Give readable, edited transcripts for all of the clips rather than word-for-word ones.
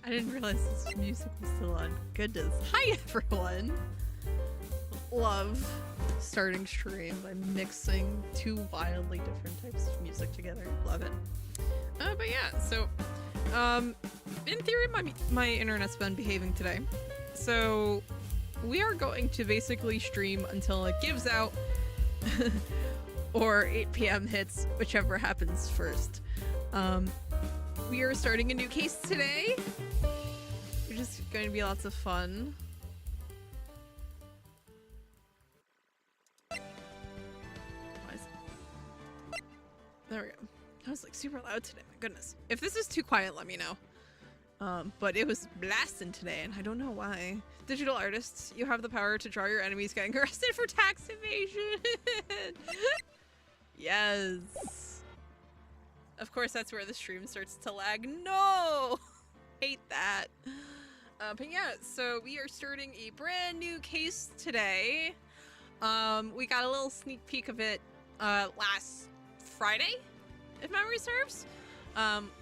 I didn't realize this music was still on. Goodness. Hi, everyone. Love starting stream by mixing two wildly different types of music together. Love it. But yeah, so, in theory, my internet's been behaving today. So, we are going to basically stream until it gives out, or 8 p.m. hits, whichever happens first. We are starting a new case today, which is going to be lots of fun. There we go. I was like super loud today, my goodness. If this is too quiet, let me know. But it was blasting today, and I don't know why. Digital artists, you have the power to draw your enemies getting arrested for tax evasion. Yes. Of course, that's where the stream starts to lag. No! Hate that. But yeah, so we are starting a brand new case today. We got a little sneak peek of it last Friday, if memory serves.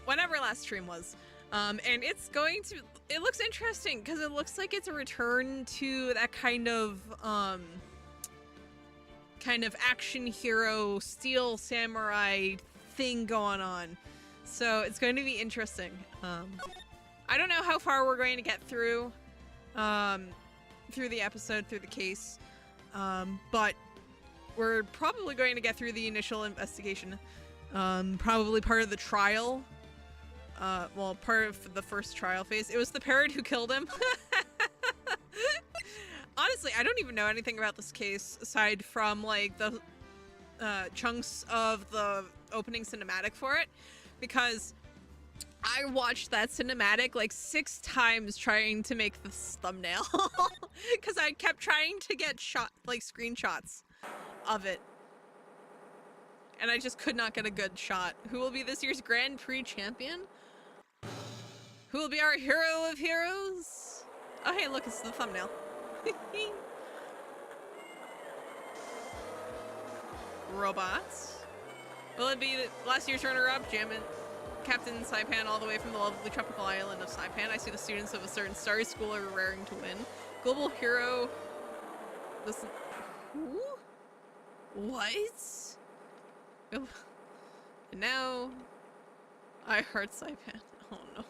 Whenever last stream was. And it's going to, it looks interesting because it looks like it's a return to that kind of action hero, steel samurai thing going on. So it's going to be interesting. I don't know how far we're going to get through the episode, through the case. But we're probably going to get through the initial investigation. Probably part of the trial. Well, part of the first trial phase. It was the parrot who killed him. Honestly, I don't even know anything about this case aside from like the chunks of the opening cinematic for it, because I watched that cinematic like 6 times trying to make this thumbnail because I kept trying to get screenshots of it, and I just could not get a good shot. Who will be this year's Grand Prix champion? Who will be our hero of heroes? Oh hey, look, it's the thumbnail. Robots. Will it be last year's runner-up, Jamin, Captain Saipan, all the way from the lovely tropical island of Saipan? I see the students of a certain starry school are raring to win. Global hero. Listen. Who? What? And now, I heart Saipan. Oh no.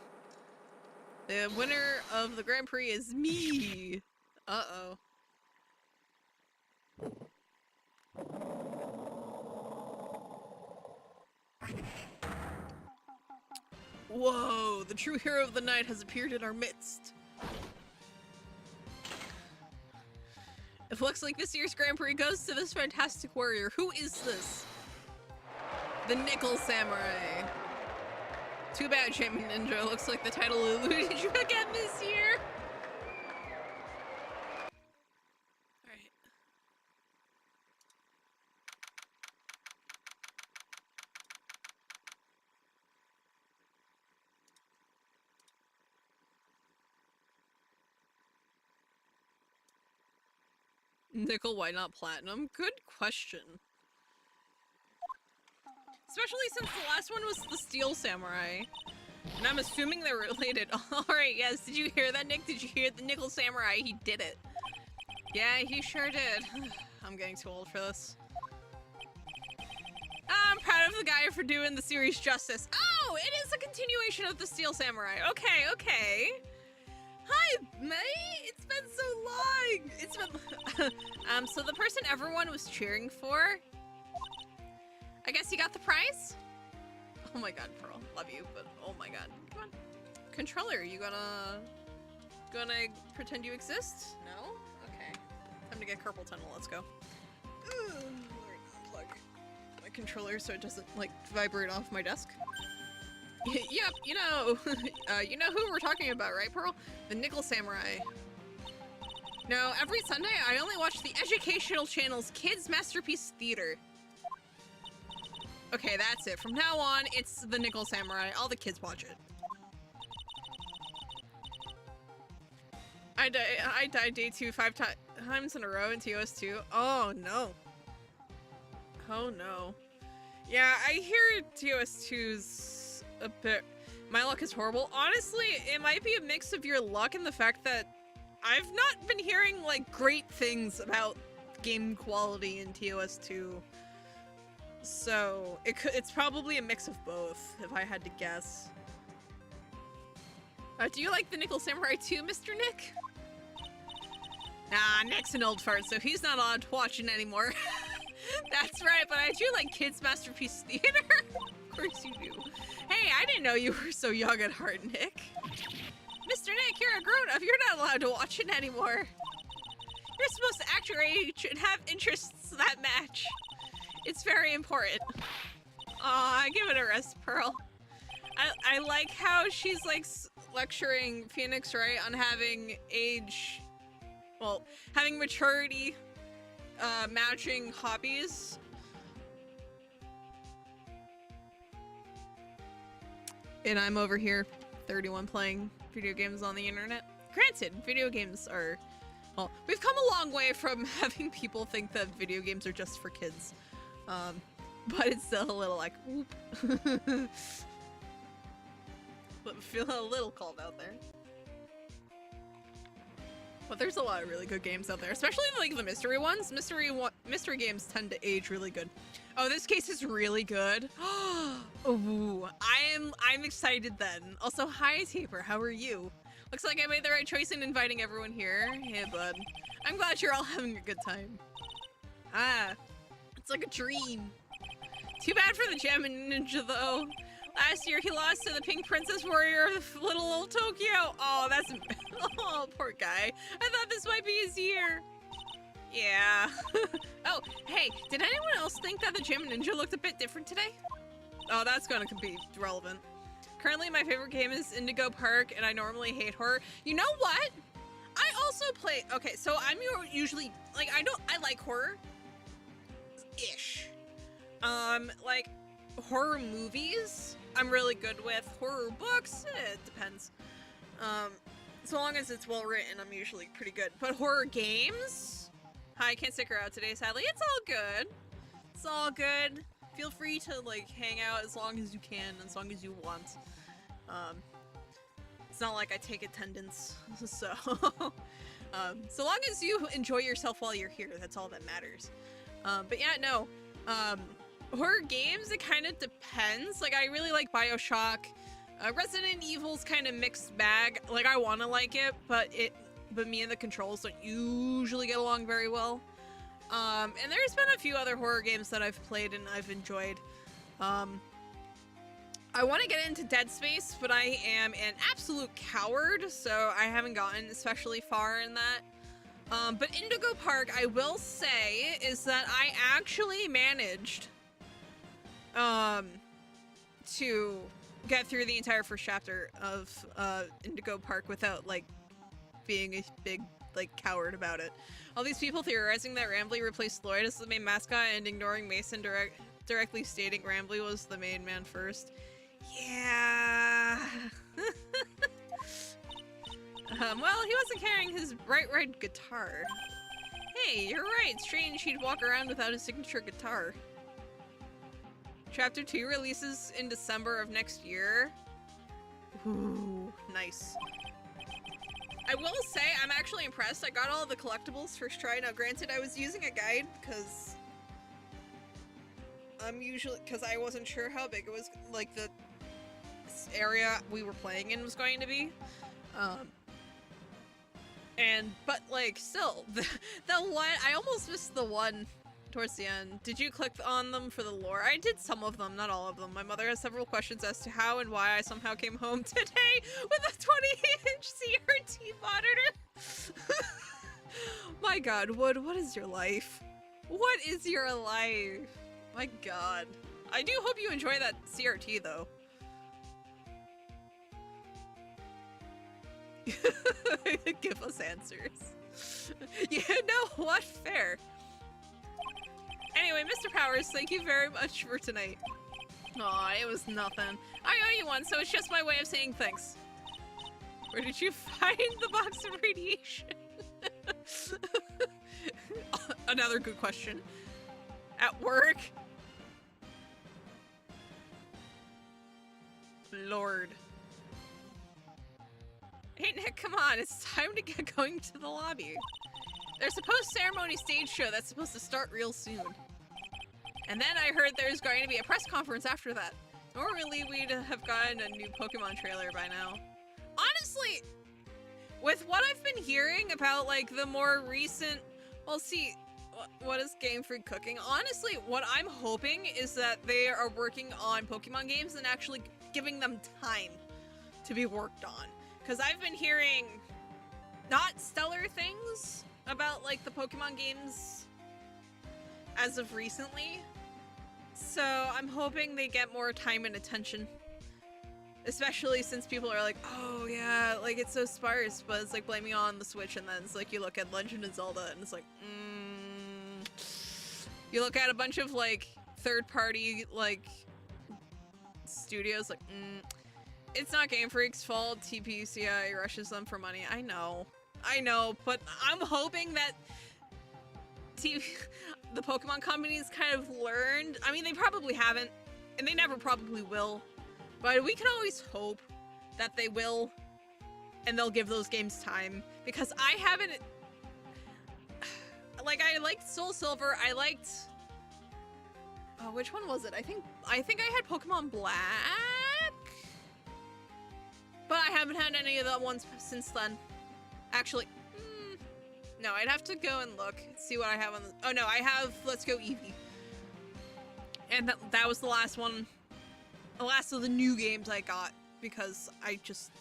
The winner of the Grand Prix is me. Uh-oh. Whoa, the true hero of the night has appeared in our midst. It looks like this year's Grand Prix goes to this fantastic warrior. Who is this? The Nickel Samurai. Too bad, Shaman Ninja. Looks like the title eluded you again this year. Alright. Nickel, why not platinum? Good question. Especially since the last one was the Steel Samurai. And I'm assuming they're related. Alright, yes, did you hear that, Nick? Did you hear the Nickel Samurai? He did it. Yeah, he sure did. I'm getting too old for this. I'm proud of the guy for doing the series justice. Oh, it is a continuation of the Steel Samurai. Okay, okay. Hi, mate! It's been so long! It's been... so the person everyone was cheering for, I guess you got the prize? Oh my god, Pearl. Love you, but oh my god. Come on. Controller, you gonna pretend you exist? No? Okay. Time to get carpal tunnel, let's go. Unplug my controller so it doesn't, like, vibrate off my desk. Yep, you know who we're talking about, right, Pearl? The Nickel Samurai. No, every Sunday I only watch the educational channel's Kids Masterpiece Theater. Okay, that's it. From now on, it's the Nickel Samurai. All the kids watch it. I died day 2 5 times in a row in TOS2. Oh no. Oh no. Yeah, I hear TOS2's a bit My luck is horrible. Honestly, it might be a mix of your luck and the fact that I've not been hearing like great things about game quality in TOS 2. So it's probably a mix of both, if I had to guess. Do you like the Nickel Samurai 2, Mr. Nick? Ah, Nick's an old fart, so he's not allowed to watch it anymore. That's right, but I do like Kids Masterpiece Theater. Of course you do. Hey, I didn't know you were so young at heart, Nick. Mr. Nick, you're a grown-up. You're not allowed to watch it anymore. You're supposed to act your age and have interests that match. It's very important. Aw, give it a rest, Pearl. I like how she's like lecturing Phoenix Wright on having age, well, having maturity, matching hobbies. And I'm over here, 31, playing video games on the internet. Granted, video games are, well, we've come a long way from having people think that video games are just for kids. But it's still a little like, whoop. But feel a little called out there. But there's a lot of really good games out there, especially like the mystery ones. Mystery games tend to age really good. Oh, this case is really good. Ooh, I'm excited then. Also, hi Taper, how are you? Looks like I made the right choice in inviting everyone here. Hey bud. I'm glad you're all having a good time. Ah, it's like a dream. Too bad for the Gem Ninja though. Last year he lost to the Pink Princess Warrior of little old Tokyo. Oh, that's, oh, poor guy. I thought this might be his year. Yeah. Oh, hey, did anyone else think that the Gem Ninja looked a bit different today? Oh, that's gonna be relevant. Currently, my favorite game is Indigo Park, and I normally hate horror. You know what? I also play, okay, so I'm usually, like, I like horror-ish. Like, horror movies, I'm really good with. Horror books, it depends. So long as it's well written, I'm usually pretty good. But horror games? Hi, I can't stick around today, sadly. It's all good. It's all good. Feel free to, like, hang out as long as you can, as long as you want. It's not like I take attendance, so... so long as you enjoy yourself while you're here, that's all that matters. But yeah, no. Horror games, it kind of depends. Like, I really like BioShock. Resident Evil's kind of mixed bag. Like, I want to like it, but me and the controls don't usually get along very well. And there's been a few other horror games that I've played and I've enjoyed. I want to get into Dead Space, but I am an absolute coward, so I haven't gotten especially far in that. But Indigo Park, I will say, is that I actually managed to get through the entire first chapter of Indigo Park without, like, being a big, like, coward about it. All these people theorizing that Rambly replaced Lloyd as the main mascot and ignoring Mason directly stating Rambly was the main man first. Yeah. Well, he wasn't carrying his bright red guitar. Hey, you're right. Strange he'd walk around without his signature guitar. Chapter 2 releases in December of next year. Ooh, nice. I will say, I'm actually impressed. I got all the collectibles first try. Now, granted, I was using a guide because I wasn't sure how big it was, like, the area we were playing in was going to be. But, like, still, the one, I almost missed the one towards the end. Did you click on them for the lore? I did some of them, not all of them. My mother has several questions as to how and why I somehow came home today with a 20-inch CRT monitor. My god, Wood, what is your life? What is your life? My god. I do hope you enjoy that CRT, though. Give us answers. You know what? Fair. Anyway, Mr. Powers, thank you very much for tonight. Aw, it was nothing. I owe you one, so it's just my way of saying thanks. Where did you find the box of radiation? Another good question. At work? Lord. Nick, come on, it's time to get going to the lobby. There's a post-ceremony stage show that's supposed to start real soon. And then I heard there's going to be a press conference after that. Normally we'd have gotten a new Pokemon trailer by now. Honestly, with what I've been hearing about like the more recent, well, see, what is Game Freak cooking? Honestly, what I'm hoping is that they are working on Pokemon games and actually giving them time to be worked on. Because I've been hearing not stellar things about like the Pokemon games as of recently. So I'm hoping they get more time and attention. Especially since people are like, oh yeah, like it's so sparse, but it's like blaming on the Switch, and then it's like you look at Legend of Zelda and it's like, you look at a bunch of like third-party like studios, like, it's not Game Freak's fault. TPCI rushes them for money. I know, but I'm hoping that the Pokemon companies kind of learned. I mean, they probably haven't, and they never probably will. But we can always hope that they will, and they'll give those games time. Because I haven't... Like, I liked Soul Silver, I liked... Oh, which one was it? I think I had Pokemon Black? But I haven't had any of the ones since then. Actually, no, I'd have to go and look, see what I have on the... Oh no, I have Let's Go Eevee. And that was the last one. The last of the new games I got, because I just...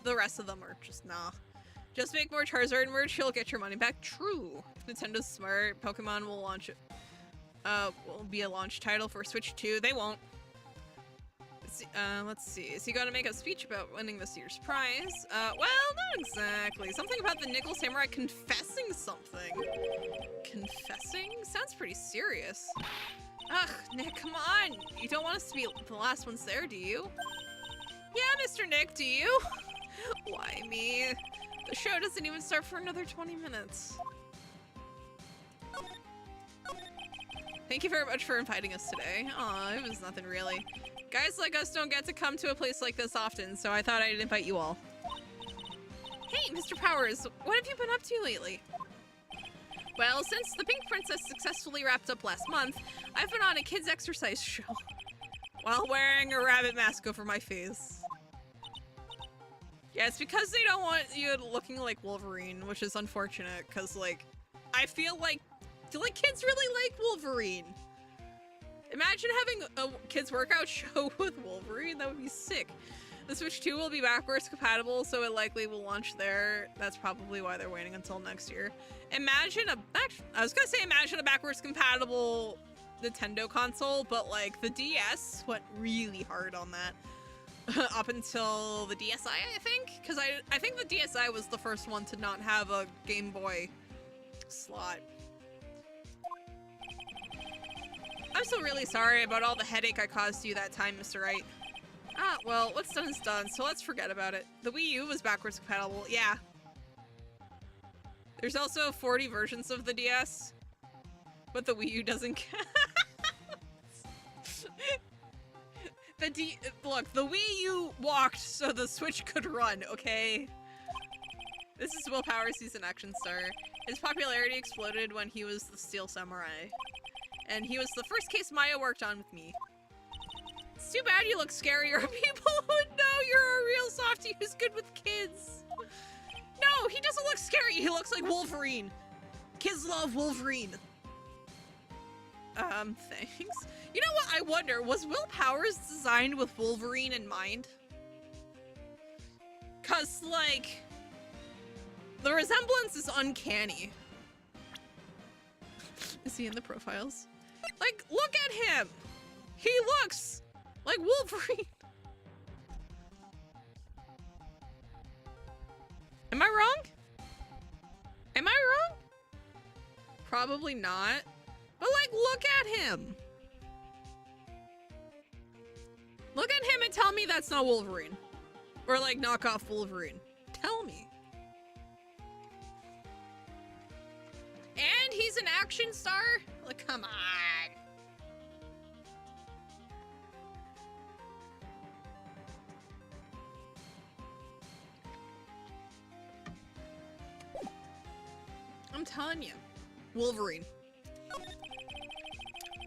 The rest of them are just, nah. Just make more Charizard merch, you'll get your money back. True. Nintendo's smart. Pokemon will launch it. Will be a launch title for Switch 2. They won't. Let's see. Is he gonna make a speech about winning this year's prize? Well, not exactly. Something about the Nickel Samurai confessing something. Confessing? Sounds pretty serious. Ugh, Nick, come on! You don't want us to be the last ones there, do you? Yeah, Mr. Nick, do you? Why me? The show doesn't even start for another 20 minutes. Thank you very much for inviting us today. Aw, it was nothing really. Guys like us don't get to come to a place like this often, so I thought I'd invite you all. Hey, Mr. Powers, what have you been up to lately? Well, since the Pink Princess successfully wrapped up last month, I've been on a kids' exercise show while wearing a rabbit mask over my face. Yeah, it's because they don't want you looking like Wolverine, which is unfortunate, because, like, I feel like kids really like Wolverine. Imagine having a kids' workout show with Wolverine, that would be sick. The Switch 2 will be backwards compatible, so it likely will launch there. That's probably why they're waiting until next year. Imagine imagine a backwards compatible Nintendo console, but like the DS went really hard on that. Up until the DSi, I think? Because I think the DSi was the first one to not have a Game Boy slot. I'm so really sorry about all the headache I caused you that time, Mr. Wright. Ah, well, what's done is done, so let's forget about it. The Wii U was backwards compatible, yeah. There's also 40 versions of the DS, but the Wii U doesn't count. Look, the Wii U walked so the Switch could run, okay? This is Will Power Season Action Star. His popularity exploded when he was the Steel Samurai. And he was the first case Maya worked on with me. It's too bad you look scary, or people would know you're a real softie who's good with kids. No, he doesn't look scary. He looks like Wolverine. Kids love Wolverine. Thanks. You know what? I wonder, was Will Powers designed with Wolverine in mind? 'Cause, like, the resemblance is uncanny. Is he in the profiles? Like, look at him! He looks like Wolverine. Am I wrong? Am I wrong? Probably not. But like, look at him. Look at him and tell me that's not Wolverine. Or like knockoff Wolverine. Tell me. And he's an action star? Like, come on. telling you. Wolverine.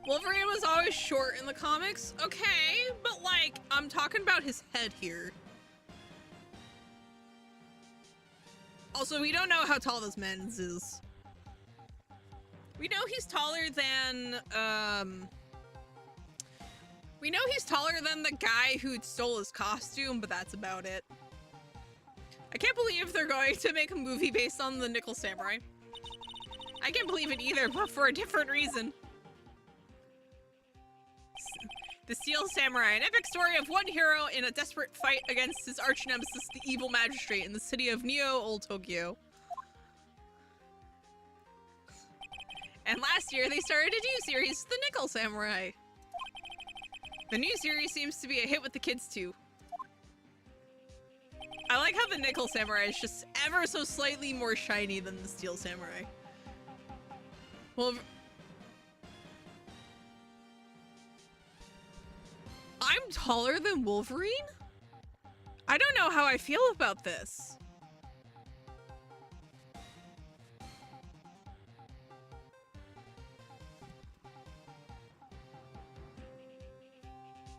Wolverine was always short in the comics, okay, but like, I'm talking about his head here. Also, we don't know how tall this man's is. We know he's taller than, we know he's taller than the guy who stole his costume, but that's about it. I can't believe they're going to make a movie based on the Nickel Samurai. I can't believe it either, but for a different reason. The Steel Samurai, an epic story of one hero in a desperate fight against his arch nemesis, the evil magistrate, in the city of Neo, Old Tokyo. And last year, they started a new series, The Nickel Samurai. The new series seems to be a hit with the kids, too. I like how the Nickel Samurai is just ever so slightly more shiny than the Steel Samurai. Well, I'm taller than Wolverine? I don't know how I feel about this.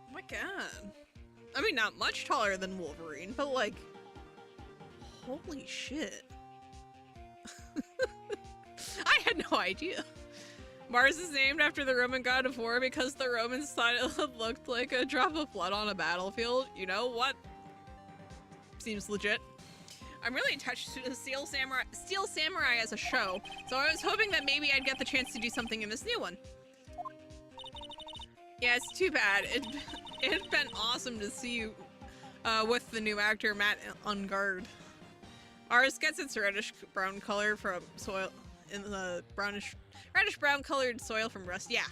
Oh my god. I mean, not much taller than Wolverine, but like, holy shit. I had no idea. Mars is named after the Roman god of war because the Romans thought it looked like a drop of blood on a battlefield. You know what? Seems legit. I'm really attached to the Steel Samurai as a show, so I was hoping that maybe I'd get the chance to do something in this new one. Yeah, it's too bad. It'd been awesome to see you with the new actor Matt on guard. Ours gets its reddish-brown color from soil in the reddish-brown colored soil from rust. Yeah.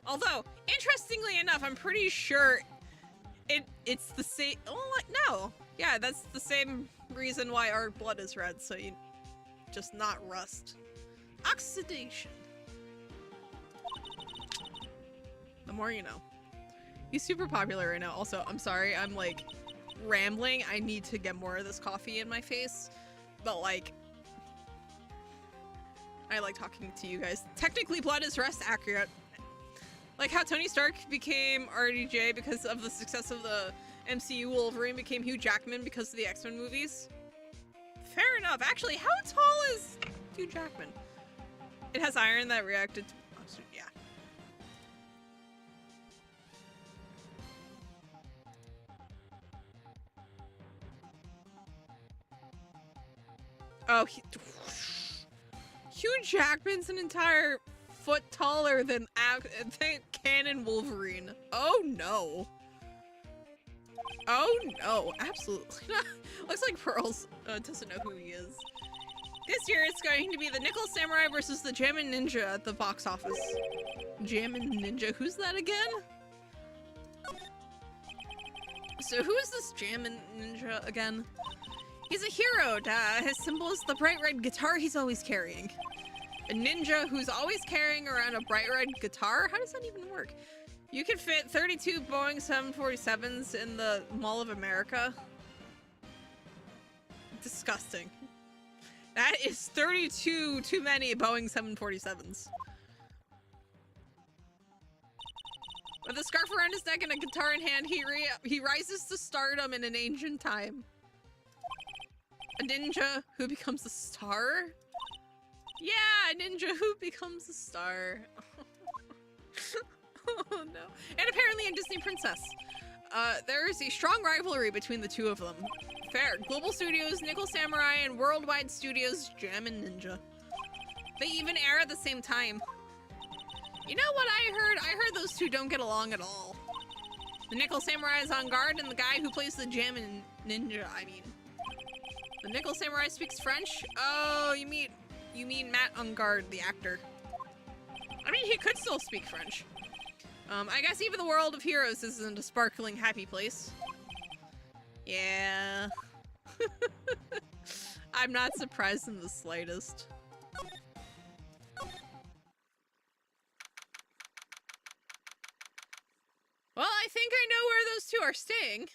Although, interestingly enough, I'm pretty sure it's the same. Oh no, yeah, that's the same reason why our blood is red. So you just not rust, oxidation. The more you know. He's super popular right now. Also, I'm sorry, I'm like rambling. I need to get more of this coffee in my face, but like, I like talking to you guys. Technically, blood is rust accurate. Like how Tony Stark became RDJ because of the success of the MCU, Wolverine became Hugh Jackman because of the X-Men movies. Fair enough. Actually, how tall is Hugh Jackman? It has iron that reacted to oxygen. Yeah. Oh, Hugh Jackman's an entire foot taller than canon Wolverine. Oh no. Oh no, absolutely not. Looks like Pearls doesn't know who he is. This year it's going to be the Nickel Samurai versus the Jammin' Ninja at the box office. Jammin' Ninja, who's that again? So who is this Jammin' Ninja again? He's a hero. His symbol is the bright red guitar he's always carrying. A ninja who's always carrying around a bright red guitar? How does that even work? You can fit 32 Boeing 747s in the Mall of America. Disgusting. That is 32 too many Boeing 747s. With a scarf around his neck and a guitar in hand, he rises to stardom in an ancient time. A ninja who becomes a star? Yeah, a ninja who becomes a star. Oh no. And apparently a Disney princess. There is a strong rivalry between the two of them. Fair. Global Studios, Nickel Samurai, and Worldwide Studios, Jammin' Ninja. They even air at the same time. You know what I heard? I heard those two don't get along at all. The Nickel Samurai is on guard, and the guy who plays the Jammin' Ninja, the Nickel Samurai speaks French? Oh, you mean Matt on guard, the actor. I mean, he could still speak French. I guess even the world of heroes isn't a sparkling, happy place. Yeah. I'm not surprised in the slightest. Well, I think I know where those two are staying.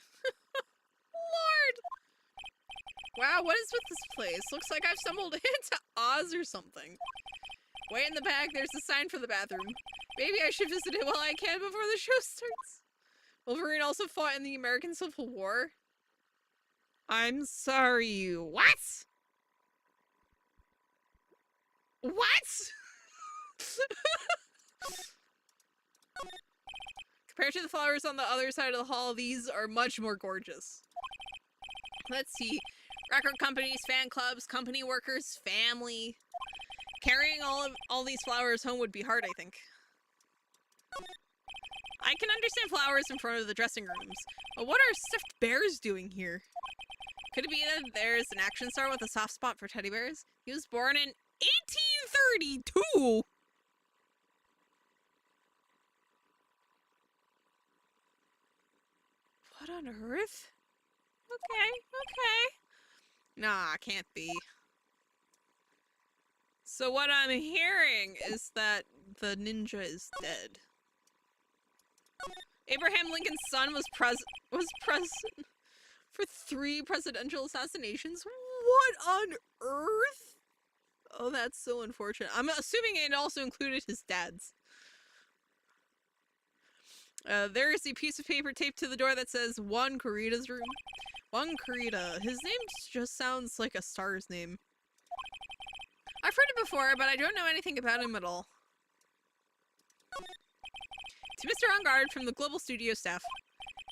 Lord! Wow, what is with this place? Looks like I've stumbled into Oz or something. Way in the back, there's a sign for the bathroom. Maybe I should visit it while I can before the show starts. Wolverine also fought in the American Civil War. I'm sorry, what? What? Compared to the flowers on the other side of the hall, these are much more gorgeous. Let's see. Record companies, fan clubs, company workers, family. Carrying all these flowers home would be hard, I think. I can understand flowers in front of the dressing rooms, but what are stuffed bears doing here? Could it be that there's an action star with a soft spot for teddy bears? He was born in 1832! What on earth? Okay, okay. Nah, can't be. So what I'm hearing is that the ninja is dead. Abraham Lincoln's son was present for 3 presidential assassinations. What on earth? Oh, that's so unfortunate. I'm assuming it also included his dad's. There is a piece of paper taped to the door that says Juan Corrida's room. Juan Corrida. His name just sounds like a star's name. I've heard it before, but I don't know anything about him at all. To Mr. On Guard from the Global Studio staff.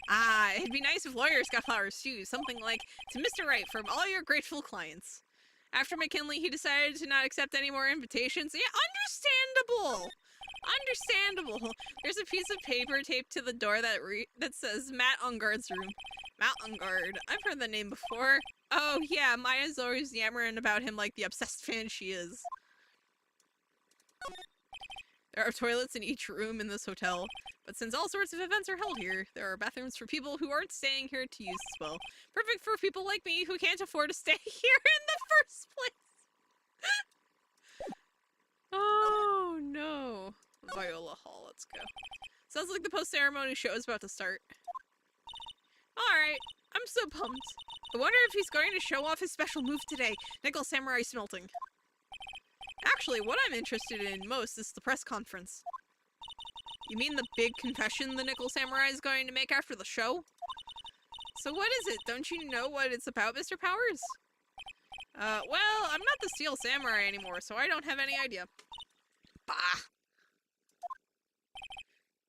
Ah, it'd be nice if lawyers got flowers too. Something like, to Mr. Wright from all your grateful clients. After McKinley, he decided to not accept any more invitations. Yeah, understandable! Understandable. There's a piece of paper taped to the door that says Matt On Guard's room. Matt On Guard. I've heard the name before. Oh yeah, Maya's always yammering about him like the obsessed fan she is. There are toilets in each room in this hotel, but since all sorts of events are held here, there are bathrooms for people who aren't staying here to use as well. Perfect for people like me who can't afford to stay here in the first place. Oh no. Viola Hall, let's go. Sounds like the post-ceremony show is about to start. Alright, I'm so pumped. I wonder if he's going to show off his special move today, Nickel Samurai Smelting. Actually, what I'm interested in most is the press conference. You mean the big confession the Nickel Samurai is going to make after the show? So what is it? Don't you know what it's about, Mr. Powers? Well, I'm not the Steel Samurai anymore, so I don't have any idea. Bah!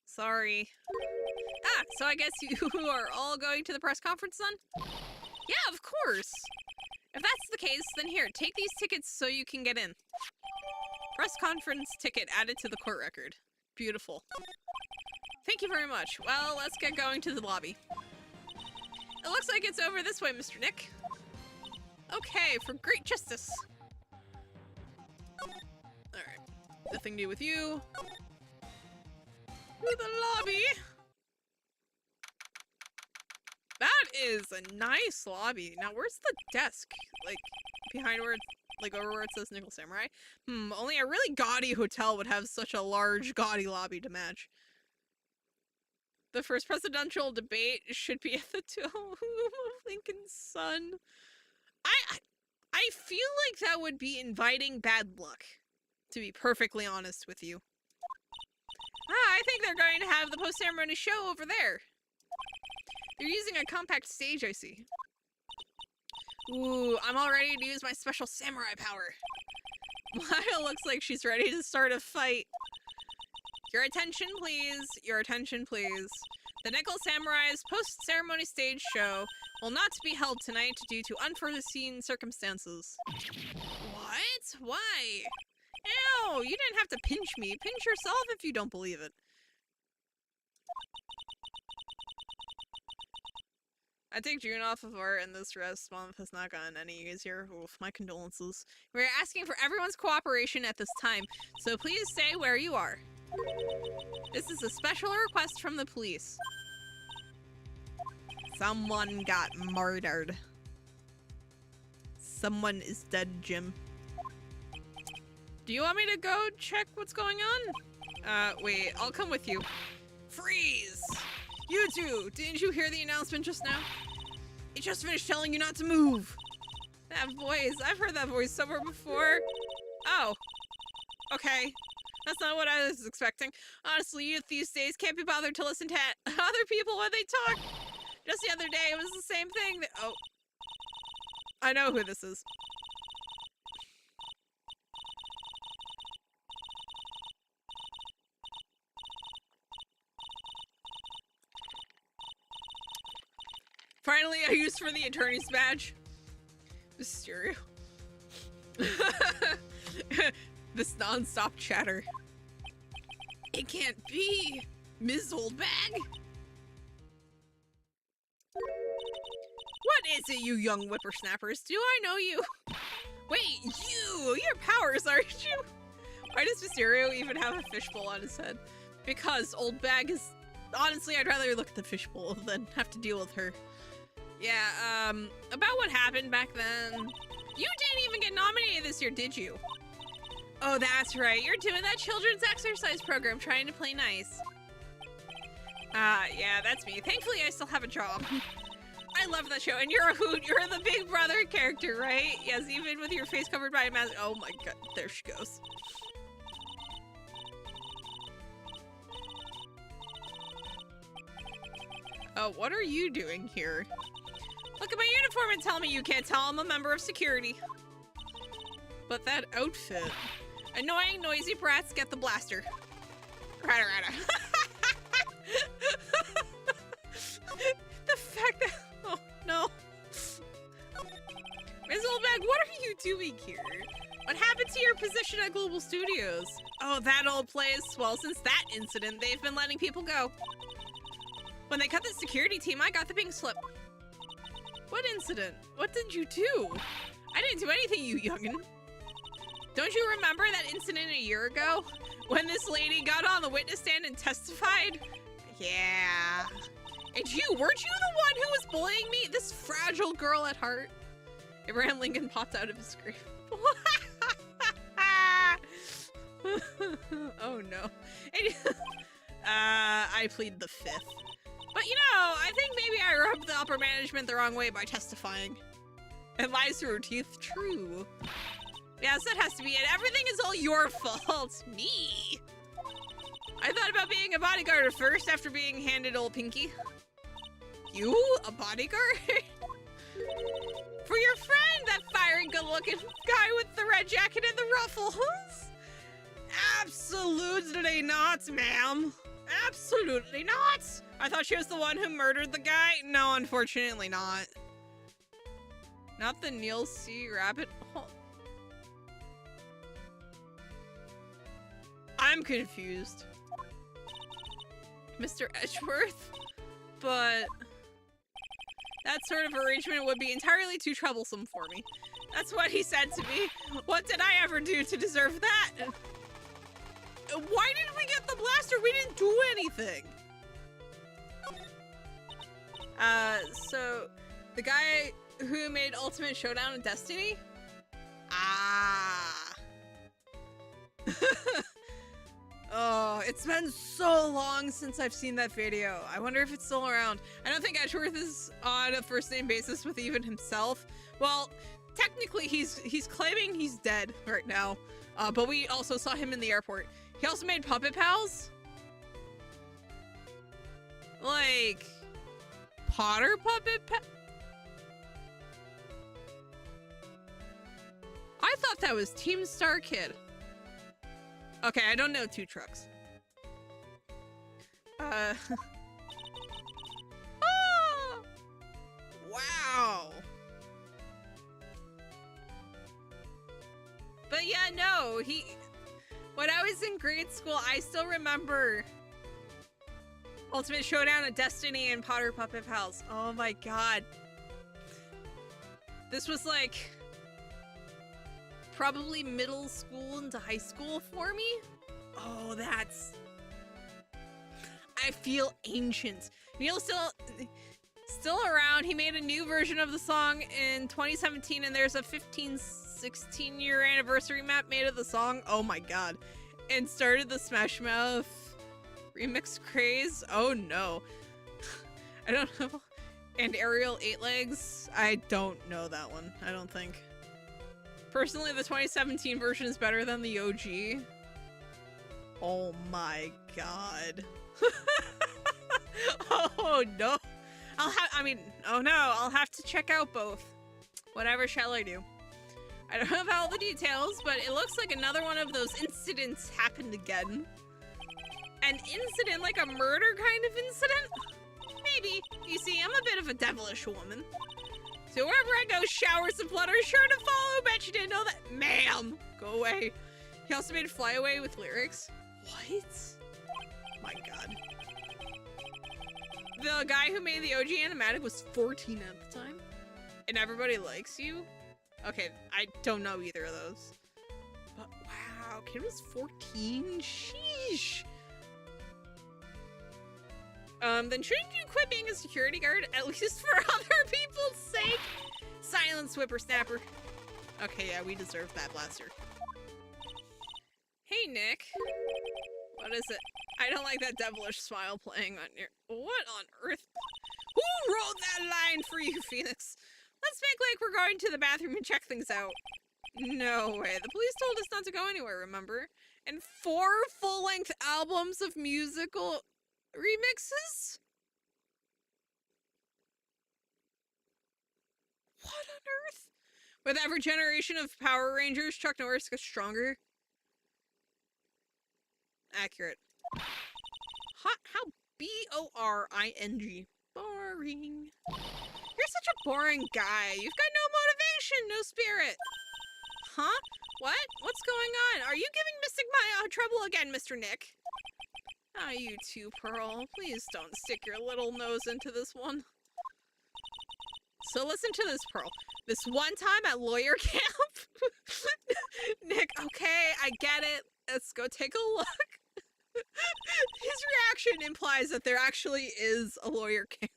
Sorry. Ah, so I guess you are all going to the press conference then? Yeah, of course! If that's the case, then here, take these tickets so you can get in. Press conference ticket added to the court record. Beautiful. Thank you very much. Well, let's get going to the lobby. It looks like it's over this way, Mr. Nick. Okay, for great justice. Alright. Nothing new with you. To the lobby. That is a nice lobby. Now, where's the desk? Like, behind where it's, like, over where it says Nickel Samurai? Only a really gaudy hotel would have such a large, gaudy lobby to match. The first presidential debate should be at the tomb of Lincoln's son. I feel like that would be inviting bad luck, to be perfectly honest with you. Ah, I think they're going to have the post-ceremony show over there. They're using a compact stage, I see. Ooh, I'm all ready to use my special samurai power. Maya looks like she's ready to start a fight. Your attention, please. Your attention, please. The Nickel Samurai's post-ceremony stage show will not be held tonight due to unforeseen circumstances. What? Why? Ew, you didn't have to pinch me. Pinch yourself if you don't believe it. I take June off of art and this rest month has not gotten any easier. Oof, my condolences. We're asking for everyone's cooperation at this time, so please say where you are. This is a special request from the police. Someone got murdered. Someone is dead, Jim. Do you want me to go check what's going on? Wait, I'll come with you. Freeze! You two, didn't you hear the announcement just now? It just finished telling you not to move. That voice. I've heard that voice somewhere before. Oh. Okay. That's not what I was expecting. Honestly, youth these days can't be bothered to listen to other people when they talk. Just the other day, it was the same thing. Oh. I know who this is. Finally, a use for the attorney's badge. Mysterio. This non-stop chatter. It can't be, Ms. Oldbag. What is it, you young whippersnappers? Do I know you? Wait, your powers, aren't you? Why does Mysterio even have a fishbowl on his head? Because Oldbag is... Honestly, I'd rather look at the fishbowl than have to deal with her. Yeah, about what happened back then. You didn't even get nominated this year, did you? Oh, that's right. You're doing that children's exercise program, trying to play nice. Yeah, that's me. Thankfully, I still have a job. I love that show, and you're a hoot. You're the Big Brother character, right? Yes, even with your face covered by a mask. Oh my god, there she goes. Oh, what are you doing here? Look at my uniform and tell me you can't tell I'm a member of security. But that outfit. Annoying, noisy brats get the blaster. Rada rada. The fact that... Oh, no. Ms. Oldbag, what are you doing here? What happened to your position at Global Studios? Oh, that old place. Well, since that incident, they've been letting people go. When they cut the security team, I got the pink slip. What incident? What did you do? I didn't do anything, you youngin'. Don't you remember that incident a year ago? When this lady got on the witness stand and testified? Yeah. And you, weren't you the one who was bullying me? This fragile girl at heart? Abraham Lincoln popped out of his grave. Oh no. I plead the fifth. But you know, I think maybe I rubbed the upper management the wrong way by testifying. And lies through her teeth, true. Yes, that has to be it. Everything is all your fault. Me. I thought about being a bodyguard at first after being handed old Pinky. You? A bodyguard? For your friend, that fiery good-looking guy with the red jacket and the ruffles? Absolutely not, ma'am. Absolutely not. I thought she was the one who murdered the guy. No, unfortunately not. Not the Neil C. Rabbit hole. I'm confused. Mr. Edgeworth? But that sort of arrangement would be entirely too troublesome for me. That's what he said to me. What did I ever do to deserve that? Why did we get the blaster? We didn't do anything. So the guy who made Ultimate Showdown in Destiny? Ah. Oh, it's been so long since I've seen that video. I wonder if it's still around. I don't think Edgeworth is on a first name basis with even himself. Well, technically he's claiming he's dead right now. But we also saw him in the airport. He also made Puppet Pals. Like Potter Puppet Pals. I thought that was Team Star Kid. Okay, I don't know Two Trucks. Oh! Wow. But yeah, no, when I was in grade school, I still remember Ultimate Showdown of Destiny and Potter Puppet Pals. Oh my god. This was like probably middle school into high school for me. Oh, that's... I feel ancient. Neil's still around. He made a new version of the song in 2017, and there's a 16 year anniversary map made of the song. Oh my god. And started the Smash Mouth remix craze. Oh no. I don't know And Aerial 8 Legs? I don't know that one. I don't think. Personally, the 2017 version is better than the OG. Oh my god. Oh no. I'll have to check out both. Whatever shall I do? I don't have all the details, but it looks like another one of those incidents happened again. An incident, like a murder kind of incident? Maybe. You see, I'm a bit of a devilish woman. So wherever I go, showers of blood are sure to follow. Bet you didn't know that. Ma'am! Go away. He also made Fly Away with lyrics. What? My god. The guy who made the OG animatic was 14 at the time. And Everybody Likes You? Okay, I don't know either of those. But wow, kid was 14? Sheesh. Then shouldn't you quit being a security guard, at least for other people's sake? Silence, whippersnapper. Okay, yeah, we deserve that blaster. Hey, Nick. What is it? I don't like that devilish smile playing on your... What on earth? Who wrote that line for you, Phoenix? Let's make like we're going to the bathroom and check things out. No way. The police told us not to go anywhere, remember? And 4 full-length albums of musical remixes? What on earth? With every generation of Power Rangers, Chuck Norris gets stronger. Accurate. How B-O-R-I-N-G. Boring. You're such a boring guy. You've got no motivation, no spirit. Huh? What? What's going on? Are you giving Mystic Maya trouble again, Mr. Nick? Ah, you too, Pearl. Please don't stick your little nose into this one. So listen to this, Pearl. This one time at lawyer camp? Nick, okay, I get it. Let's go take a look. His reaction implies that there actually is a lawyer camp.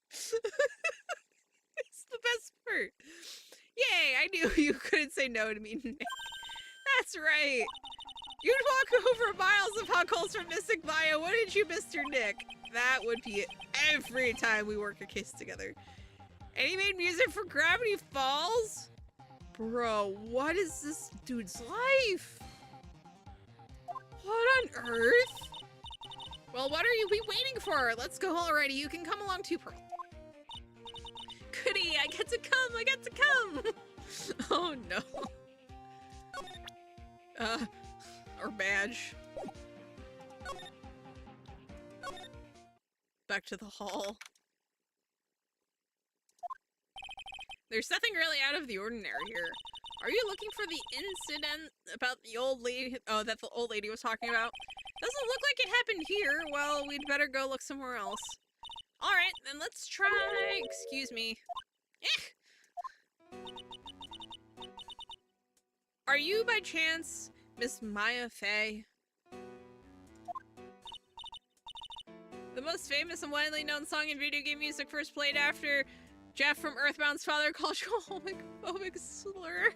It's the best part. Yay, I knew you couldn't say no to me, Nick. That's right. You'd walk over miles of huckles from Mystic Maya, wouldn't you, Mr. Nick? That would be it every time we work a case together. And he made music for Gravity Falls? Bro, what is this dude's life? What on earth? Well, what are we waiting for? Let's go already. You can come along too, Pearl. Goody, I get to come. Oh no. Our badge. Back to the hall. There's nothing really out of the ordinary here. Are you looking for the incident about the old lady? Oh, that the old lady was talking about? Doesn't look like it happened here. Well, we'd better go look somewhere else. Alright, then let's try... Excuse me. Are you, by chance, Miss Maya Fey? The most famous and widely known song in video game music first played after Jeff from Earthbound's father called you a homophobic slur.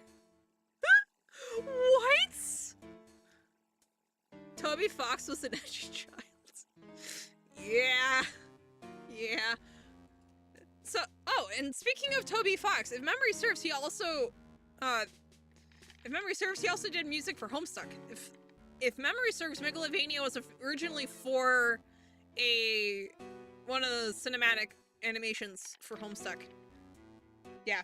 What? Toby Fox was an edgy child. Yeah. So, oh, and speaking of Toby Fox, if memory serves, he also, did music for Homestuck. If memory serves, Megalovania was originally for one of the cinematic animations for Homestuck. Yeah.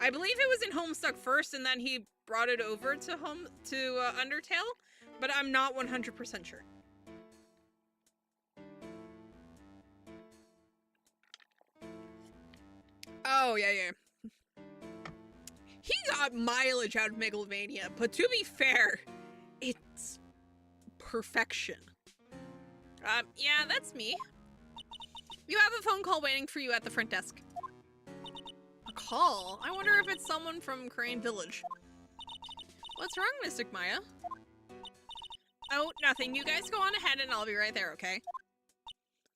I believe it was in Homestuck first, and then he brought it over to Undertale, but I'm not 100% sure. Oh, yeah. He got mileage out of Megalovania, but to be fair, it's perfection. Yeah, that's me. You have a phone call waiting for you at the front desk. A call? I wonder if it's someone from Crane Village. What's wrong, Mystic Maya? Oh, nothing. You guys go on ahead and I'll be right there, okay?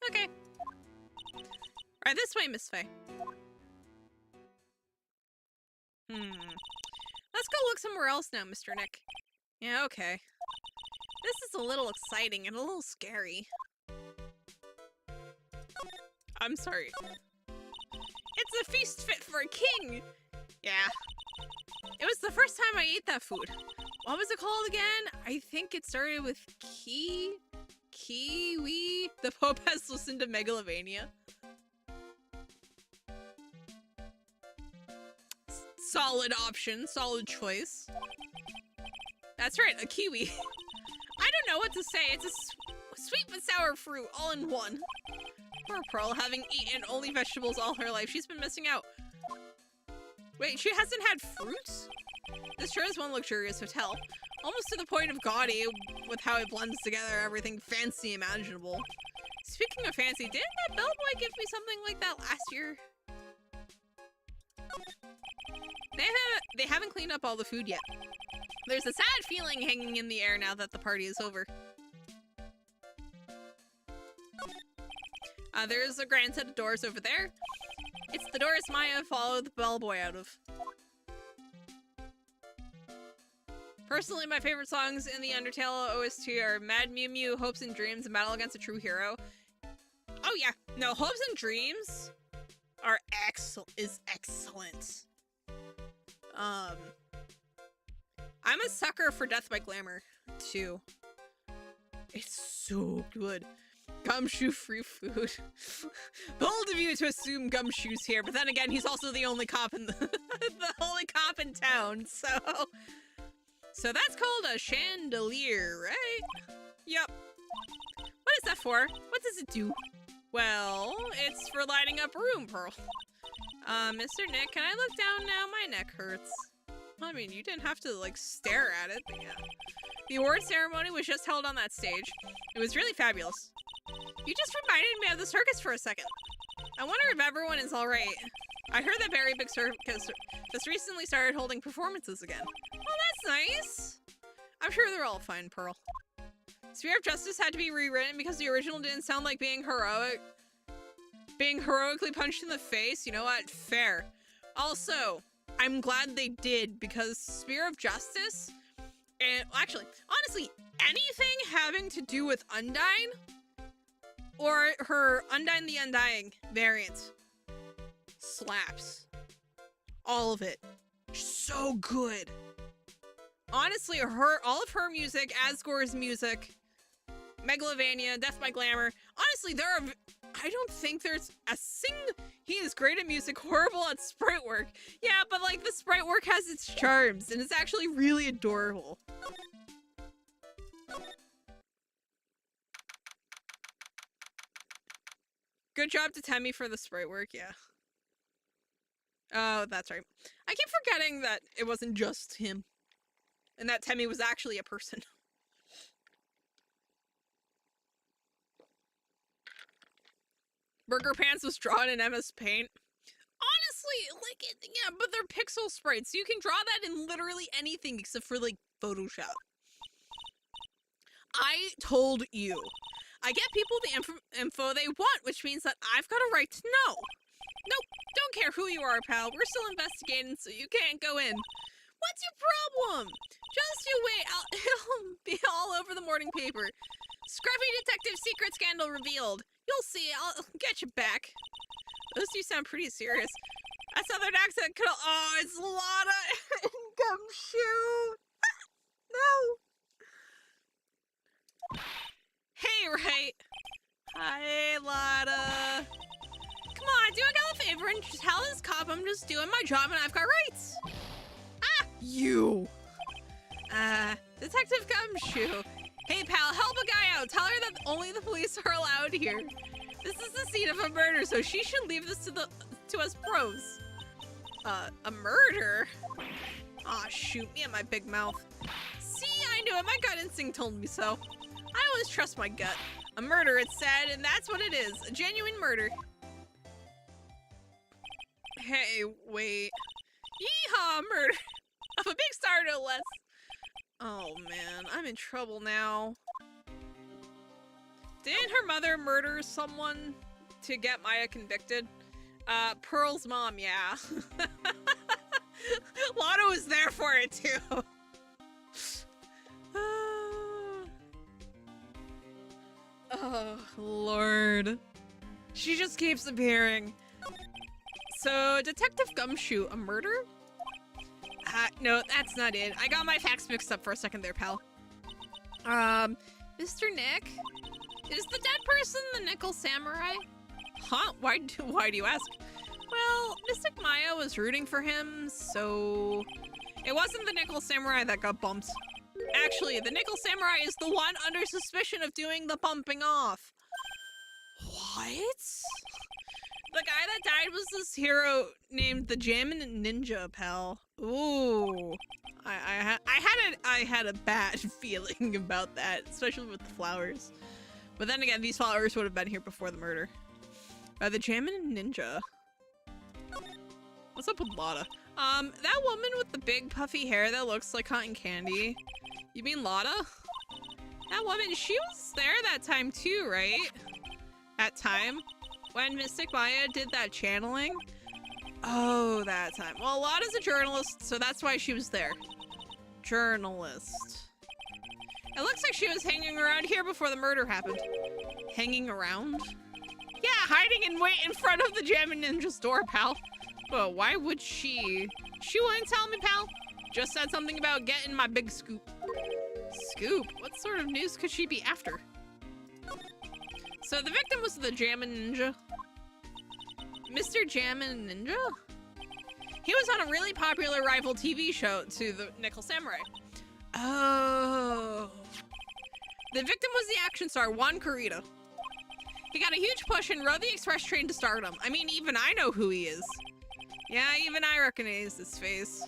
Okay. Right this way, Miss Faye. Let's go look somewhere else now, Mr. Nick. Yeah, okay. This is a little exciting and a little scary. I'm sorry. It's a feast fit for a king. Yeah. It was the first time I ate that food. What was it called again? I think it started with Kiwi. The Pope has listened to Megalovania. Solid option, solid choice. That's right, a kiwi. I don't know what to say. It's a sweet but sour fruit all in one. Poor Pearl, having eaten only vegetables all her life. She's been missing out. Wait, she hasn't had fruits? This sure is one luxurious hotel. Almost to the point of gaudy with how it blends together everything fancy imaginable. Speaking of fancy, didn't that bellboy give me something like that last year? They haven't cleaned up all the food yet. There's a sad feeling hanging in the air now that the party is over. There's a grand set of doors over there. It's the doors Maya followed the bellboy out of. Personally, my favorite songs in the Undertale OST are Mad Mew Mew, Hopes and Dreams, and Battle Against a True Hero. Oh yeah, no, Hopes and Dreams are excellent. I'm a sucker for Death by Glamour, too. It's so good. Gumshoe free food. Bold of you to assume Gumshoe's here, but then again, he's also the only cop in the only cop in town, so that's called a chandelier, right? Yep. What is that for? What does it do? Well, it's for lighting up a room, Pearl. Mr. Nick, can I look down now? My neck hurts. I mean, you didn't have to, like, stare at it, but yeah. The award ceremony was just held on that stage. It was really fabulous. You just reminded me of the circus for a second. I wonder if everyone is alright. I heard that very big circus just recently started holding performances again. Oh, that's nice! I'm sure they're all fine, Pearl. Spear of Justice had to be rewritten because the original didn't sound like being heroically punched in the face. You know what? Fair. Also, I'm glad they did, because Spear of Justice, and actually, honestly, anything having to do with Undyne, or her Undyne the Undying variant, slaps. All of it. So good. Honestly, all of her music, Asgore's music, Megalovania, Death by Glamour, honestly, I don't think there's a he is great at music, horrible at sprite work. Yeah, but like the sprite work has its charms and it's actually really adorable. Good job to Temmie for the sprite work, yeah. Oh, that's right. I keep forgetting that it wasn't just him. And that Temmie was actually a person. Burger Pants was drawn in MS Paint. Honestly, like, yeah, but they're pixel sprites. So you can draw that in literally anything except for, like, Photoshop. I told you. I get people the info they want, which means that I've got a right to know. Nope, don't care who you are, pal. We're still investigating, so you can't go in. What's your problem? Just you wait. It'll be all over the morning paper. Scruffy detective secret scandal revealed. You'll see. I'll get you back. Those two sound pretty serious. A southern accent could. Oh, it's Lotta and Gumshoe. No. Hey, Wright. Hi, Lotta. Come on, do a favor and just tell this cop I'm just doing my job and I've got rights. Ah, you. Detective Gumshoe. Hey, pal, help a guy out. Tell her that only the police are allowed here. This is the scene of a murder, so she should leave this to us pros. A murder? Aw, shoot me in my big mouth. See, I knew it. My gut instinct told me so. I always trust my gut. A murder, it's said, and that's what it is. A genuine murder. Hey, wait. Yeehaw, murder. Of a big star, no less. Oh, man. I'm in trouble now. Didn't her mother murder someone to get Maya convicted? Pearl's mom, yeah. Lotta was there for it, too. Oh, Lord. She just keeps appearing. So, Detective Gumshoe, a murder? No, that's not it. I got my facts mixed up for a second there, pal. Mr. Nick? Is the dead person the Nickel Samurai? Huh? Why do you ask? Well, Mystic Maya was rooting for him, so... It wasn't the Nickel Samurai that got bumped. Actually, the Nickel Samurai is the one under suspicion of doing the bumping off. What? The guy that died was this hero named the Jammin' Ninja, pal. Ooh. I had a bad feeling about that, especially with the flowers. But then again, these flowers would have been here before the murder. The Jammin' Ninja. What's up with Lotta? That woman with the big puffy hair that looks like cotton candy. You mean Lotta? That woman, she was there that time too, right? That time? When Mystic Maya did that channeling? Oh, that time. Well, Lotta's a journalist, so that's why she was there. Journalist. It looks like she was hanging around here before the murder happened. Hanging around? Yeah, hiding in wait in front of the Jammin' Ninja's door, pal. But why would she? She wouldn't tell me, pal. Just said something about getting my big scoop. Scoop? What sort of news could she be after? So the victim was the Jammin' Ninja. Mr. Jammin' Ninja? He was on a really popular rival TV show to the Nickel Samurai. Oh. The victim was the action star, Juan Corrida. He got a huge push and rode the express train to stardom. I mean, even I know who he is. Yeah, even I recognize his face.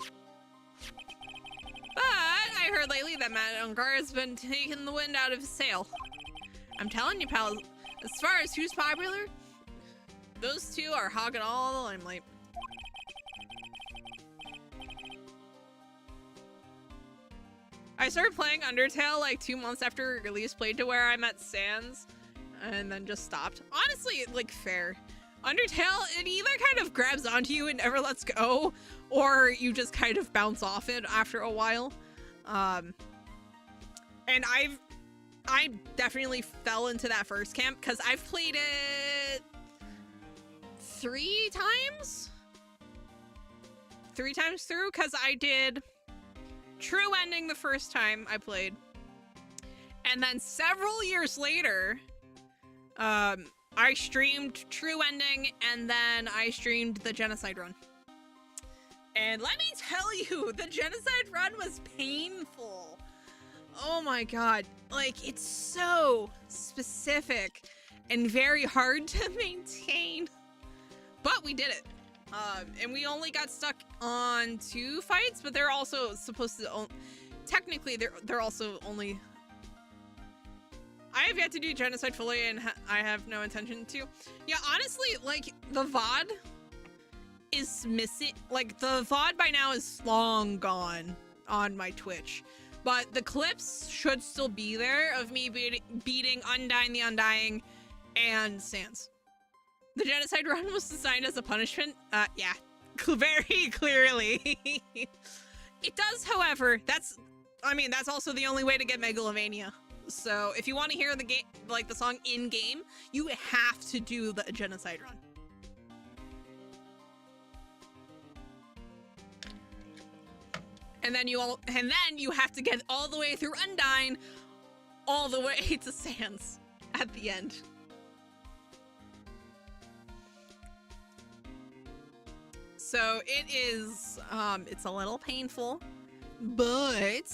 But I heard lately that Matt Ungar has been taking the wind out of his sail. I'm telling you, pal, as far as who's popular, those two are hogging all the limelight. I started playing Undertale like 2 months after release, played to where I met Sans, and then just stopped. Honestly, like, fair. Undertale, it either kind of grabs onto you and never lets go, or you just kind of bounce off it after a while. And I definitely fell into that first camp, because I've played it 3 times? 3 times through, because I did True Ending the first time I played. And then several years later, I streamed True Ending, and then I streamed the Genocide Run. And let me tell you, the Genocide Run was painful. Oh my god. Like, it's so specific and very hard to maintain. But we did it. And we only got stuck on 2 fights, but they're also supposed to... Technically, they're also only... I have yet to do Genocide fully, and I have no intention to. Yeah, honestly, like, the VOD is missing. Like, the VOD by now is long gone on my Twitch. But the clips should still be there of me beating Undying the Undying and Sans. The Genocide Run was designed as a punishment. Yeah, very clearly. It does, however, that's also the only way to get Megalovania. So if you want to hear the game, like the song in game, you have to do the Genocide Run. And then you have to get all the way through Undyne, all the way to Sans at the end. So it is, it's a little painful, but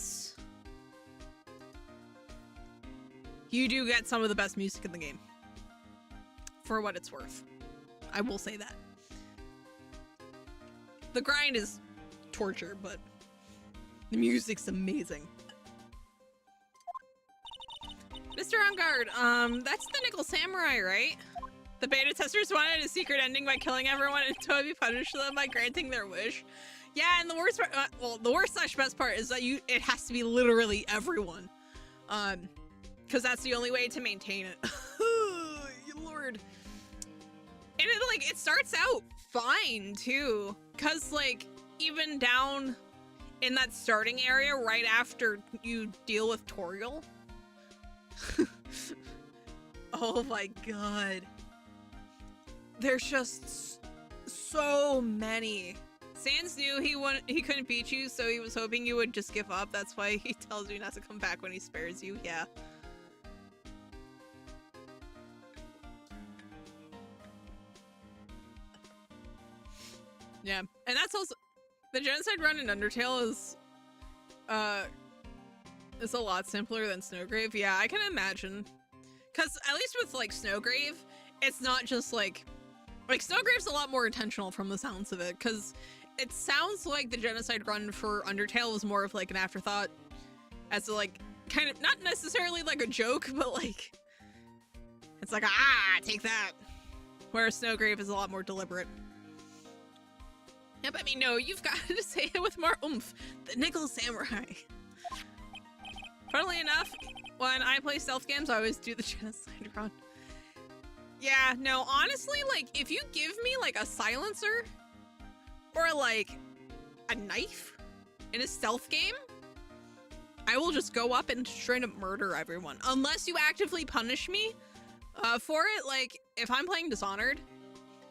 you do get some of the best music in the game. For what it's worth. I will say that. The grind is torture, but the music's amazing. Mr. On Guard, that's the Nickel Samurai, right? The beta testers wanted a secret ending by killing everyone and Toby punished them by granting their wish. Yeah, and the worst part, well, the worst / best part is that it has to be literally everyone. Because that's the only way to maintain it. Lord. And it starts out fine, too. Because, like, even down in that starting area right after you deal with Toriel. Oh my god. There's just so many. Sans knew he couldn't beat you, so he was hoping you would just give up. That's why he tells you not to come back when he spares you. Yeah. Yeah, and that's also the genocide run in Undertale is a lot simpler than Snowgrave. Yeah, I can imagine. Cause at least with like Snowgrave, it's not just like Snowgrave's a lot more intentional from the sounds of it, because it sounds like the genocide run for Undertale was more of like an afterthought, as a, like, kind of not necessarily like a joke, but like it's like, ah, take that. Whereas Snowgrave is a lot more deliberate. Yep, I mean, no, you've got to say it with more oomph. The Nickel Samurai. Funnily enough, when I play stealth games, I always do the genocide run. Yeah, no, honestly, like, if you give me, like, a silencer or, like, a knife in a stealth game, I will just go up and try to murder everyone. Unless you actively punish me for it. Like, if I'm playing Dishonored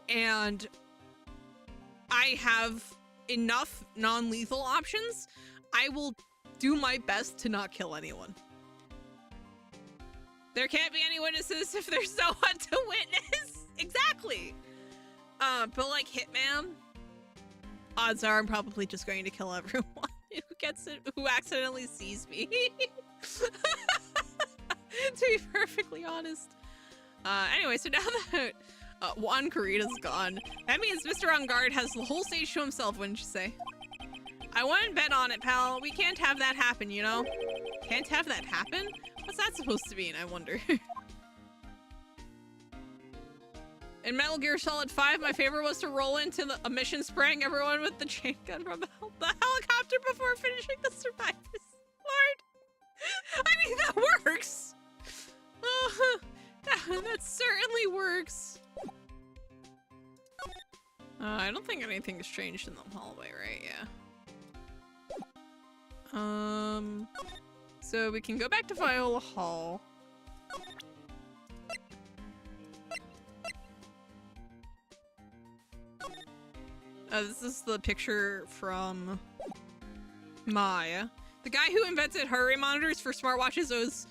and I have enough non-lethal options, I will do my best to not kill anyone. There can't be any witnesses if there's no one to witness. Exactly. But like Hitman, odds are I'm probably just going to kill everyone who accidentally sees me. To be perfectly honest. Anyway, so now that Juan Carita's gone, that means Mr. On Guard has the whole stage to himself, wouldn't you say? I wouldn't bet on it, pal. We can't have that happen, you know? Can't have that happen? What's that supposed to mean, I wonder? In Metal Gear Solid 5, my favorite was to roll into a mission spraying everyone with the chain gun from the helicopter before finishing the survivors. Lord! I mean, that works! That certainly works. I don't think anything's changed in the hallway, right? Yeah. So we can go back to Viola Hall. This is the picture from Maya. The guy who invented heart rate monitors for smartwatches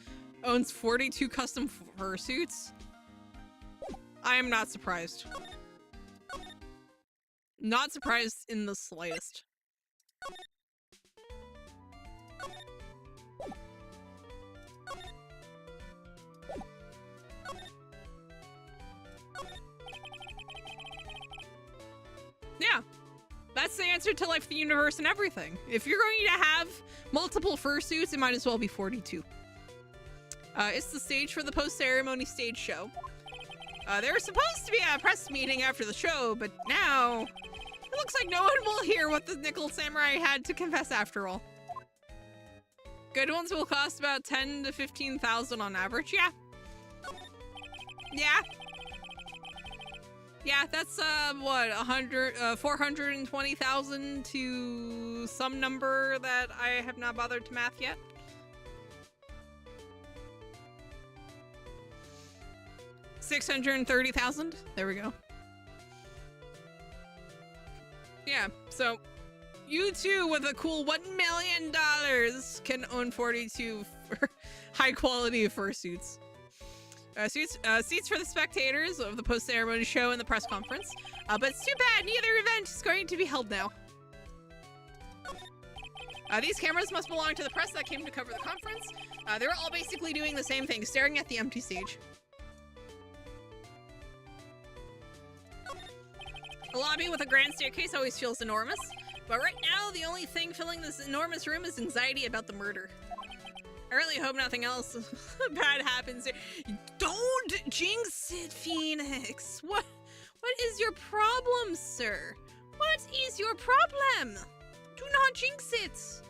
owns 42 custom fursuits. I am not surprised. Not surprised in the slightest. Yeah, that's the answer to life, the universe, and everything. If you're going to have multiple fursuits, it might as well be 42. It's the stage for the post-ceremony stage show. There was supposed to be a press meeting after the show, but now it looks like no one will hear what the Nickel Samurai had to confess after all. Good ones will cost about 10 to 15,000 on average. Yeah. Yeah. Yeah, that's what, 420,000 to some number that I have not bothered to math yet. $630,000. There we go. Yeah, so you too, with a cool $1 million, can own 42 high quality fursuits. Seats for the spectators of the post-ceremony show and the press conference. But it's too bad neither event is going to be held now. These cameras must belong to the press that came to cover the conference. They're all basically doing the same thing, staring at the empty stage. A lobby with a grand staircase always feels enormous. But right now, the only thing filling this enormous room is anxiety about the murder. I really hope nothing else bad happens. Don't jinx it, Phoenix. What is your problem, sir? What is your problem? Do not jinx it.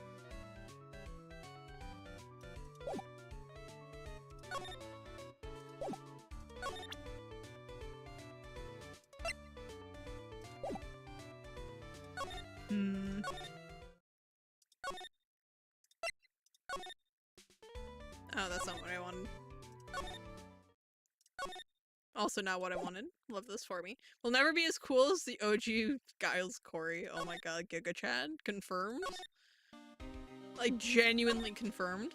Oh, that's not what I wanted. Also not what I wanted. Love this for me. Will never be as cool as the OG Giles Corey. Oh my god, Giga Chad. Confirmed? Like, genuinely confirmed.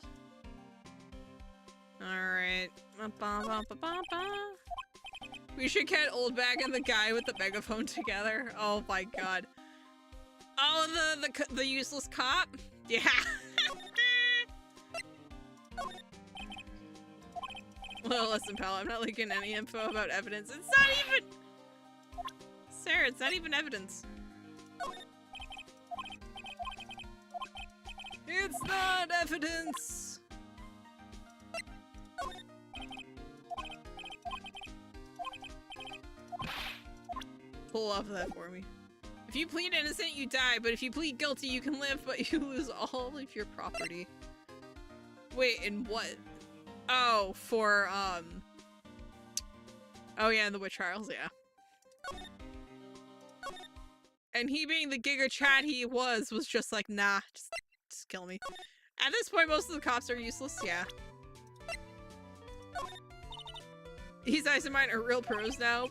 Alright. We should get Oldbag and the guy with the megaphone together. Oh my god. Oh, the useless cop? Yeah. Well, listen, pal, I'm not leaking any info about evidence. It's not even... Sarah, it's not even evidence. It's not evidence! Pull off that for me. If you plead innocent, you die, but if you plead guilty, you can live, but you lose all of your property. Wait, in what? Oh, for, oh yeah, in the witch trials, yeah. And he being the Giga Chad he was just like, nah, just kill me. At this point, most of the cops are useless, yeah. These eyes of mine are real pros now.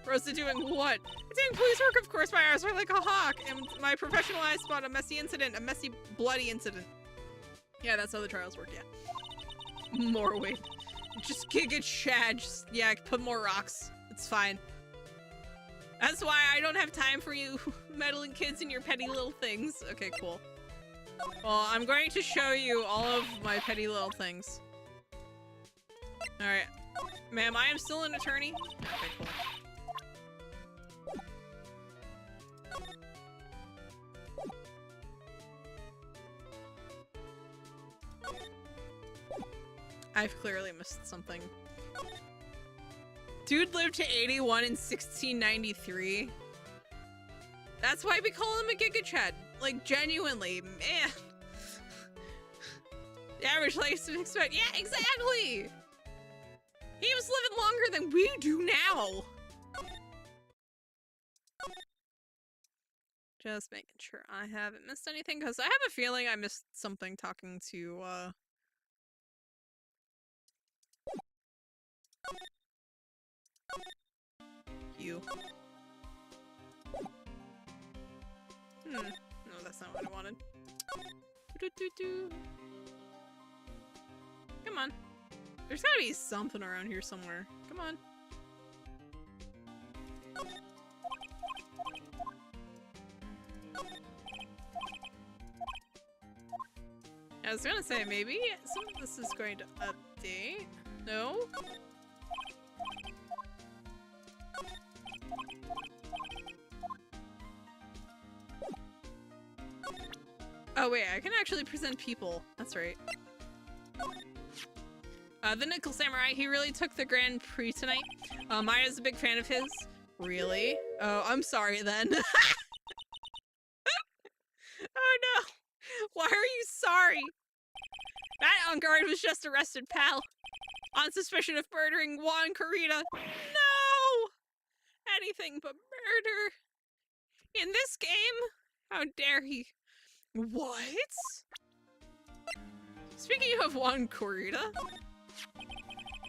Pros to doing what? Doing police work, of course, my eyes are like a hawk, and my professional eyes spot a messy incident, a messy, bloody incident. Yeah, that's how the trials work, yeah. More weight. Just Giga Chad, just, yeah, put more rocks. It's fine. That's why I don't have time for you meddling kids in your petty little things. Okay, cool. Well, I'm going to show you all of my petty little things. Alright. Ma'am, I am still an attorney. Okay, cool. I've clearly missed something. Dude lived to 81 in 1693. That's why we call him a Giga Chad. Like, genuinely, man. The average life expectancy. Yeah, exactly! He was living longer than we do now! Just making sure I haven't missed anything, because I have a feeling I missed something talking to, you. No, that's not what I wanted. Come on. There's gotta be something around here somewhere. Come on. I was gonna say, maybe some of this is going to update. No? Oh wait, I can actually present people. That's right. The Nickel Samurai, he really took the Grand Prix tonight. Maya's a big fan of his. Really? Oh, I'm sorry then. Oh no! Why are you sorry? That on guard was just arrested, pal. On suspicion of murdering Juan Corrida. No! Anything but murder. In this game? How dare he? What? Speaking of Juan Corrida,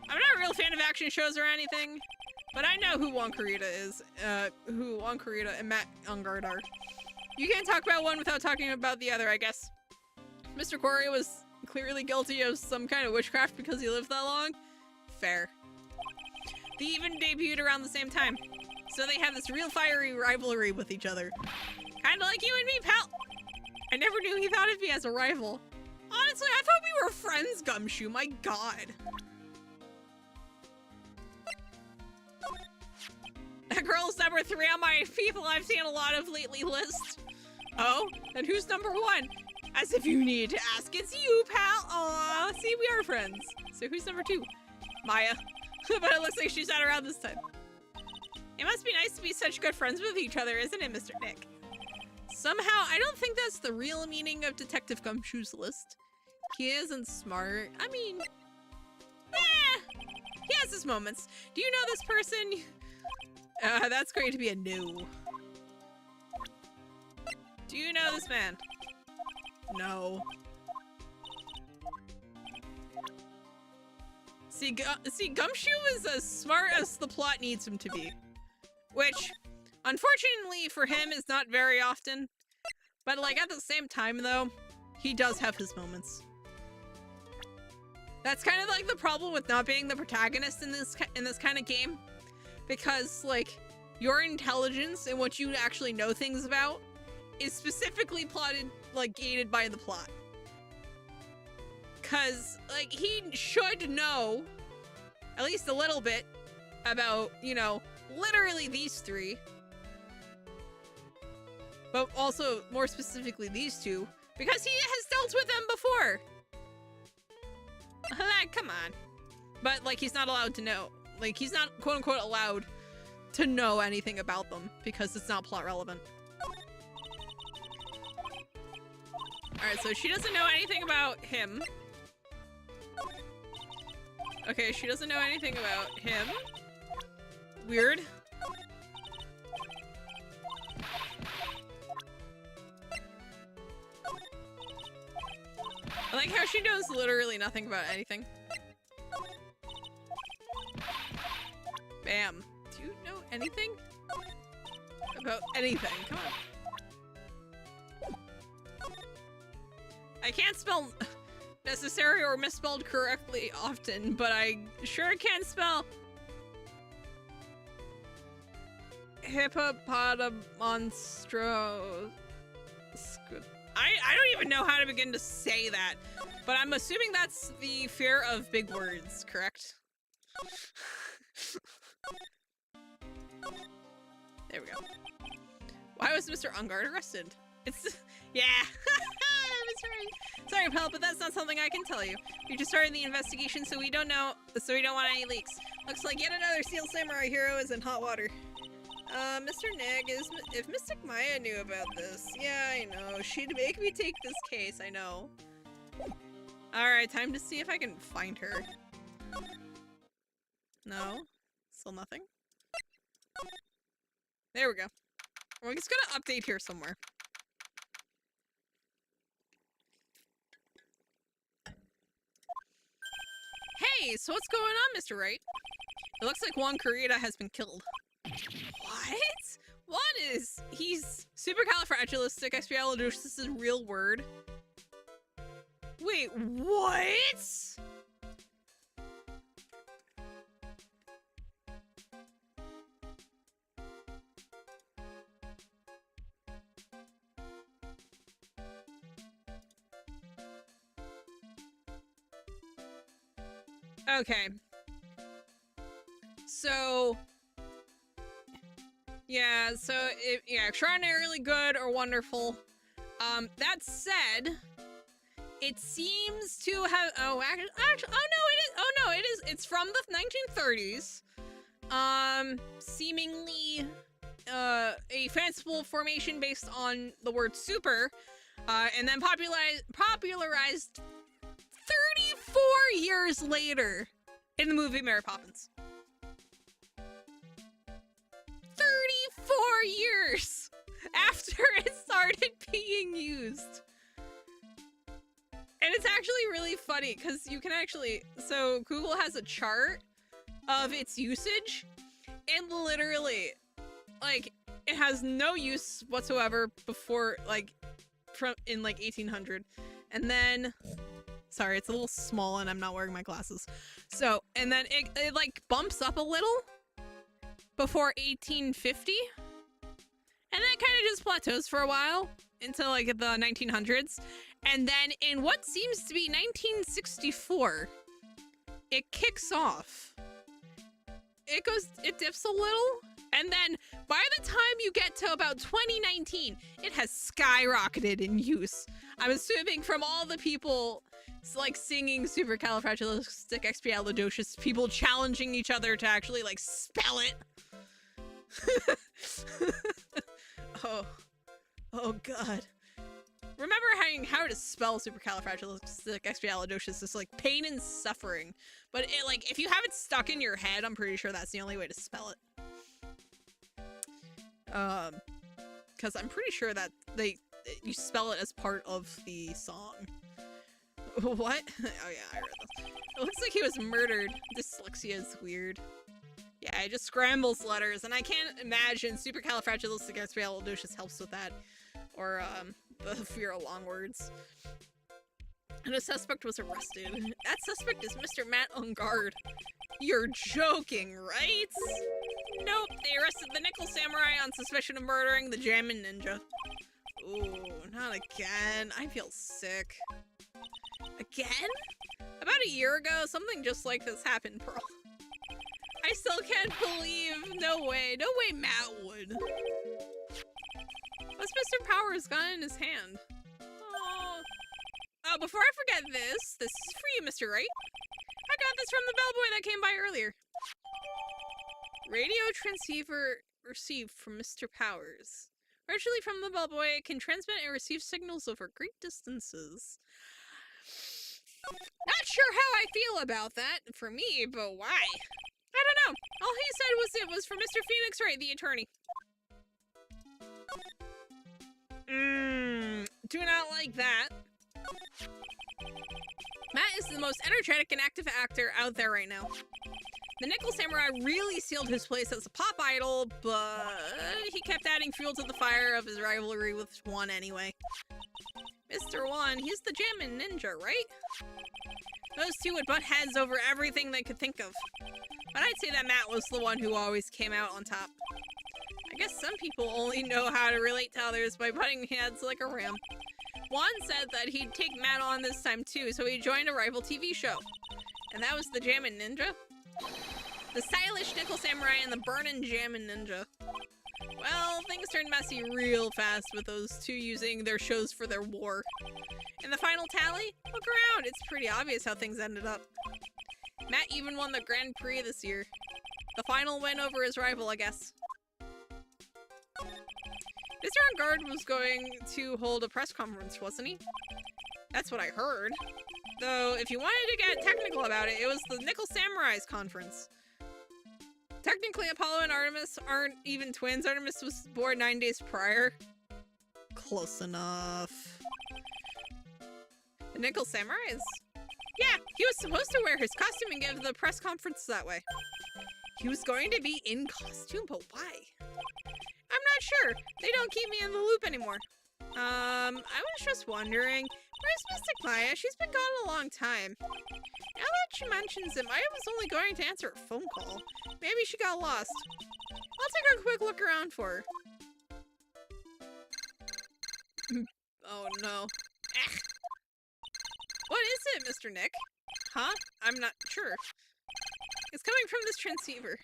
I'm not a real fan of action shows or anything, but I know who Juan Corrida is, who Juan Corrida and Matt Ungard are. You can't talk about one without talking about the other, I guess. Mr. Corey was clearly guilty of some kind of witchcraft because he lived that long. Fair. They even debuted around the same time, so they have this real fiery rivalry with each other. Kinda like you and me, pal. I never knew he thought of me as a rival. Honestly, I thought we were friends, Gumshoe, my god. That girl's number 3 on my people I've seen a lot of lately list. Oh, and who's number 1? As if you need to ask, it's you, pal. Aw, see, we are friends. So who's number 2? Maya. But it looks like she's not around this time. It must be nice to be such good friends with each other, isn't it, Mr. Nick? Somehow, I don't think that's the real meaning of Detective Gumshoe's list. He isn't smart. I mean, he has his moments. Do you know this person? That's going to be a no. Do you know this man? No. See, Gumshoe is as smart as the plot needs him to be. Which, unfortunately for him, is not very often. But, like, at the same time, though, he does have his moments. That's kind of, like, the problem with not being the protagonist in this kind of game. Because, like, your intelligence and what you actually know things about is specifically plotted, like, gated by the plot. Because, like, he should know at least a little bit about, you know, literally these three. But also, more specifically, these two. Because he has dealt with them before. Like, come on. But, like, he's not allowed to know. Like, he's not, quote-unquote, allowed to know anything about them. Because it's not plot relevant. Alright, so she doesn't know anything about him. Okay, she doesn't know anything about him. Weird. I like how she knows literally nothing about anything. Bam. Do you know anything about anything? Come on. I can't spell necessary or misspelled correctly often, but I sure can spell hippopotamonstro. I don't even know how to begin to say that, but I'm assuming that's the fear of big words, correct? There we go. Why was Mr. Ungard arrested? It's... yeah! Mr. Sorry, pal, but that's not something I can tell you. You just started the investigation, so we don't know, so we don't want any leaks. Looks like yet another Steel Samurai hero is in hot water. Mr. Neg, if Mystic Maya knew about this, yeah, I know. She'd make me take this case, I know. Alright, time to see if I can find her. No? Still nothing? There we go. We're just gonna update here somewhere. Hey, so what's going on, Mr. Wright? It looks like Juan Kurita has been killed. What? What is... he's supercalifragilisticexpialidocious is a real word? Wait, what? Okay. So... yeah, so, yeah, extraordinarily good or wonderful. That said, it seems to have, it's from the 1930s. Seemingly, a fanciful formation based on the word super, and then popularized 34 years later in the movie Mary Poppins. 34 years after it started being used. And it's actually really funny because you can actually, so Google has a chart of its usage and literally, like, it has no use whatsoever before, like, in like 1800. And then, sorry, it's a little small and I'm not wearing my glasses. So, and then it like bumps up a little before 1850, and then kind of just plateaus for a while until like the 1900s, and then in what seems to be 1964 it kicks off. It dips a little, and then by the time you get to about 2019 it has skyrocketed in use. I'm assuming from all the people like singing supercalifragilisticexpialidocious, people challenging each other to actually like spell it. Oh god. Remember how to spell supercalifragilisticexpialidocious is like pain and suffering. But it, like, if you have it stuck in your head, I'm pretty sure that's the only way to spell it. Because I'm pretty sure that you spell it as part of the song. What? Oh yeah, I read this. It looks like he was murdered. Dyslexia is weird. Yeah, it just scrambles letters, and I can't imagine supercalifragilisticexpialidocious helps with that. Or, the fear of long words. And a suspect was arrested. That suspect is Mr. Matt on guard. You're joking, right? Nope, they arrested the Nickel Samurai on suspicion of murdering the Jammin' Ninja. Ooh, not again. I feel sick. Again? About a year ago, something just like this happened, Pearl. I still can't believe. No way Matt would. What's Mr. Powers got in his hand? Oh, before I forget this is for you, Mr. Wright. I got this from the bellboy that came by earlier. Radio transceiver received from Mr. Powers. Originally from the bellboy, it can transmit and receive signals over great distances. Not sure how I feel about that for me, but why? I don't know. All he said was it was from Mr. Phoenix Wright, the attorney. Do not like that. Matt is the most energetic and active actor out there right now. The Nickel Samurai really sealed his place as a pop idol, but he kept adding fuel to the fire of his rivalry with One anyway. Mr. One, he's the Jammin' Ninja, right? Those two would butt heads over everything they could think of. But I'd say that Matt was the one who always came out on top. I guess some people only know how to relate to others by butting heads like a ram. Juan said that he'd take Matt on this time too, so he joined a rival TV show. And that was the Jammin' Ninja? The stylish Nickel Samurai and the burnin' Jammin' Ninja. Well, things turned messy real fast with those two using their shows for their war. In the final tally, look around, it's pretty obvious how things ended up. Matt even won the Grand Prix this year. The final win over his rival, I guess. Mr. On Guard was going to hold a press conference, wasn't he? That's what I heard. Though, if you wanted to get technical about it, it was the Nickel Samurai's conference. Technically, Apollo and Artemis aren't even twins. Artemis was born 9 days prior. Close enough. The Nickel Samurais? Yeah, he was supposed to wear his costume and give the press conference that way. He was going to be in costume, but why? I'm not sure. They don't keep me in the loop anymore. I was just wondering, where's Mystic Maya? She's been gone a long time. Now that she mentions it, Maya was only going to answer a phone call. Maybe she got lost. I'll take a quick look around for her. Oh no. Ugh. What is it, Mr. Nick? Huh? I'm not sure. It's coming from this transceiver.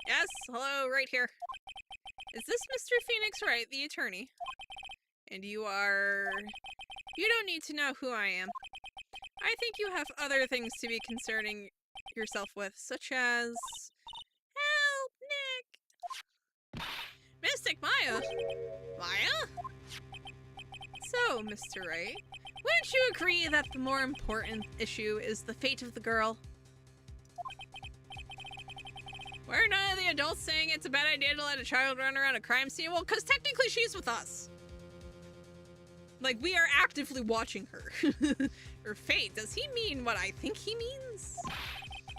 Yes, hello, right here. Is this Mr. Phoenix Wright, the attorney? And you are... You don't need to know who I am. I think you have other things to be concerning yourself with, such as... Help, Nick! Mystic Maya! Maya? So, Mr. Wright, wouldn't you agree that the more important issue is the fate of the girl? Why are none of the adults saying it's a bad idea to let a child run around a crime scene? Well, because technically she's with us. Like, we are actively watching her. Her fate. Does he mean what I think he means?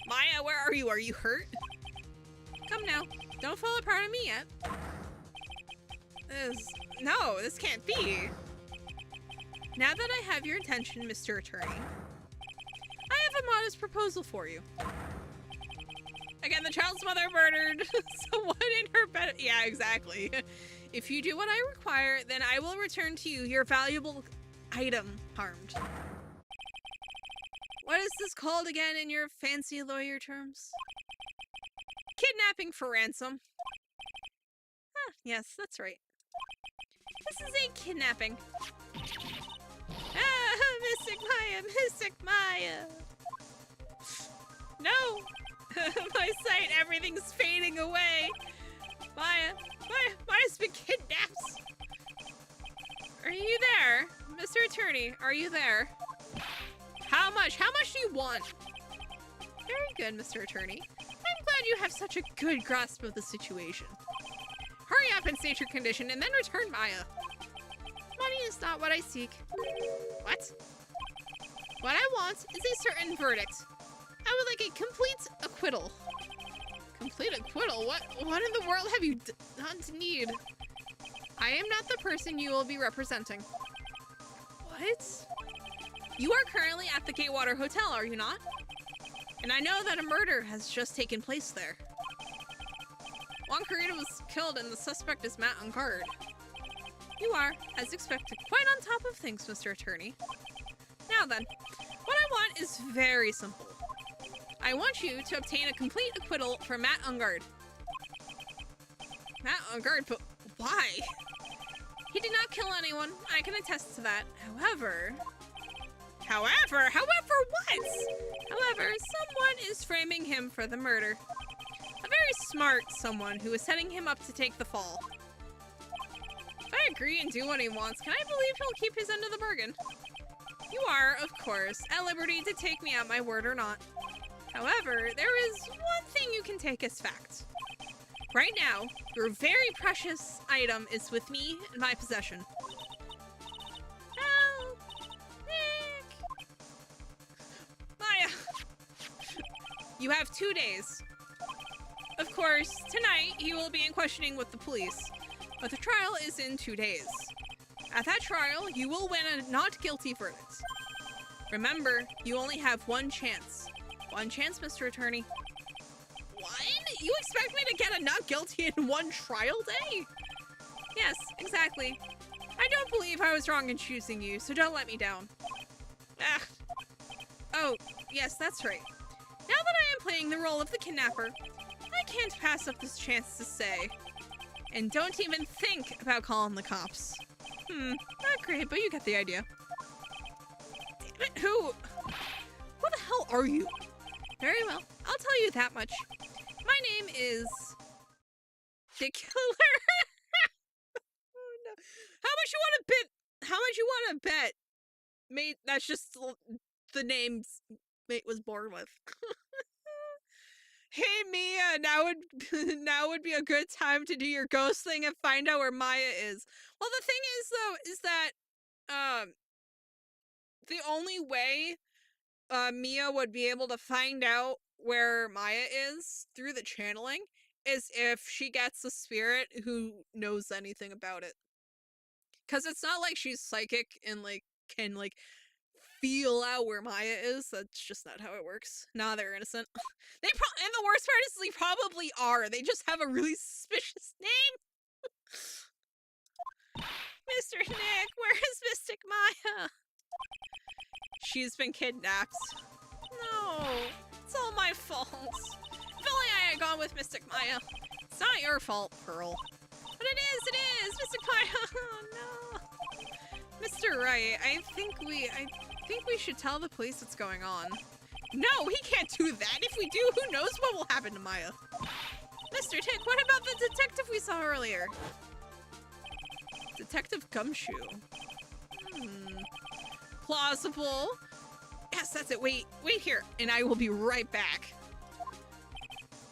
Maya, where are you? Are you hurt? Come now. Don't fall apart on me yet. No, this can't be. Now that I have your attention, Mr. Attorney, I have a modest proposal for you. Again, the child's mother murdered someone in her bed. Yeah, exactly. If you do what I require, then I will return to you your valuable item harmed. What is this called again in your fancy lawyer terms? Kidnapping for ransom. Ah, yes, that's right. This is a kidnapping. Ah, Mystic Maya, Mystic Maya. No. My sight, everything's fading away. Maya's been kidnapped. Are you there? Mr. Attorney, are you there? How much? How much do you want? Very good, Mr. Attorney. I'm glad you have such a good grasp of the situation. Hurry up and state your condition and then return Maya. Money is not what I seek. What? What I want is a certain verdict. I would like a complete acquittal. Complete acquittal? What in the world have you done to need? I am not the person you will be representing. What? You are currently at the Gatewater Hotel, are you not? And I know that a murder has just taken place there. Juan Carita was killed and the suspect is Matt on guard. You are, as expected, quite on top of things, Mr. Attorney. Now then, what I want is very simple. I want you to obtain a complete acquittal for Matt Ungard. Matt Ungard, but why? He did not kill anyone. I can attest to that. However, what? However, someone is framing him for the murder. A very smart someone who is setting him up to take the fall. If I agree and do what he wants, can I believe he'll keep his end of the bargain? You are, of course, at liberty to take me at my word or not. However, there is one thing you can take as fact. Right now, your very precious item is with me in my possession. Help! Nick! Maya! You have 2 days. Of course, tonight you will be in questioning with the police, but the trial is in 2 days. At that trial, you will win a not guilty verdict. Remember, you only have one chance. One chance, Mr. Attorney. One? You expect me to get a not guilty in one trial day? Yes, exactly. I don't believe I was wrong in choosing you, so don't let me down. Ah. Oh, yes, that's right. Now that I am playing the role of the kidnapper, I can't pass up this chance to say. And don't even think about calling the cops. Not great, but you get the idea. Damn it, who the hell are you? Very well, I'll tell you that much. My name is... The Killer. Oh, no. How much you want to bet? Mate, that's just the names Mate was born with. Hey Mia, now would be a good time to do your ghost thing and find out where Maya is. Well, the thing is though, is that the only way Mia would be able to find out where Maya is through the channeling is if she gets a spirit who knows anything about it. Cause it's not like she's psychic and like can like feel out where Maya is. That's just not how it works. Nah, they're innocent. And the worst part is they probably are. They just have a really suspicious name. Mr. Nick, where is Mystic Maya? She's been kidnapped. No, it's all my fault. If only I had gone with Mystic Maya. It's not your fault, Pearl. But it is, Mystic Maya. Oh no. Mr. Wright, I think we should tell the police what's going on. No, we can't do that. If we do, who knows what will happen to Maya. Mr. Tick, what about the detective we saw earlier? Detective Gumshoe. Plausible. Yes, that's it. Wait here, and I will be right back.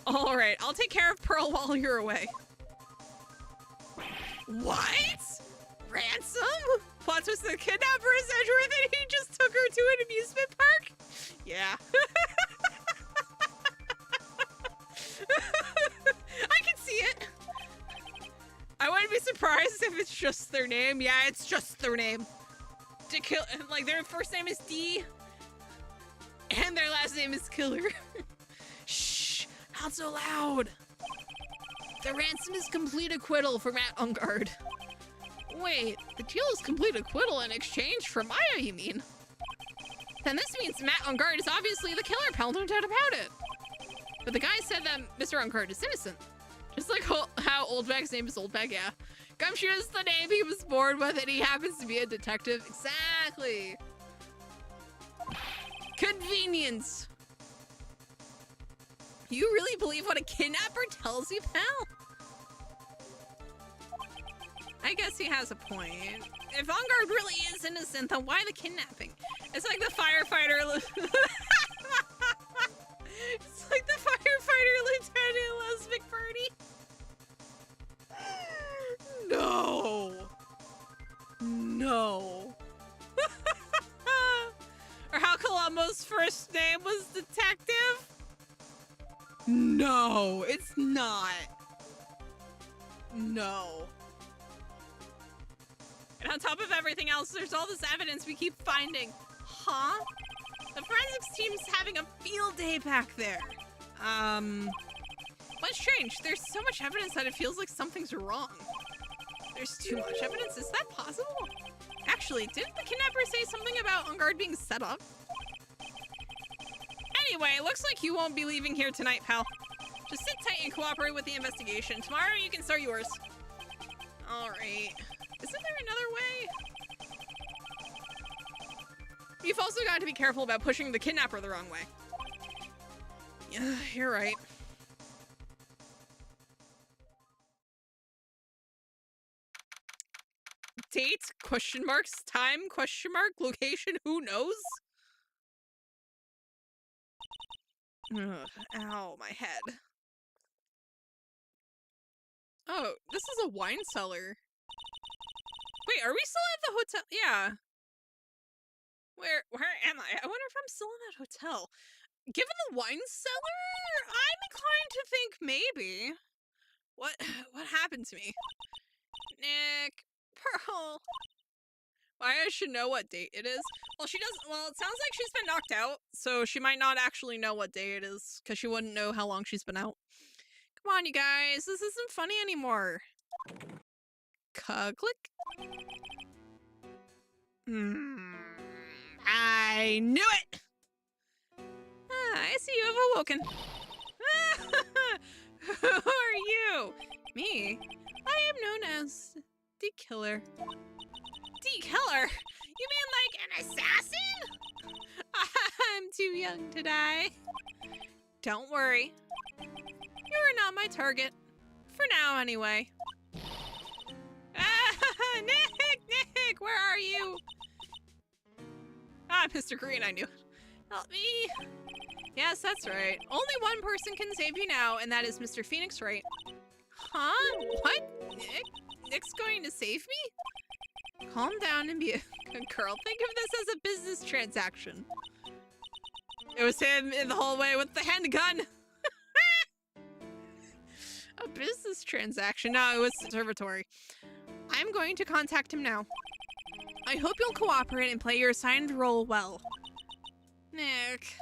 All right, I'll take care of Pearl while you're away. What? Ransom? Plot twist, the kidnapper is Edgeworth and he just took her to an amusement park? Yeah. I can see it. I wouldn't be surprised if it's just their name. Yeah, it's just their name. Like, their first name is D, and their last name is Killer. Shh, not so loud. The ransom is complete acquittal for Matt Ungard. Wait, the deal is complete acquittal in exchange for Maya, you mean? Then this means Matt Ungard is obviously the killer, pal, no doubt about it. But the guy said that Mr. Ungard is innocent. Just like how Oldbag's name is Oldbag, yeah. Gumshoe is the name he was born with and he happens to be a detective. Exactly. Convenience. You really believe what a kidnapper tells you, pal? I guess he has a point. If Ungard really is innocent, then why the kidnapping? It's like the firefighter. It's like the firefighter lieutenant lesbian party. No. No. Or how Columbo's first name was Detective? No, it's not. No. And on top of everything else, there's all this evidence we keep finding. Huh? The forensics team's having a field day back there. What's strange? There's so much evidence that it feels like something's wrong. There's too much evidence. Is that possible? Actually, didn't the kidnapper say something about On Guard being set up? Anyway, it looks like you won't be leaving here tonight, pal. Just sit tight and cooperate with the investigation. Tomorrow you can start yours. Alright. Isn't there another way? You've also got to be careful about pushing the kidnapper the wrong way. Yeah, you're right. Date? Question marks? Time? Question mark? Location? Who knows? Ugh, ow, my head. Oh, this is a wine cellar. Wait, are we still at the hotel? Yeah. Where am I? I wonder if I'm still in that hotel. Given the wine cellar, I'm inclined to think maybe. What happened to me? Nick, Pearl. I should know what date it is. Well, she doesn't. Well, it sounds like she's been knocked out, so she might not actually know what day it is because she wouldn't know how long she's been out. Come on, you guys. This isn't funny anymore. Click. I knew it! I see you have awoken. Who are you? Me? I am known as the Killer. The Killer? You mean like an assassin? I'm too young to die. Don't worry. You are not my target. For now, anyway. Nick, where are you? Ah, Mr. Green, I knew. Help me. Yes, that's right. Only one person can save you now, and that is Mr. Phoenix Wright. Huh? What? Nick's going to save me? Calm down and be a good girl. Think of this as a business transaction. It was him in the hallway with the handgun. A business transaction? No, it was conservatory. I'm going to contact him now. I hope you'll cooperate and play your assigned role well. Nick.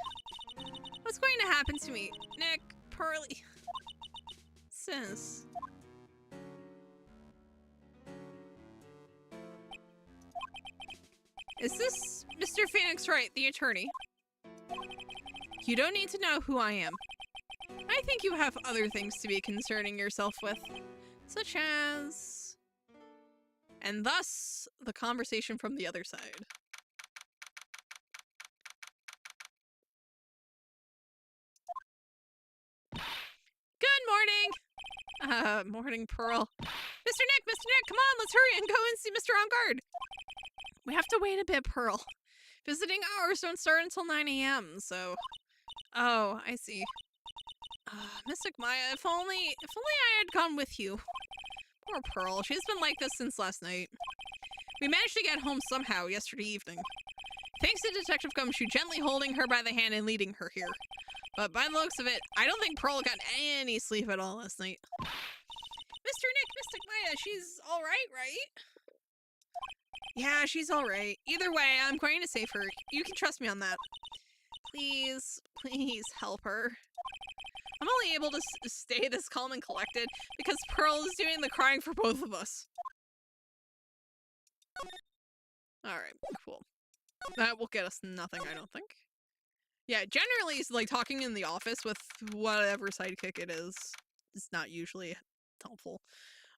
What's going to happen to me? Nick, Pearly. Sis. Is this Mr. Phoenix Wright, the attorney? You don't need to know who I am. I think you have other things to be concerning yourself with, such as... And thus, the conversation from the other side. Good morning! Morning, Pearl. Mr. Nick, come on, let's hurry and go and see Mr. On Guard. We have to wait a bit, Pearl. Visiting hours don't start until 9 a.m., so... Oh, I see. Mystic Maya, if only I had gone with you. Poor Pearl, she's been like this since last night. We managed to get home somehow yesterday evening. Thanks to Detective Gumshoe gently holding her by the hand and leading her here. But by the looks of it, I don't think Pearl got any sleep at all last night. Mr. Nick, Mystic Maya, she's alright, right? Yeah, she's alright. Either way, I'm going to save her. You can trust me on that. Please help her. I'm only able to stay this calm and collected because Pearl is doing the crying for both of us. Alright, cool. That will get us nothing, I don't think. Yeah, generally, like, talking in the office with whatever sidekick it is not usually helpful.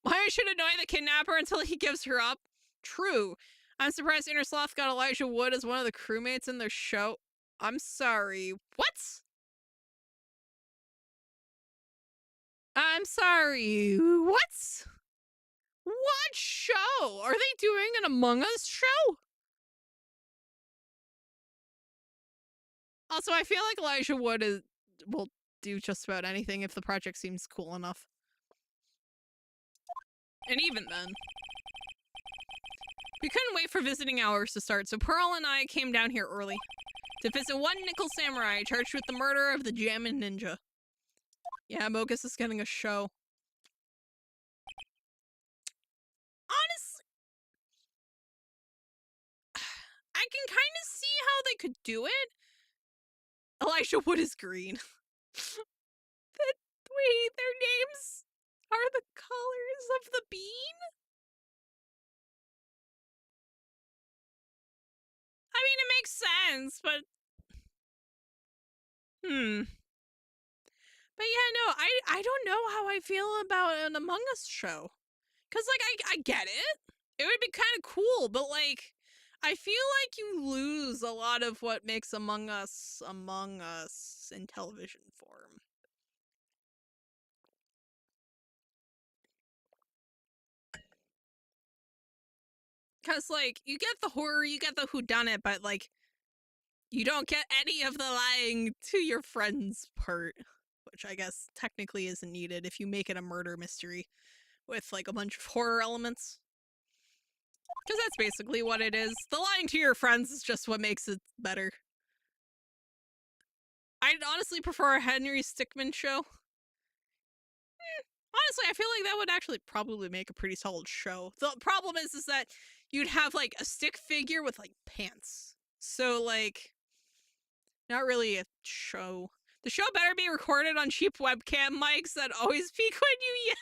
Maya should annoy the kidnapper until he gives her up. True. I'm surprised Inner Sloth got Elijah Wood as one of the crewmates in their show. I'm sorry. What? I'm sorry. What? What show? Are they doing an Among Us show? Also, I feel like Elijah Wood will do just about anything if the project seems cool enough. And even then. We couldn't wait for visiting hours to start, so Pearl and I came down here early. To visit one nickel samurai charged with the murder of the Jammin Ninja. Yeah, Mogus is getting a show. Honestly, I can kind of see how they could do it. Elijah Wood is green. Wait, their names are the colors of the bean? I mean, it makes sense, but... But yeah, no, I don't know how I feel about an Among Us show. Because, like, I get it. It would be kind of cool, but, like, I feel like you lose a lot of what makes Among Us in television form. Because, like, you get the horror, you get the whodunit, but, like, you don't get any of the lying to your friends part, which I guess technically isn't needed if you make it a murder mystery with, like, a bunch of horror elements. Because that's basically what it is. The lying to your friends is just what makes it better. I'd honestly prefer a Henry Stickmin show. Honestly, I feel like that would actually probably make a pretty solid show. The problem is that you'd have, like, a stick figure with, like, pants. So, like, not really a show. The show better be recorded on cheap webcam mics that always peak when you yell.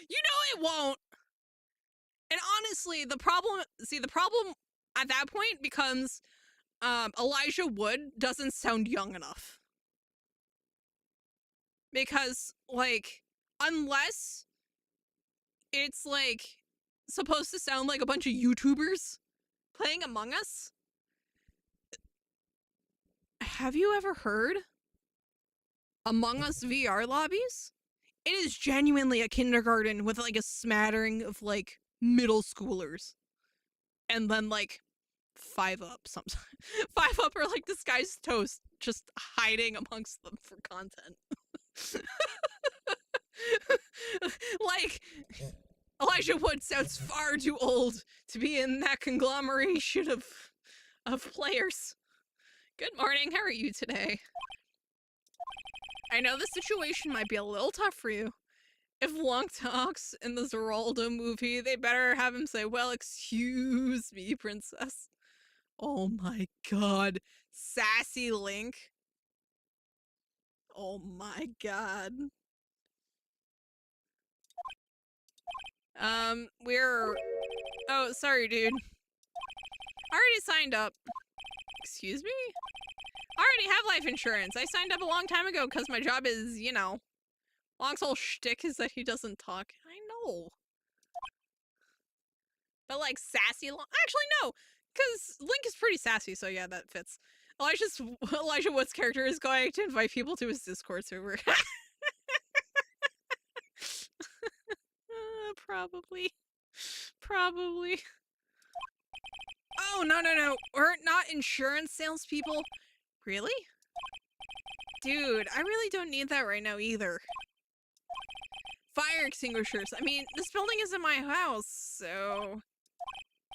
You know it won't. And honestly, the problem at that point becomes Elijah Wood doesn't sound young enough. Because, like, unless it's, like, supposed to sound like a bunch of YouTubers playing Among Us. Have you ever heard Among Us VR lobbies? It is genuinely a kindergarten with, like, a smattering of, like, middle schoolers. And then, like, 5-up sometimes. 5-up are like this guy's toast, just hiding amongst them for content. Like, Elijah Wood sounds far too old to be in that conglomeration of players. Good morning, how are you today? I know the situation might be a little tough for you. If Long talks in the Zeraldo movie, they better have him say, well, excuse me, princess. Oh my god. Sassy Link. Oh my god. Oh, sorry, dude. I already signed up. Excuse me? I already have life insurance. I signed up a long time ago because my job is, you know... Long's whole shtick is that he doesn't talk. I know. But, like, sassy Long... Actually, no! Because Link is pretty sassy, so yeah, that fits. Elijah Wood's character is going to invite people to his Discord server. Probably. Probably. Oh, no. We're not insurance salespeople. Really? Dude, I really don't need that right now either. Fire extinguishers. I mean, this building isn't my house, so...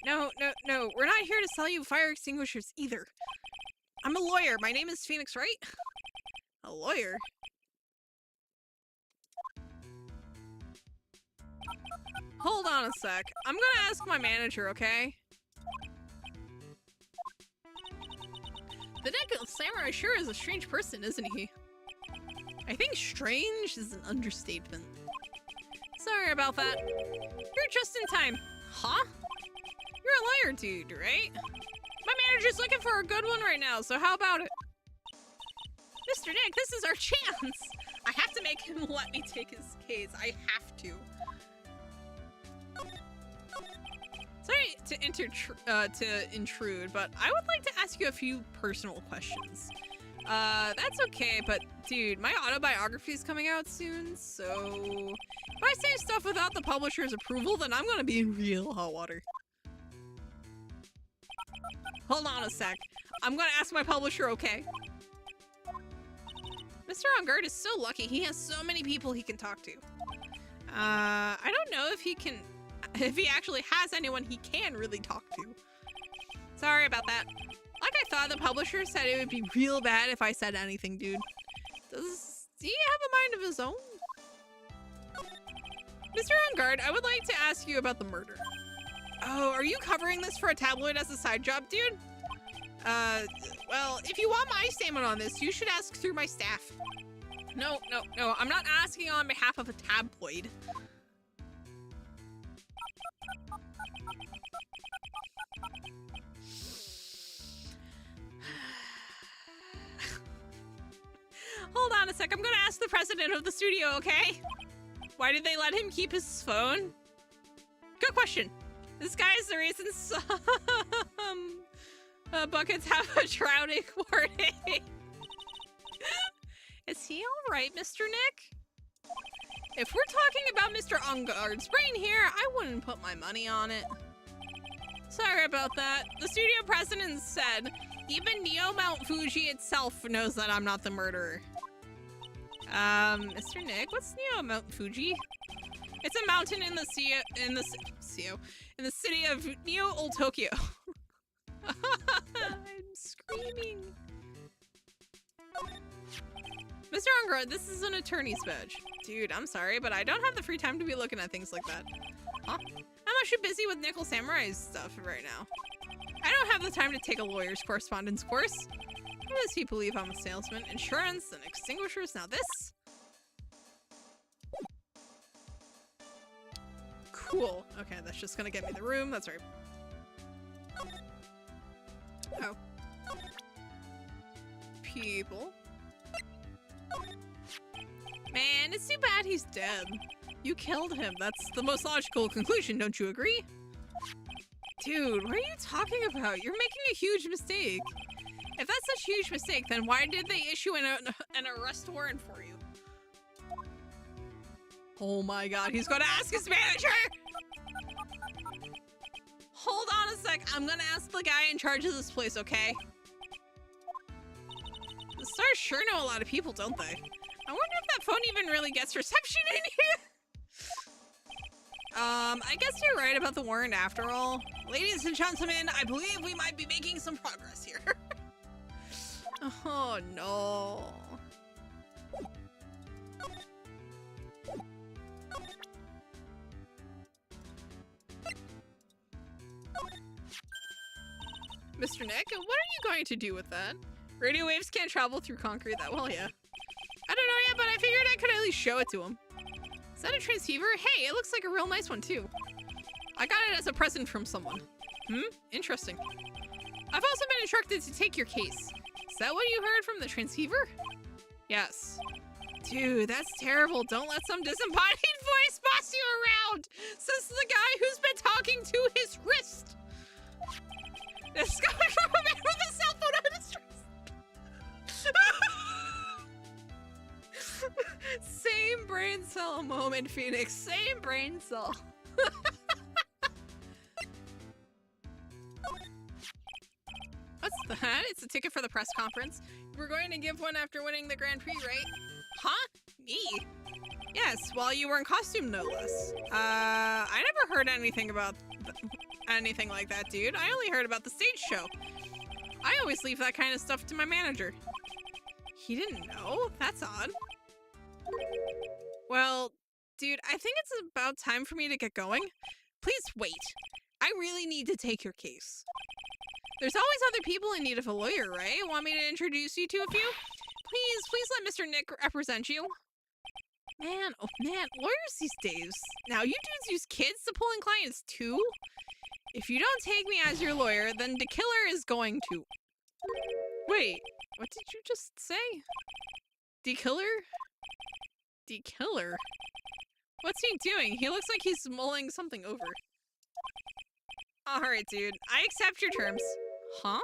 No. We're not here to sell you fire extinguishers either. I'm a lawyer. My name is Phoenix Wright. A lawyer? Hold on a sec. I'm gonna ask my manager, okay? The Nickel Samurai sure is a strange person, isn't he? I think strange is an understatement. Sorry about that. You're just in time. Huh? You're a lawyer dude, right? My manager's looking for a good one right now, so how about it? Mr. Nick, this is our chance! I have to make him let me take his case. I have to. Sorry to intrude, but I would like to ask you a few personal questions. That's okay, but dude, my autobiography is coming out soon, so if I say stuff without the publisher's approval, then I'm gonna be in real hot water. Hold on a sec. I'm gonna ask my publisher, okay? Mr. On Guard is so lucky. He has so many people he can talk to. I don't know if he actually has anyone he can really talk to. Sorry about that. Luckily, like I thought the publisher said it would be real bad if I said anything, dude. Does he have a mind of his own? Mr. On Guard, I would like to ask you about the murder. Oh, are you covering this for a tabloid as a side job, dude? Well, if you want my statement on this, you should ask through my staff. No, I'm not asking on behalf of a tabloid. Hold on a sec, I'm gonna ask the president of the studio, okay? Why did they let him keep his phone? Good question. This guy is the reason some buckets have a drowning warning. Is he alright, Mr. Nick? If we're talking about Mr. Unguard's brain here, I wouldn't put my money on it. Sorry about that. The studio president said, even Neo Mount Fuji itself knows that I'm not the murderer. Mr. Nick, what's Neo Mount Fuji? It's a mountain in the city of Neo Old Tokyo. I'm screaming. Mr. Unguard, this is an attorney's badge. Dude, I'm sorry, but I don't have the free time to be looking at things like that. Huh? I'm actually busy with Nickel Samurai's stuff right now. I don't have the time to take a lawyer's correspondence course. Why does he believe I'm a salesman? Insurance and extinguishers, now this? Cool. Okay, that's just gonna get me the room, that's right. Oh. People. Man, it's too bad he's dead. You killed him. That's the most logical conclusion, don't you agree? Dude, what are you talking about? You're making a huge mistake. If that's such a huge mistake, then why did they issue an arrest warrant for you? Oh my god, he's gonna ask his manager! Hold on a sec, I'm gonna ask the guy in charge of this place, okay? The stars sure know a lot of people, don't they? I wonder if that phone even really gets reception in here. I guess you're right about the warrant after all. Ladies and gentlemen, I believe we might be making some progress here. Oh no. Mr. Nick, what are you going to do with that? Radio waves can't travel through concrete that well, yeah. I don't know yet, but I figured I could at least show it to him. Is that a transceiver? Hey, it looks like a real nice one too. I got it as a present from someone. Interesting. I've also been instructed to take your case. Is that what you heard from the transceiver? Yes. Dude, that's terrible. Don't let some disembodied voice boss you around, says the guy who's been talking to his wrist. This is coming from a man with a cell phone on his wrist. Same brain cell moment, Phoenix. Same brain cell. What's that? It's a ticket for the press conference. We're going to give one after winning the Grand Prix, right? Huh? Me? Yes, while you were in costume, no less. I never heard anything about anything like that, dude. I only heard about the stage show. I always leave that kind of stuff to my manager. He didn't know? That's odd. Well, dude, I think it's about time for me to get going. Please wait. I really need to take your case. There's always other people in need of a lawyer, right? Want me to introduce you to a few? Please let Mr. Nick represent you. Man, oh man, lawyers these days. Now, you dudes use kids to pull in clients too? If you don't take me as your lawyer, then the killer is going to. Wait, what did you just say? The-killer? The-killer? What's he doing? He looks like he's mulling something over. Alright, dude. I accept your terms. Huh?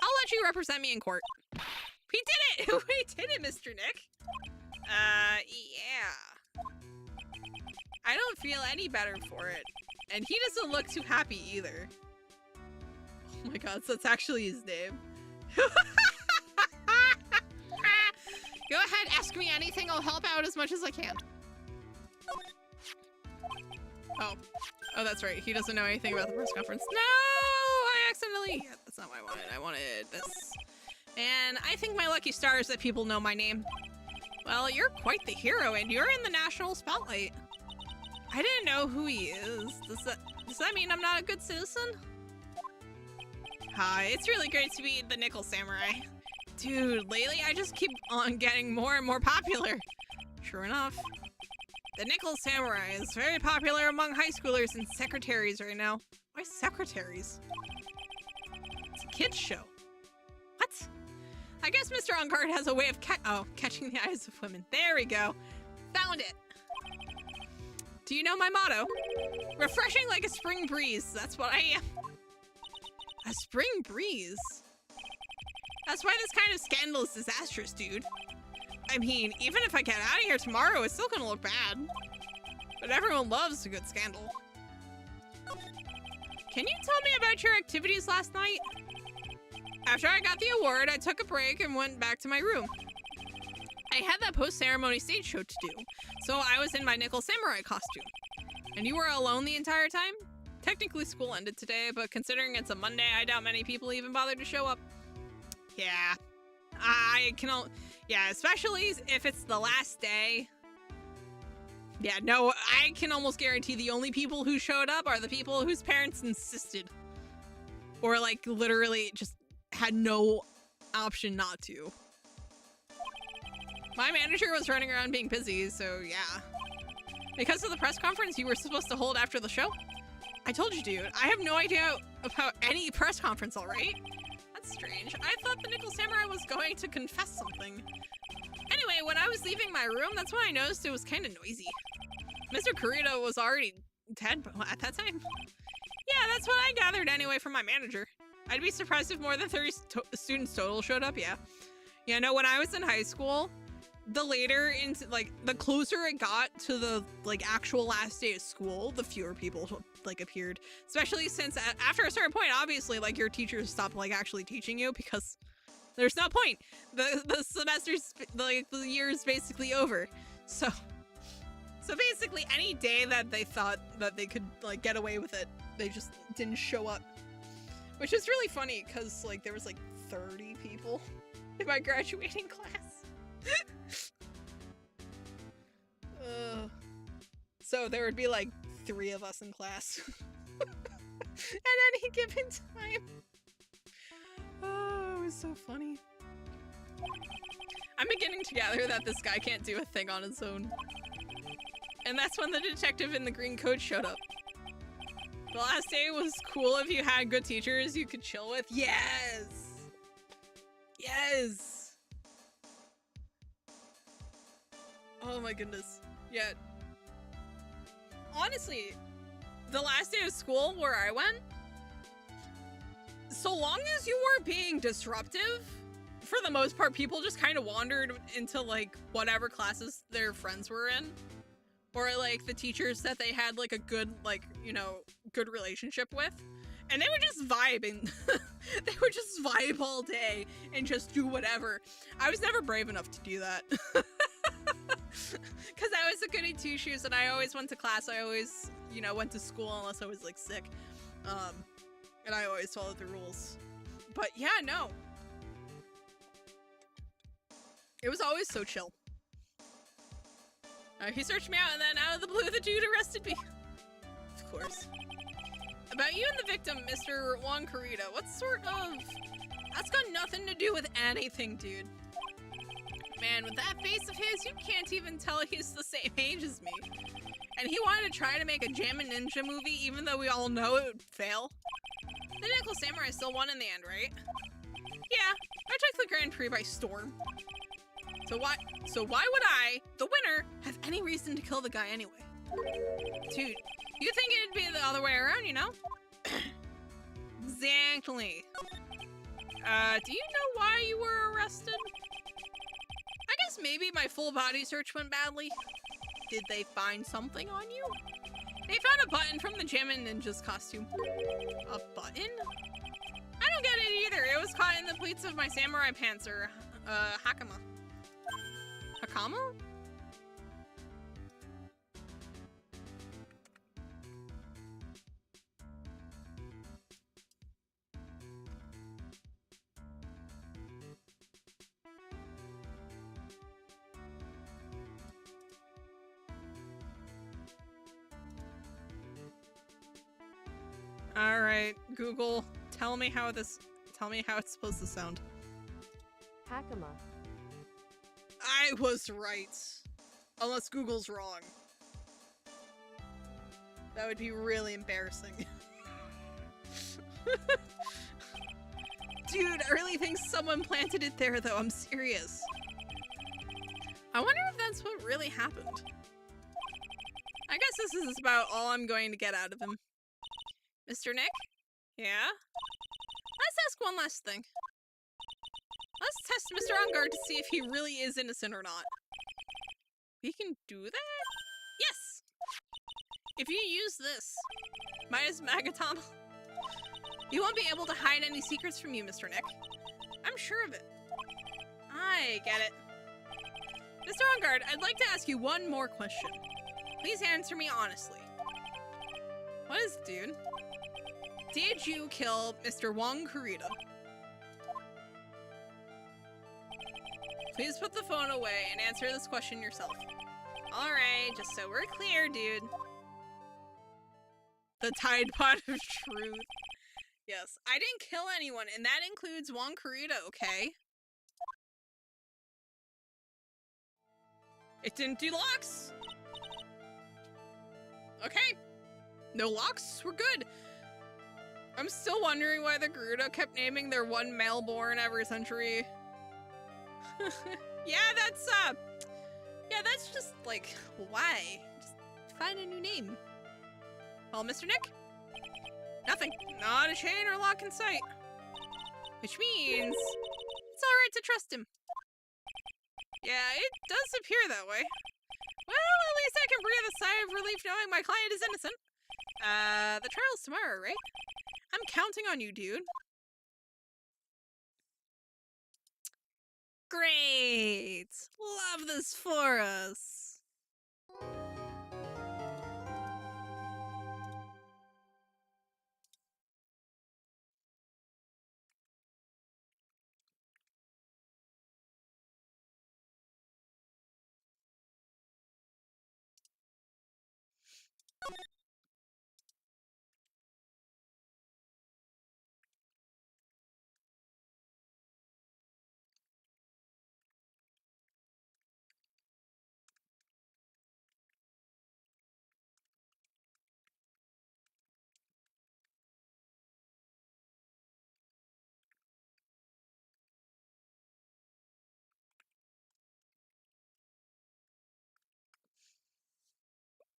I'll let you represent me in court. We did it! We did it, Mr. Nick. Yeah. I don't feel any better for it. And he doesn't look too happy either. Oh my god, so that's actually his name. Go ahead, ask me anything. I'll help out as much as I can. Oh, that's right. He doesn't know anything about the press conference. No! I accidentally actually? Yeah, that's not what I wanted. I wanted this. And I think my lucky star is that people know my name. Well, you're quite the hero, and you're in the national spotlight. I didn't know who he is. Does that mean I'm not a good citizen? Hi, it's really great to be the Nickel Samurai. Dude, lately I just keep on getting more and more popular. Sure enough. The Nickel Samurai is very popular among high schoolers and secretaries right now. Why secretaries? It's a kid's show. What? I guess Mr. On Guard has a way of catching the eyes of women. There we go. Found it. Do you know my motto? Refreshing like a spring breeze. That's what I am. A spring breeze? That's why this kind of scandal is disastrous, dude. I mean, even if I get out of here tomorrow, it's still gonna look bad. But everyone loves a good scandal. Can you tell me about your activities last night? After I got the award, I took a break and went back to my room. I had that post-ceremony stage show to do, so I was in my Nickel Samurai costume. And you were alone the entire time? Technically school ended today, but considering it's a Monday, I doubt many people even bothered to show up. Yeah. Yeah, especially if it's the last day. Yeah, no, I can almost guarantee the only people who showed up are the people whose parents insisted. Or like literally just had no option not to. My manager was running around being busy, so yeah. Because of the press conference you were supposed to hold after the show? I told you, dude, I have no idea about any press conference, all right? That's strange. I thought the Nickel Samurai was going to confess something. Anyway, when I was leaving my room, that's when I noticed it was kind of noisy. Mr. Kurita was already dead at that time. Yeah, that's what I gathered anyway from my manager. I'd be surprised if more than 30 students total showed up, yeah. Yeah, no, when I was in high school, the closer it got to the actual last day of school, the fewer people appeared. Especially since after a certain point, obviously your teachers stopped actually teaching you because there's no point. The semester's the year's basically over. So basically any day that they thought that they could get away with it, they just didn't show up. Which is really funny because there was 30 people in my graduating class. So there would be 3 of us in class at any given time. Oh, it was so funny. I'm beginning to gather that this guy can't do a thing on his own. And that's when the detective in the green coat showed up. The last day was cool if you had good teachers you could chill with. Yes! Yes! Oh my goodness. Yeah. Honestly, the last day of school where I went, so long as you weren't being disruptive, for the most part, people just kind of wandered into whatever classes their friends were in. Or the teachers that they had a good, good relationship with. And they would just vibe and they would just vibe all day and just do whatever. I was never brave enough to do that. Because I was a goody two shoes and I always went to class. I always, went to school unless I was sick. And I always followed the rules. But yeah, no. It was always so chill. He searched me out and then out of the blue the dude arrested me. Of course. About you and the victim, Mr. Juan Kurita, what sort of... That's got nothing to do with anything, dude. Man, with that face of his, you can't even tell he's the same age as me. And he wanted to try to make a Jammin' Ninja movie even though we all know it would fail. The Nickel Samurai still won in the end, right? Yeah, I took the Grand Prix by storm. So why would I, the winner, have any reason to kill the guy anyway? Dude, you think it'd be the other way around, you know? Exactly. Do you know why you were arrested? I guess maybe my full body search went badly. Did they find something on you? They found a button from the Jammin' Ninja's costume. A button? I don't get it either. It was caught in the pleats of my samurai pants, or, hakama. Hakama? All right, Google, tell me how it's supposed to sound. Hakama. I was right. Unless Google's wrong. That would be really embarrassing. Dude, I really think someone planted it there though, I'm serious. I wonder if that's what really happened. I guess this is about all I'm going to get out of him. Mr. Nick? Yeah? Let's ask one last thing. Let's test Mr. Ongard to see if he really is innocent or not. We can do that? Yes! If you use this, minus Magatama, you won't be able to hide any secrets from you, Mr. Nick. I'm sure of it. I get it. Mr. Ongard, I'd like to ask you one more question. Please answer me honestly. What is it, dude? Did you kill Mr. Wong Kurita? Please put the phone away and answer this question yourself. Alright, just so we're clear, dude. The Tide Pod of Truth. Yes, I didn't kill anyone, and that includes Wong Kurita, okay? It didn't do locks. Okay. No locks, we're good. I'm still wondering why the Gerudo kept naming their one male born every century. Yeah, that's just like, why? Just find a new name. Well, Mr. Nick? Nothing. Not a chain or lock in sight. Which means it's alright to trust him. Yeah, it does appear that way. Well, at least I can breathe a sigh of relief knowing my client is innocent. The trial's tomorrow, right? I'm counting on you, dude. Great! Love this for us!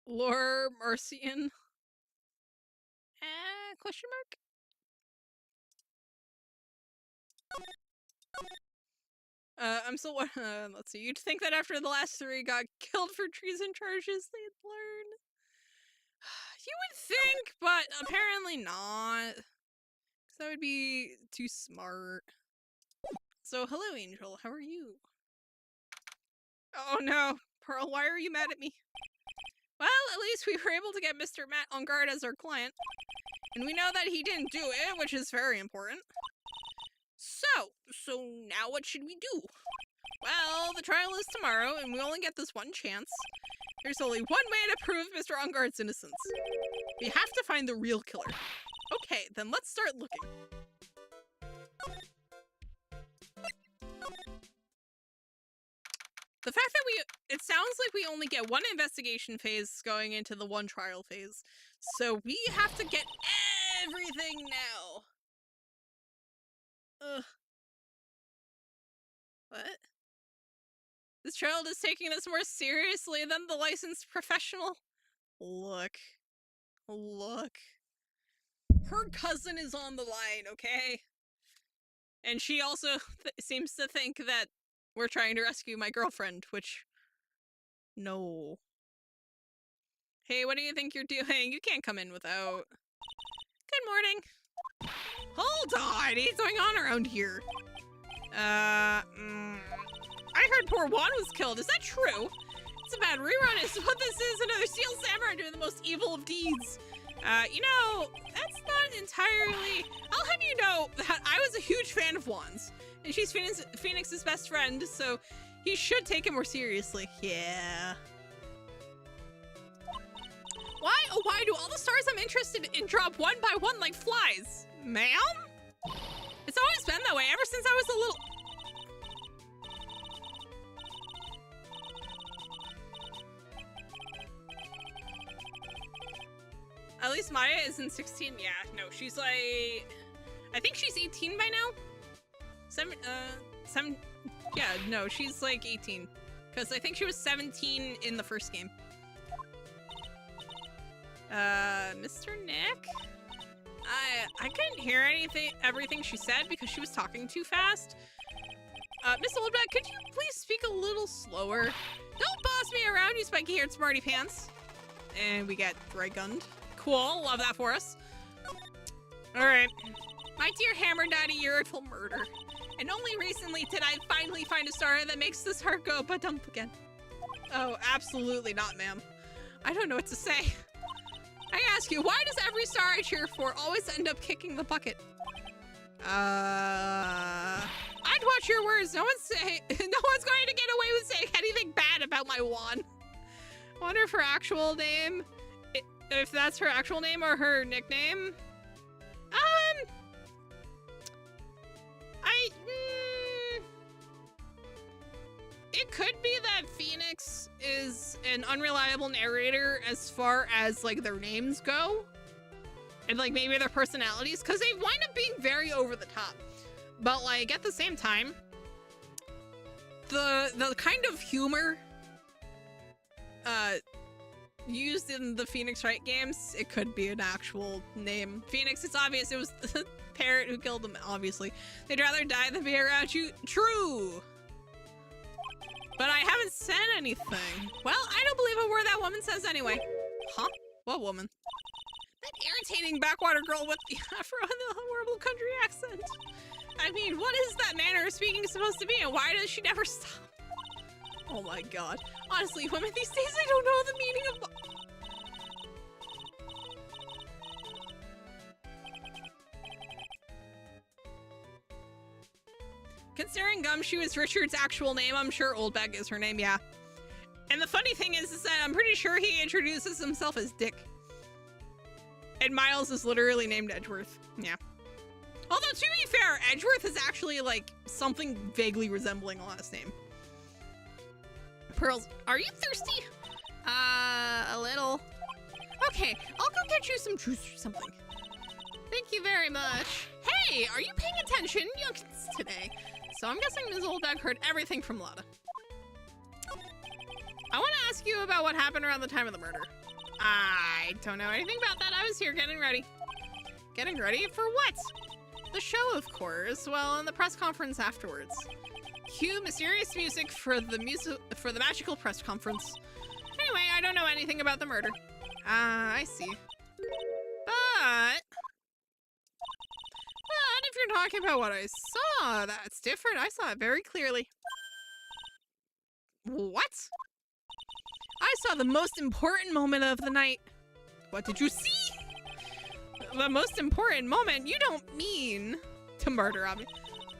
Lore Marcian? Question mark? I'm still, let's see, you'd think that after the last three got killed for treason charges, they'd learn. You would think, but apparently not. Because that would be too smart. So, hello, Angel, how are you? Oh no, Pearl, why are you mad at me? Well, at least we were able to get Mr. Matt on guard as our client. And we know that he didn't do it, which is very important. So now what should we do? Well, the trial is tomorrow, and we only get this one chance. There's only one way to prove Mr. Ongard's innocence. We have to find the real killer. Okay, then let's start looking. The fact that it sounds like we only get one investigation phase going into the one trial phase. So we have to get everything now. Ugh. What? This child is taking this more seriously than the licensed professional. Look. Her cousin is on the line, okay? And she also seems to think that we're trying to rescue my girlfriend, which... No. Hey, what do you think you're doing? You can't come in without... Good morning. Hold on! What's going on around here? I heard poor Juan was killed. Is that true? It's a bad rerun is what this is. Another Steel Samurai doing the most evil of deeds. You know, that's not entirely... I'll have you know that I was a huge fan of Juan's. And she's Phoenix's best friend, so he should take it more seriously. Yeah. Why? know why do all the stars I'm interested in drop one by one like flies? Ma'am? It's always been that way ever since I was a little... At least Maya isn't 16. Yeah, no, she's like... I think she's 18 by now? Yeah, no, she's like 18. Because I think she was 17 in the first game. Mr. Nick? I couldn't hear everything she said because she was talking too fast. Miss Oldback, could you please speak a little slower? Don't boss me around, you spiky-haired smarty pants. And we get ray gunned. Cool, love that for us. Alright. My dear Hammer Daddy, you're a full murder. And only recently did I finally find a star that makes this heart go ba-dump again. Oh, absolutely not, ma'am. I don't know what to say. I ask you, why does every star I cheer for always end up kicking the bucket? I'd watch your words. No one's going to get away with saying anything bad about my wand. Wonder if her actual name, if that's her actual name or her nickname. It could be that Phoenix is an unreliable narrator as far as like their names go. And like maybe their personalities, because they wind up being very over the top. But like at the same time, the kind of humor used in the Phoenix Wright games, it could be an actual name. Phoenix, it's obvious it was the parrot who killed them, obviously. They'd rather die than be around you. True! But I haven't said anything. Well, I don't believe a word that woman says anyway. Huh? What woman? That irritating backwater girl with the afro and the horrible country accent. I mean, what is that manner of speaking supposed to be, and why does she never stop? Oh my god. Honestly, women these days, I don't know the meaning of... Considering Gumshoe is Richard's actual name, I'm sure Oldbag is her name, yeah. And the funny thing is that I'm pretty sure he introduces himself as Dick. And Miles is literally named Edgeworth, yeah. Although, to be fair, Edgeworth is actually, like, something vaguely resembling a last name. Pearls, are you thirsty? A little. Okay, I'll go get you some juice or something. Thank you very much. Hey, are you paying attention, youngins, today? So I'm guessing Ms. Oldbag heard everything from Lotta. I want to ask you about what happened around the time of the murder. I don't know anything about that. I was here getting ready. Getting ready for what? The show, of course. Well, and the press conference afterwards. Cue mysterious music for the magical press conference. Anyway, I don't know anything about the murder. I see. But if you're talking about what I saw, that's different. I saw it very clearly. What? I saw the most important moment of the night. What did you see? The most important moment? You don't mean to murder me.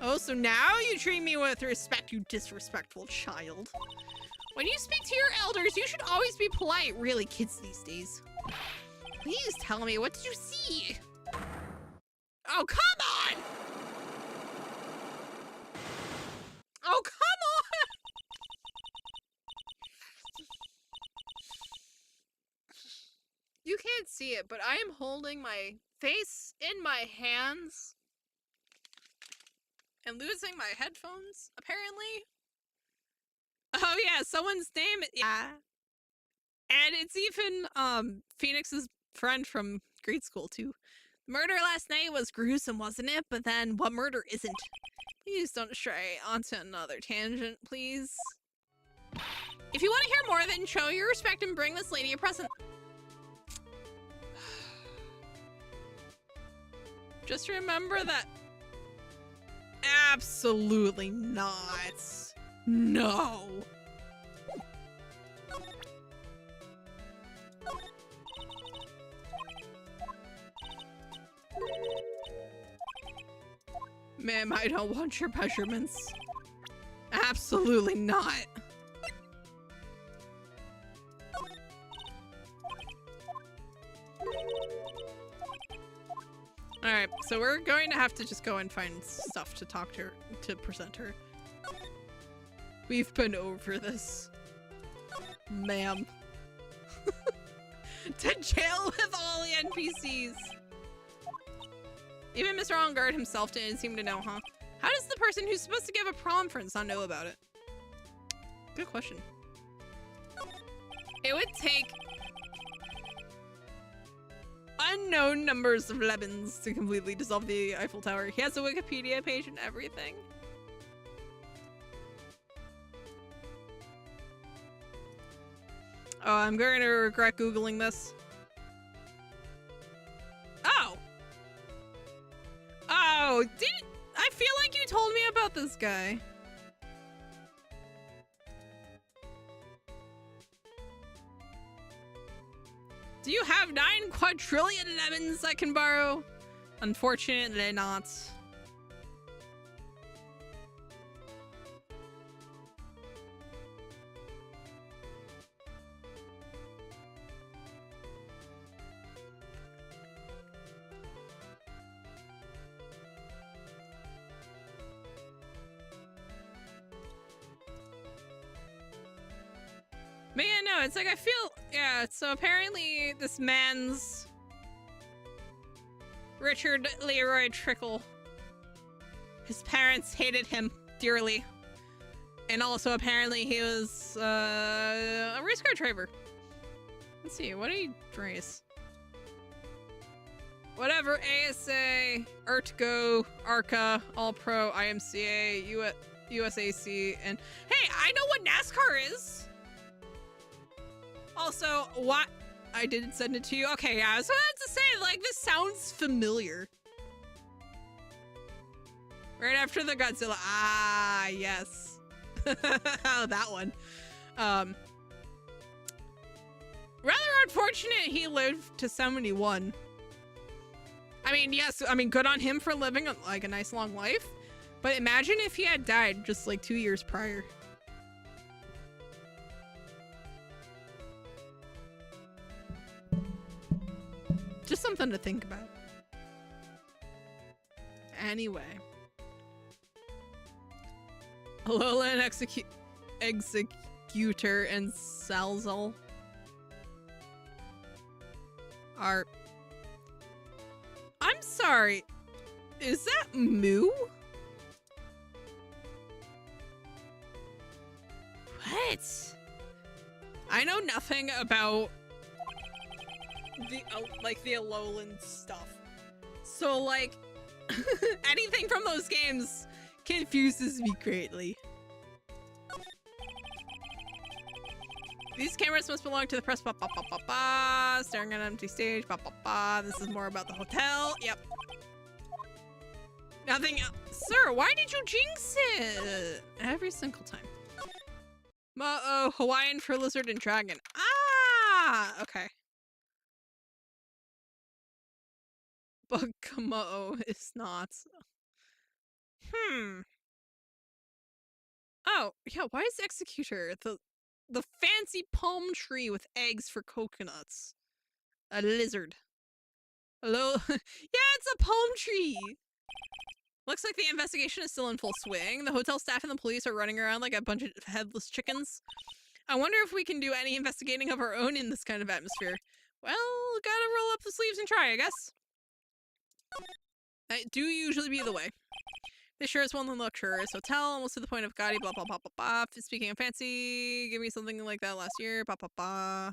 Oh, so now you treat me with respect, you disrespectful child. When you speak to your elders, you should always be polite. Really, kids these days. Please tell me, what did you see? Oh, come on! Oh, come on! You can't see it, but I am holding my face in my hands and losing my headphones, apparently. Oh yeah, someone's name, yeah. And it's even, Phoenix's friend from grade school, too. Murder last night was gruesome, wasn't it? But then, what murder isn't? Please don't stray onto another tangent, please. If you want to hear more, then show your respect and bring this lady a present. Just remember that... Absolutely not. No. Ma'am, I don't want your measurements. Absolutely not. Alright, so we're going to have to just go and find stuff to talk to her, to present her. We've been over this. Ma'am. To jail with all the NPCs. Even Mr. Onguard himself didn't seem to know, huh? How does the person who's supposed to give a prom friends not know about it? Good question. It would take unknown numbers of lemons to completely dissolve the Eiffel Tower. He has a Wikipedia page and everything. Oh, I'm going to regret Googling this. Oh! Oh, I feel like you told me about this guy. Do you have 9 quadrillion lemons I can borrow? Unfortunately not. But yeah, no, it's like I feel, yeah, so apparently this man's Richard Leroy Trickle. His parents hated him dearly. And also apparently he was a race car driver. Let's see, what did he race? Whatever, ASA, ERTGO, ARCA, All Pro, IMCA, USAC, and hey, I know what NASCAR is! Also, what? I didn't send it to you? Okay, yeah, I was about to say, like, this sounds familiar. Right after the Godzilla. Ah, yes. That one. Rather unfortunate he lived to 71. I mean, yes, I mean, good on him for living, like, a nice long life. But imagine if he had died just, like, 2 years prior. Just something to think about. Anyway. Alolan Executor and Salzal are... I'm sorry. Is that Moo? What? I know nothing about the the Alolan stuff. So like anything from those games confuses me greatly. These cameras must belong to the press. Ba, ba, ba, ba, ba. Staring at an empty stage. Ba, ba, ba. This is more about the hotel. Yep. Nothing else. Sir, why did you jinx it? Every single time. Uh-oh, Hawaiian for lizard and dragon. Ah, okay. But Kama'o is not. Oh, yeah, why is Executor the fancy palm tree with eggs for coconuts? A lizard. Hello? Yeah, it's a palm tree! Looks like the investigation is still in full swing. The hotel staff and the police are running around like a bunch of headless chickens. I wonder if we can do any investigating of our own in this kind of atmosphere. Well, gotta roll up the sleeves and try, I guess. I do usually be the way. This sure is one luxurious hotel, almost to the point of gaudy, blah, blah, blah, blah, blah. Speaking of fancy, give me something like that last year, blah, blah, blah.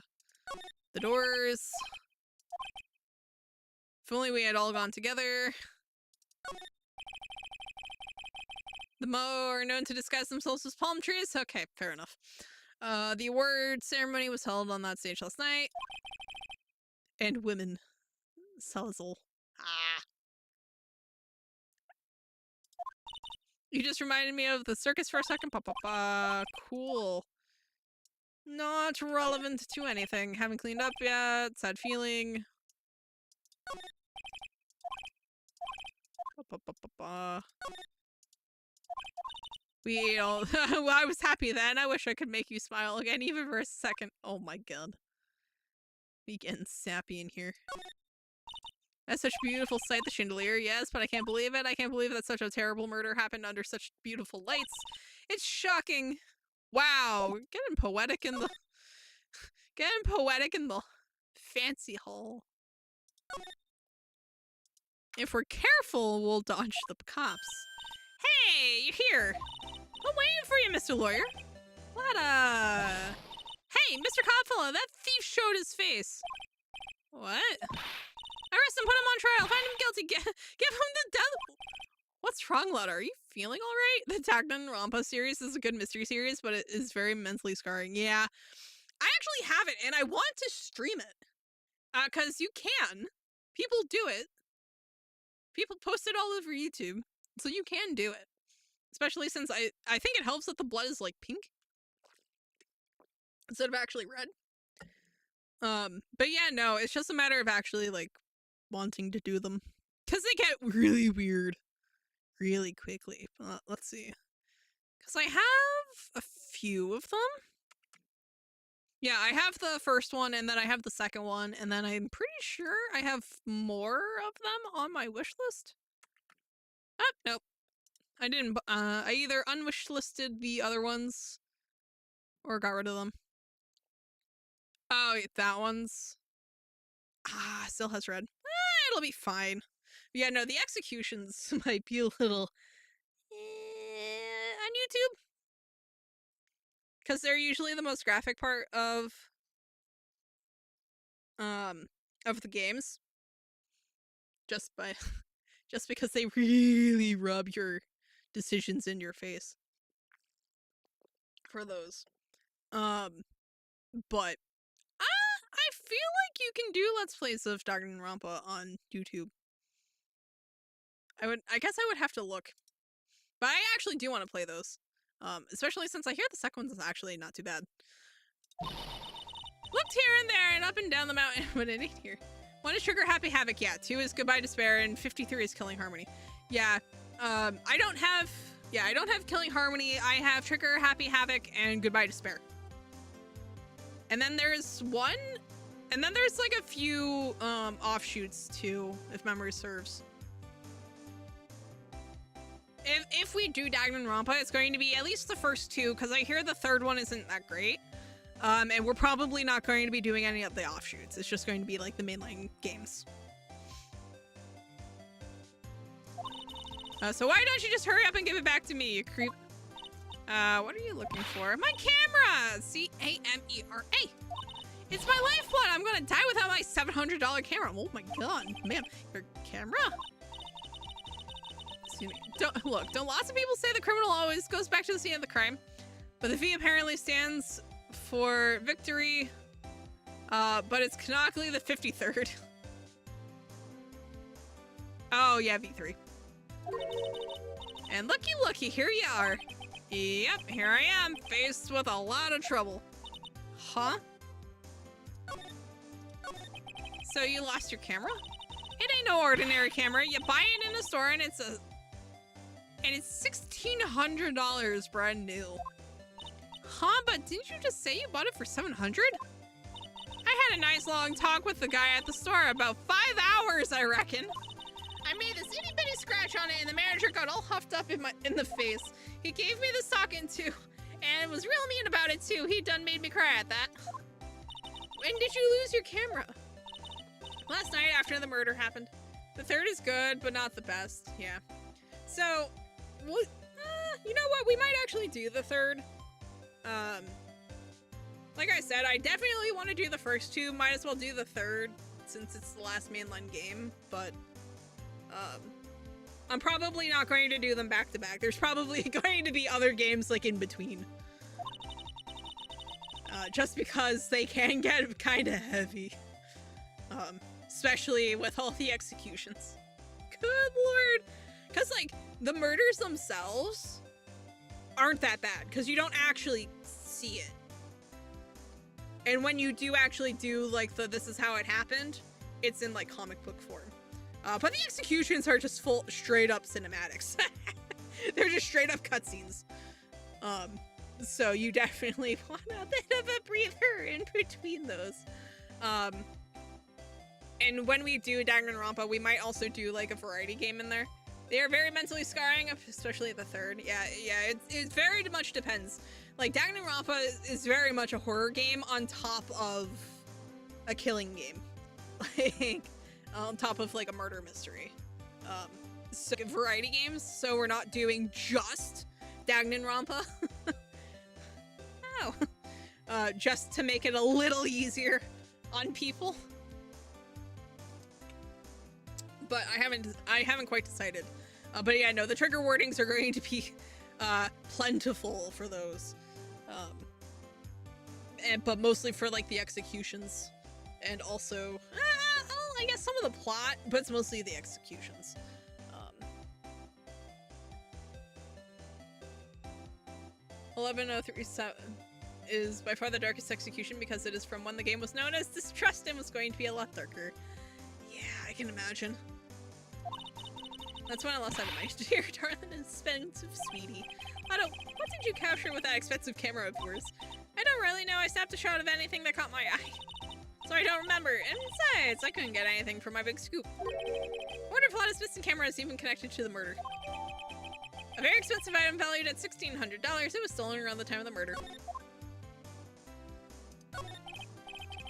The doors. If only we had all gone together. The Mo are known to disguise themselves as palm trees? Okay, fair enough. The award ceremony was held on that stage last night. And women. Salazar. Ah. You just reminded me of the circus for a second. Pa, pa, pa. Cool. Not relevant to anything. Haven't cleaned up yet. Sad feeling. Pa, pa, pa, pa, pa. We ate all. Well, I was happy then. I wish I could make you smile again, even for a second. Oh my god. We getting sappy in here. That's such a beautiful sight, the chandelier, yes, but I can't believe it. I can't believe that such a terrible murder happened under such beautiful lights. It's shocking. Wow, getting poetic in the fancy hall. If we're careful, we'll dodge the cops. Hey, you're here. I'm waiting for you, Mr. Lawyer. Hey, Mr. Copfellow, that thief showed his face. What? Arrest him, put him on trial, find him guilty, give him the death. What's wrong, Lotta? Are you feeling all right? The Danganronpa series is a good mystery series, but it is very mentally scarring. Yeah, I actually have it, and I want to stream it. Because you can. People do it. People post it all over YouTube, so you can do it. Especially since I think it helps that the blood is, like, pink instead of actually red. But yeah, no, it's just a matter of actually, like, wanting to do them. Because they get really weird really quickly. Let's see. Because I have a few of them. Yeah, I have the first one, and then I have the second one, and then I'm pretty sure I have more of them on my wish list. Oh, nope. I didn't, I either unwish listed the other ones, or got rid of them. Oh, wait, that one's... still has red. It'll be fine. Yeah, no, the executions might be a little... on YouTube. Because they're usually the most graphic part of the games. Just because they really rub your decisions in your face. For those. But I feel like you can do Let's Plays of Danganronpa on YouTube. I guess I would have to look. But I actually do want to play those. Especially since I hear the second one's actually not too bad. Looked here and there and up and down the mountain, but it ain't here. 1 is Trigger Happy Havoc, yeah. 2 is Goodbye Despair, and 53 is Killing Harmony. Yeah, I don't have Killing Harmony. I have Trigger Happy Havoc and Goodbye Despair. And then there's one, and then there's like a few offshoots too, if memory serves. If we do Danganronpa, it's going to be at least the first 2, because I hear the third one isn't that great. And we're probably not going to be doing any of the offshoots. It's just going to be like the mainline games. So why don't you just hurry up and give it back to me, you creep? What are you looking for? My camera! C-A-M-E-R-A! It's my lifeblood! I'm gonna die without my $700 camera! Oh my god, man, your camera? Excuse me. Don't lots of people say the criminal always goes back to the scene of the crime? But the V apparently stands for victory, but it's canonically the 53rd. Oh yeah, V3. And looky, here you are. Yep, here I am, faced with a lot of trouble. Huh? So you lost your camera? It ain't no ordinary camera. You buy it in a store and it's $1,600 brand new. Huh, but didn't you just say you bought it for $700? I had a nice long talk with the guy at the store, about 5 hours, I reckon. I made this itty bitty scratch on it and the manager got all huffed up in the face. He gave me the stocking too, and was real mean about it too. He done made me cry at that. When did you lose your camera? Last night after the murder happened. The third is good, but not the best. Yeah. So, you know what? We might actually do the third. Like I said, I definitely want to do the first 2. Might as well do the third since it's the last mainline game, but I'm probably not going to do them back to back. There's probably going to be other games like in between. Just because they can get kind of heavy. Especially with all the executions. Good lord. Because like the murders themselves aren't that bad because you don't actually see it. And when you do actually do like the this is how it happened, it's in like comic book form. But the executions are just straight up cinematics. They're just straight up cutscenes. So you definitely want a bit of a breather in between those. And when we do Danganronpa, we might also do like a variety game in there. They are very mentally scarring, especially the third. Yeah, it very much depends. Like, Danganronpa is very much a horror game on top of a killing game. Like, on top of, like, a murder mystery. So, variety games, so we're not doing just Danganronpa. Oh. Just to make it a little easier on people. But I haven't quite decided. But yeah, no, the trigger warnings are going to be plentiful for those. But mostly for like the executions, and also, I guess some of the plot, but it's mostly the executions. 11037 is by far the darkest execution because it is from when the game was known as Distrust and was going to be a lot darker. Yeah, I can imagine. That's when I lost out of my dear darling expensive sweetie. What did you capture with that expensive camera of yours? I don't really know. I snapped a shot of anything that caught my eye. So I don't remember. And besides, I couldn't get anything from my big scoop. I wonder if a lot of distant camera is even connected to the murder. A very expensive item valued at $1,600. It was stolen around the time of the murder.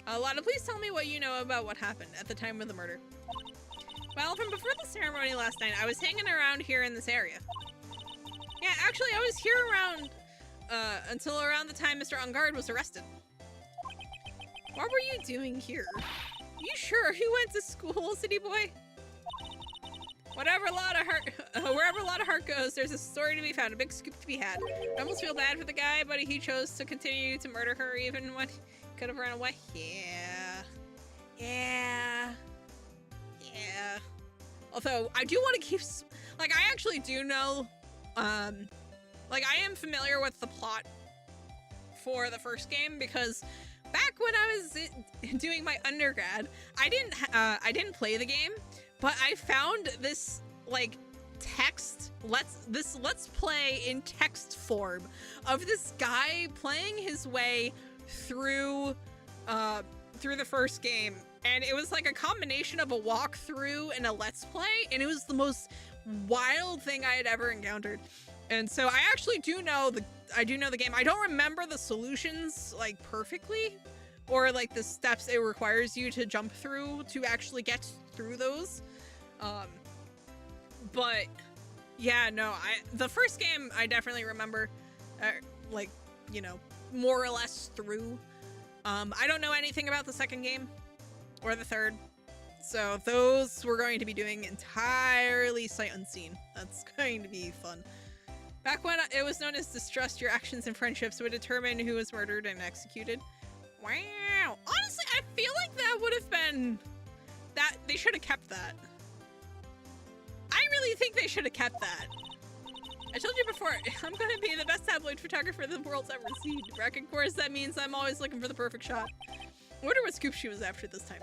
Lana, please tell me what you know about what happened at the time of the murder. Well, from before the ceremony last night, I was hanging around here in this area. Yeah, actually, I was here around, until around the time Mr. Ungard was arrested. What were you doing here? You sure you went to school, city boy? Wherever a lot of heart goes, there's a story to be found, a big scoop to be had. I almost feel bad for the guy, but he chose to continue to murder her even when he could have run away. Yeah. Although, I do want to keep, like, I actually do know, like, I am familiar with the plot for the first game because back when I was doing my undergrad, I didn't play the game, but I found this, like, let's play in text form of this guy playing his way through the first game. And it was like a combination of a walkthrough and a let's play, and it was the most wild thing I had ever encountered. And so I actually do know the game. I don't remember the solutions like perfectly, or like the steps it requires you to jump through to actually get through those. But yeah, no, the first game I definitely remember, like, you know, more or less through. I don't know anything about the second game. Or the third. So those we're going to be doing entirely sight unseen. That's going to be fun. Back when it was known as Distrust, your actions and friendships would determine who was murdered and executed. Wow. Honestly, I feel like that would have been... that they should have kept that. I really think they should have kept that. I told you before, I'm going to be the best tabloid photographer the world's ever seen. Of course, that means I'm always looking for the perfect shot. I wonder what scoop she was after this time.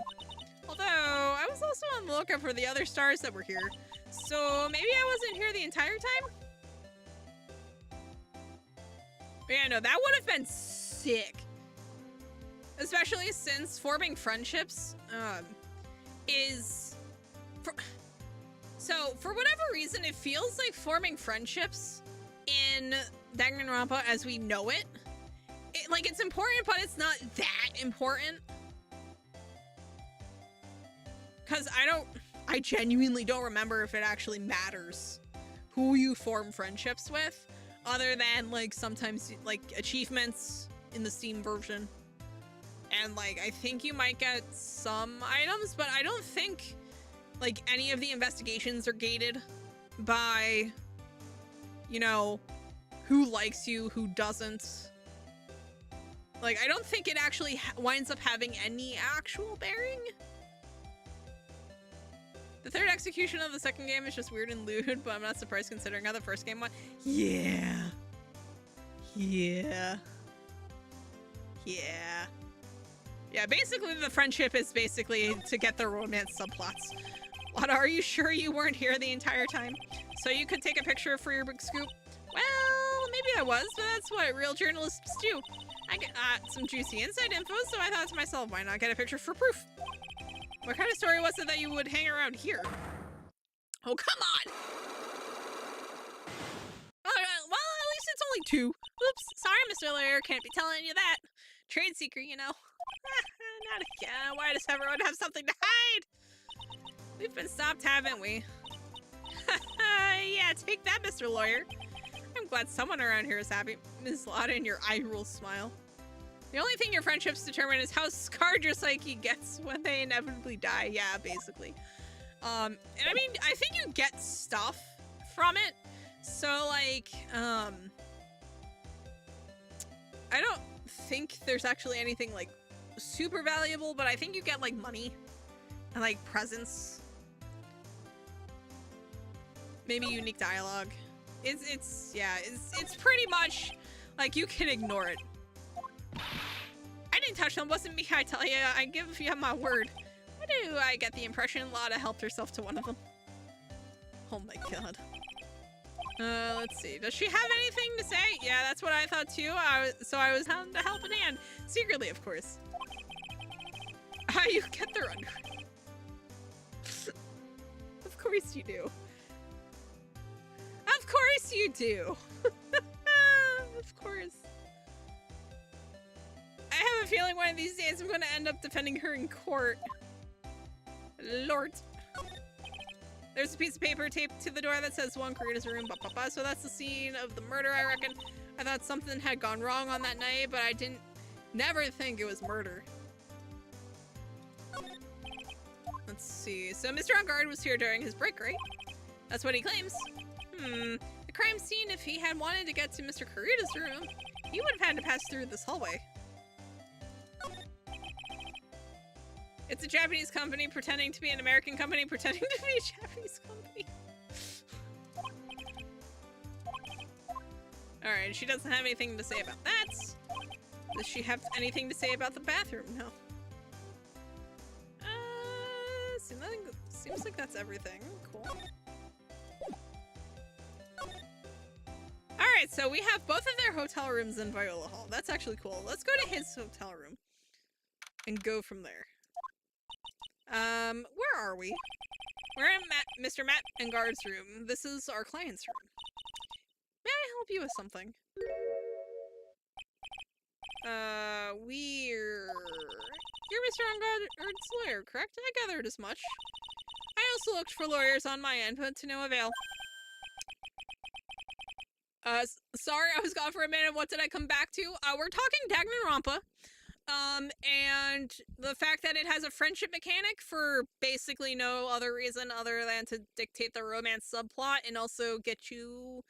Although, I was also on the lookout for the other stars that were here. So, maybe I wasn't here the entire time? But yeah, no, that would have been sick. Especially since forming friendships, So, for whatever reason, it feels like forming friendships in Danganronpa as we know it, like, it's important, but it's not that important. Because I genuinely don't remember if it actually matters who you form friendships with, other than, like, sometimes, like, achievements in the Steam version. And, like, I think you might get some items, but I don't think, like, any of the investigations are gated by, you know, who likes you, who doesn't. Like, I don't think it actually winds up having any actual bearing. The third execution of the second game is just weird and lewd, but I'm not surprised considering how the first game went. Yeah. Yeah, basically the friendship is basically to get the romance subplots. Lana, are you sure you weren't here the entire time? So you could take a picture for your big scoop? Well, maybe I was, but that's what real journalists do. I get some juicy inside info, so I thought to myself, why not get a picture for proof? What kind of story was it that you would hang around here? Oh, come on! Well, at least it's only 2. Oops, sorry, Mr. Lawyer, can't be telling you that. Trade secret, you know. Not again. Why does everyone have something to hide? We've been stopped, haven't we? Yeah, take that, Mr. Lawyer. I'm glad someone around here is happy. Ms. Lotta and your eye-roll smile. The only thing your friendships determine is how scarred your psyche gets when they inevitably die. Yeah, basically. And I mean, I think you get stuff from it. So, like, I don't think there's actually anything, like, super valuable, but I think you get, like, money and, like, presents. Maybe unique dialogue. It's pretty much, like, you can ignore it. I didn't touch them, wasn't me, I tell you. I give you my word. Why do I get the impression Lotta helped herself to one of them? Oh my god. Let's see. Does she have anything to say? Yeah, that's what I thought too. So I was having to help an hand. Secretly, of course. How you get their under? Of course you do. Of course you do. Of course. I have a feeling one of these days I'm going to end up defending her in court. Lord. There's a piece of paper taped to the door that says one Karita's room, so that's the scene of the murder, I reckon. I thought something had gone wrong on that night, but I never think it was murder. Let's see. So Mr. On Guard was here during his break, right? That's what he claims. The crime scene, if he had wanted to get to Mr. Karita's room, he would have had to pass through this hallway. It's a Japanese company pretending to be an American company pretending to be a Japanese company. Alright, she doesn't have anything to say about that. Does she have anything to say about the bathroom? No. Seems like that's everything. Cool. Alright, so we have both of their hotel rooms in Viola Hall. That's actually cool. Let's go to his hotel room and go from there. Where are we? We're in Mr. Matt and Guard's room. This is our client's room. May I help you with something? You're Mr. Ungard's lawyer, correct? I gathered as much. I also looked for lawyers on my end, but to no avail. Sorry, I was gone for a minute. What did I come back to? We're talking Danganronpa. And the fact that it has a friendship mechanic for basically no other reason other than to dictate the romance subplot and also get you,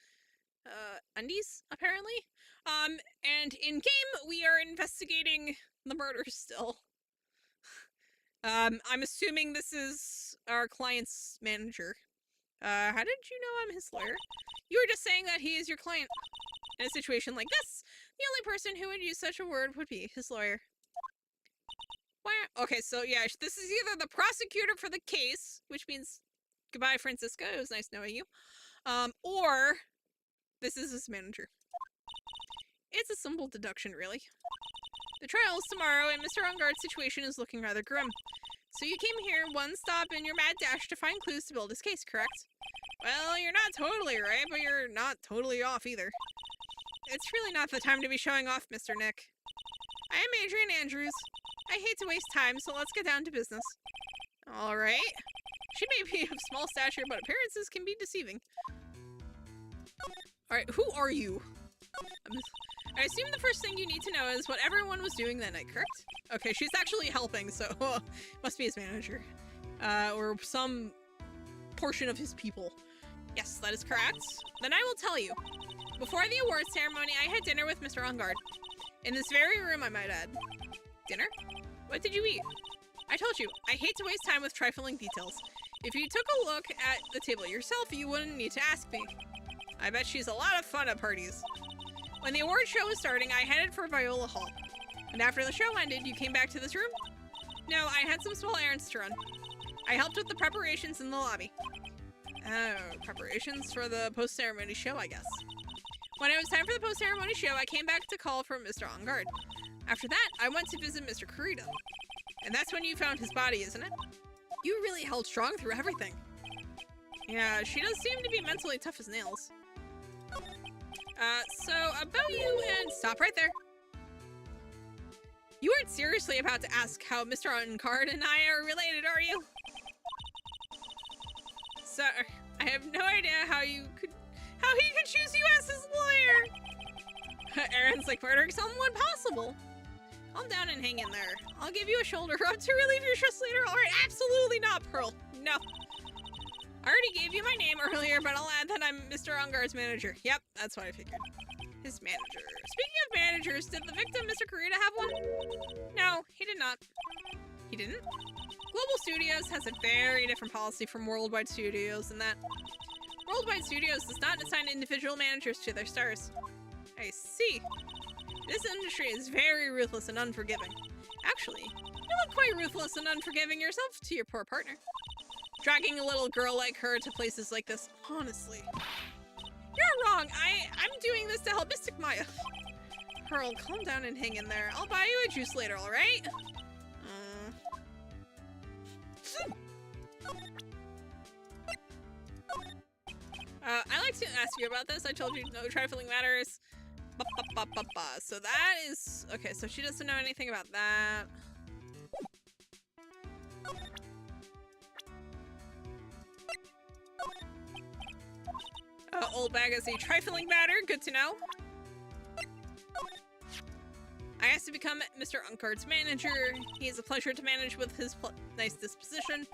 undies, apparently. And in-game, we are investigating the murder still. I'm assuming this is our client's manager. How did you know I'm his lawyer? You were just saying that he is your client. In a situation like this, the only person who would use such a word would be his lawyer. Okay, so yeah, this is either the prosecutor for the case, which means goodbye, Francisca, it was nice knowing you, or this is his manager. It's a simple deduction, really. The trial is tomorrow, and Mr. Ungard's situation is looking rather grim. So you came here one stop in your mad dash to find clues to build his case, correct? Well, you're not totally right, but you're not totally off either. It's really not the time to be showing off, Mr. Nick. I am Adrian Andrews. I hate to waste time, so let's get down to business. Alright. She may be of small stature, but appearances can be deceiving. Alright, who are you? I assume the first thing you need to know is what everyone was doing that night, correct? Okay, she's actually helping, so must be his manager. Or some portion of his people. Yes, that is correct. Then I will tell you. Before the awards ceremony, I had dinner with Mr. Ungard. In this very room, I might add. Dinner? What did you eat? I told you, I hate to waste time with trifling details. If you took a look at the table yourself, you wouldn't need to ask me. I bet she's a lot of fun at parties. When the award show was starting, I headed for Viola Hall. And after the show ended, you came back to this room? No, I had some small errands to run. I helped with the preparations in the lobby. Oh, preparations for the post-ceremony show, I guess. When it was time for the post-ceremony show, I came back to call from Mr. Ungard. After that, I went to visit Mr. Karita. And that's when you found his body, isn't it? You really held strong through everything. Yeah, she does seem to be mentally tough as nails. So about you and stop right there. You aren't seriously about to ask how Mr. Uncard and I are related, are you? Sir, I have no idea how he could choose you as his lawyer. Aaron's like murdering someone possible. Calm down and hang in there. I'll give you a shoulder rub to relieve your stress later. All right, absolutely not, Pearl. No. I already gave you my name earlier, but I'll add that I'm Mr. Uncard's manager. Yep, that's what I figured. His manager. Speaking of managers, did the victim, Mr. Kurita, have one? No, he did not. He didn't? Global Studios has a very different policy from Worldwide Studios in that Worldwide Studios does not assign individual managers to their stars. I see. This industry is very ruthless and unforgiving. Actually, you look quite ruthless and unforgiving yourself to your poor partner. Dragging a little girl like her to places like this, honestly. You're wrong. I'm doing this to help Mystic Maya. Pearl, calm down and hang in there. I'll buy you a juice later, alright? I like to ask you about this. I told you no trifling matters. So that is... Okay, so she doesn't know anything about that. Old bag is a trifling matter. Good to know. I asked to become Mr. Uncard's manager. He is a pleasure to manage with his nice disposition.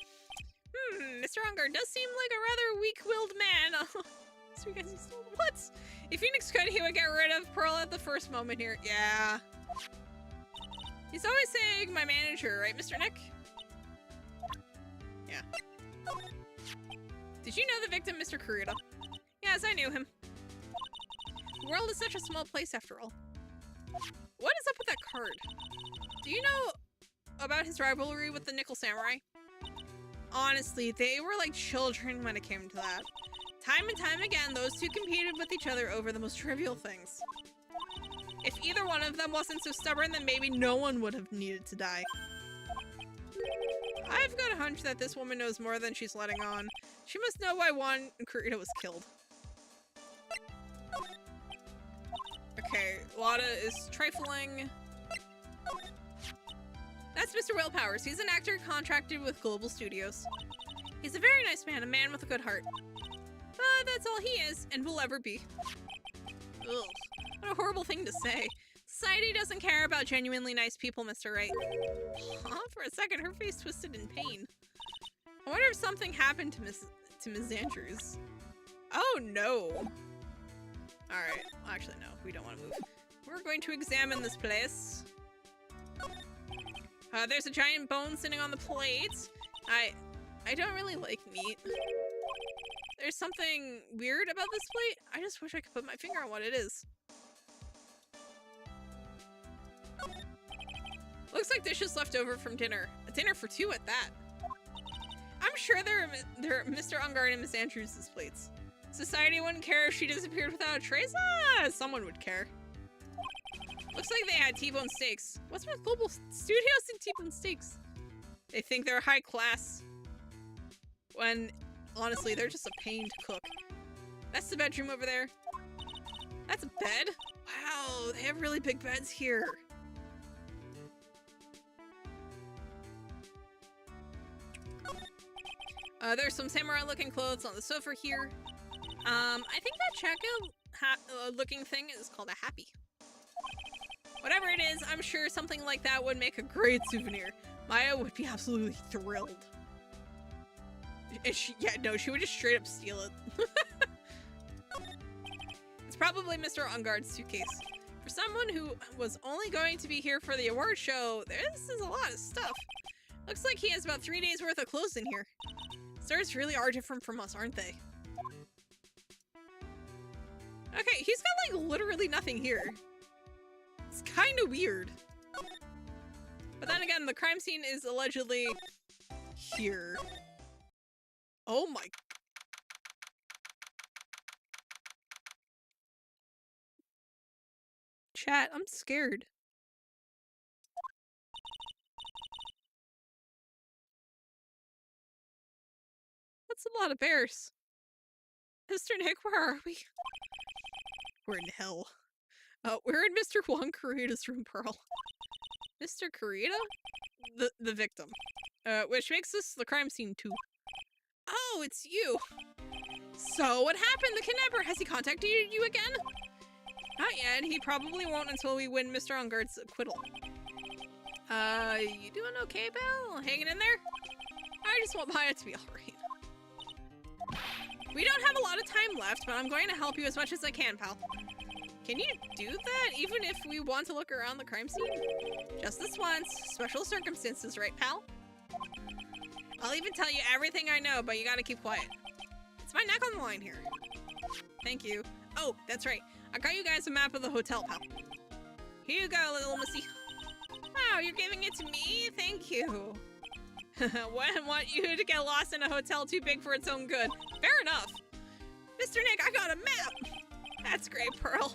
Mr. Uncard does seem like a rather weak-willed man. So because he stole what? If Phoenix could, he would get rid of Pearl at the first moment here. Yeah. He's always saying my manager, right, Mr. Nick? Yeah. Did you know the victim, Mr. Kurita? Yes, I knew him. The world is such a small place after all. What is up with that card? Do you know about his rivalry with the Nickel Samurai? Honestly, they were like children when it came to that. Time and time again, those two competed with each other over the most trivial things. If either one of them wasn't so stubborn, then maybe no one would have needed to die. I've got a hunch that this woman knows more than she's letting on. She must know why one Kurita was killed. Okay, Lada is trifling. That's Mr. Will Powers. He's an actor contracted with Global Studios. He's a very nice man, a man with a good heart. But that's all he is, and will ever be. Ugh, what a horrible thing to say. Society doesn't care about genuinely nice people, Mr. Wright. For a second, her face twisted in pain. I wonder if something happened to Ms. Andrews. Oh no. Alright, actually no, we don't want to move. We're going to examine this place. There's a giant bone sitting on the plate. I don't really like meat. There's something weird about this plate. I just wish I could put my finger on what it is. Looks like dishes left over from dinner. A dinner for two at that. I'm sure they're Mr. Uncard and Miss Andrews' plates. Society wouldn't care if she disappeared without a trace? Someone would care. Looks like they had T-bone steaks. What's with Global Studios and T-bone steaks? They think they're high class. When, honestly, they're just a pain to cook. That's the bedroom over there. That's a bed? Wow, they have really big beds here. There's some samurai-looking clothes on the sofa here. I think that Chaka looking thing is called a happy. Whatever it is, I'm sure something like that would make a great souvenir. Maya would be absolutely thrilled. And she would just straight up steal it. It's probably Mr. Uncard's suitcase. For someone who was only going to be here for the award show, this is a lot of stuff. Looks like he has about 3 days worth of clothes in here. Stars really are different from us, aren't they? Okay, he's got like literally nothing here. It's kind of weird. But then again, the crime scene is allegedly here. Oh my... Chat, I'm scared. That's a lot of bears. Mr. Nick, where are we? We're in hell. We're in Mr. Juan Carita's room, Pearl. Mr. Carita? The victim. Which makes this the crime scene too. Oh, it's you. So, what happened? The kidnapper, has he contacted you again? Not yet. He probably won't until we win Mr. Ungard's acquittal. You doing okay, pal? Hanging in there? I just want Maya to be alright. We don't have a lot of time left, but I'm going to help you as much as I can, pal. Can you do that, even if we want to look around the crime scene? Just this once. Special circumstances, right, pal? I'll even tell you everything I know, but you gotta keep quiet. It's my neck on the line here. Thank you. Oh, that's right. I got you guys a map of the hotel, pal. Here you go, little missy. Wow, you're giving it to me? Thank you. Wouldn't want you to get lost in a hotel too big for its own good. Fair enough. Mr. Nick, I got a map. That's great, Pearl.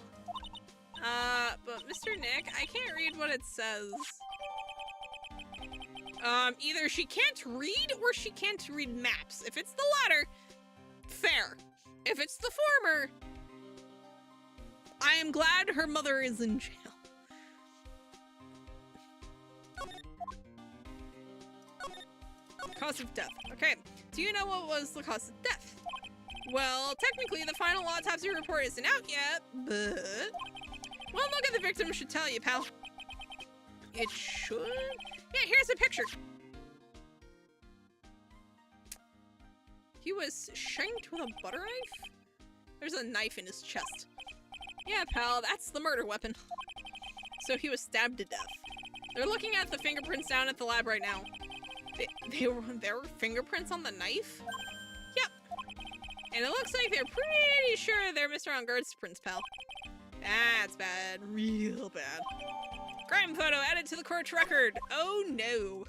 But Mr. Nick, I can't read what it says. Either she can't read or she can't read maps. If it's the latter, fair. If it's the former, I am glad her mother is in jail. Cause of death. Okay, do you know what was the cause of death? Well, technically the final autopsy report isn't out yet, but one look at the victim should tell you, pal. It should? Yeah, here's a picture. He was shanked with a butter knife? There's a knife in his chest. Yeah, pal, that's the murder weapon. So he was stabbed to death. They're looking at the fingerprints down at the lab right now. There were fingerprints on the knife? Yep. And it looks like they're pretty sure they're Mr. Ungard's prints, pal. That's bad. Real bad. Crime photo added to the court record. Oh no.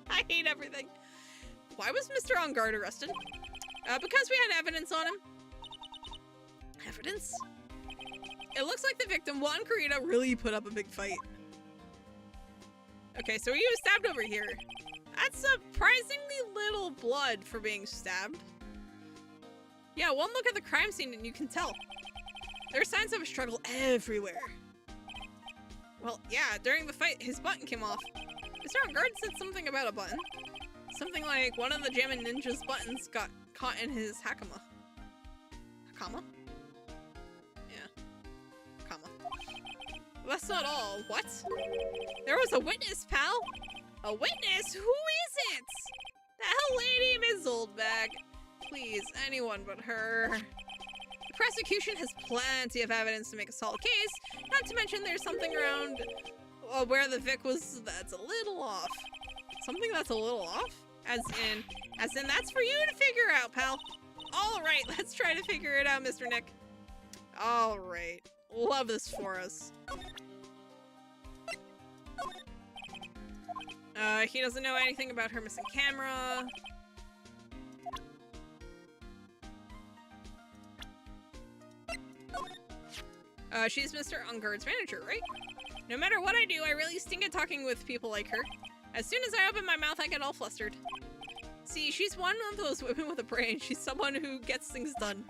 I hate everything. Why was Mr. Ungard arrested? Because we had evidence on him. Evidence? It looks like the victim, Juan Carita, really put up a big fight. Okay, so he was stabbed over here. That's surprisingly little blood for being stabbed. Yeah, one look at the crime scene and you can tell. There are signs of a struggle everywhere. Well, yeah, during the fight, his button came off. Mr. Ungard said something about a button. Something like one of the Jammin' Ninja's buttons got caught in his hakama. Hakama? Yeah. Hakama. That's not all. What? There was a witness, pal! A witness? Who is it? The hell lady, Ms. Oldbag. Please, anyone but her. The prosecution has plenty of evidence to make a solid case, not to mention there's something around where the Vic was that's a little off. Something that's a little off? As in that's for you to figure out, pal. Alright, let's try to figure it out, Mr. Nick. Alright. Love this for us. He doesn't know anything about her missing camera. She's Mr. Ungard's manager, right? No matter what I do, I really stink at talking with people like her. As soon as I open my mouth, I get all flustered. See, she's one of those women with a brain. She's someone who gets things done.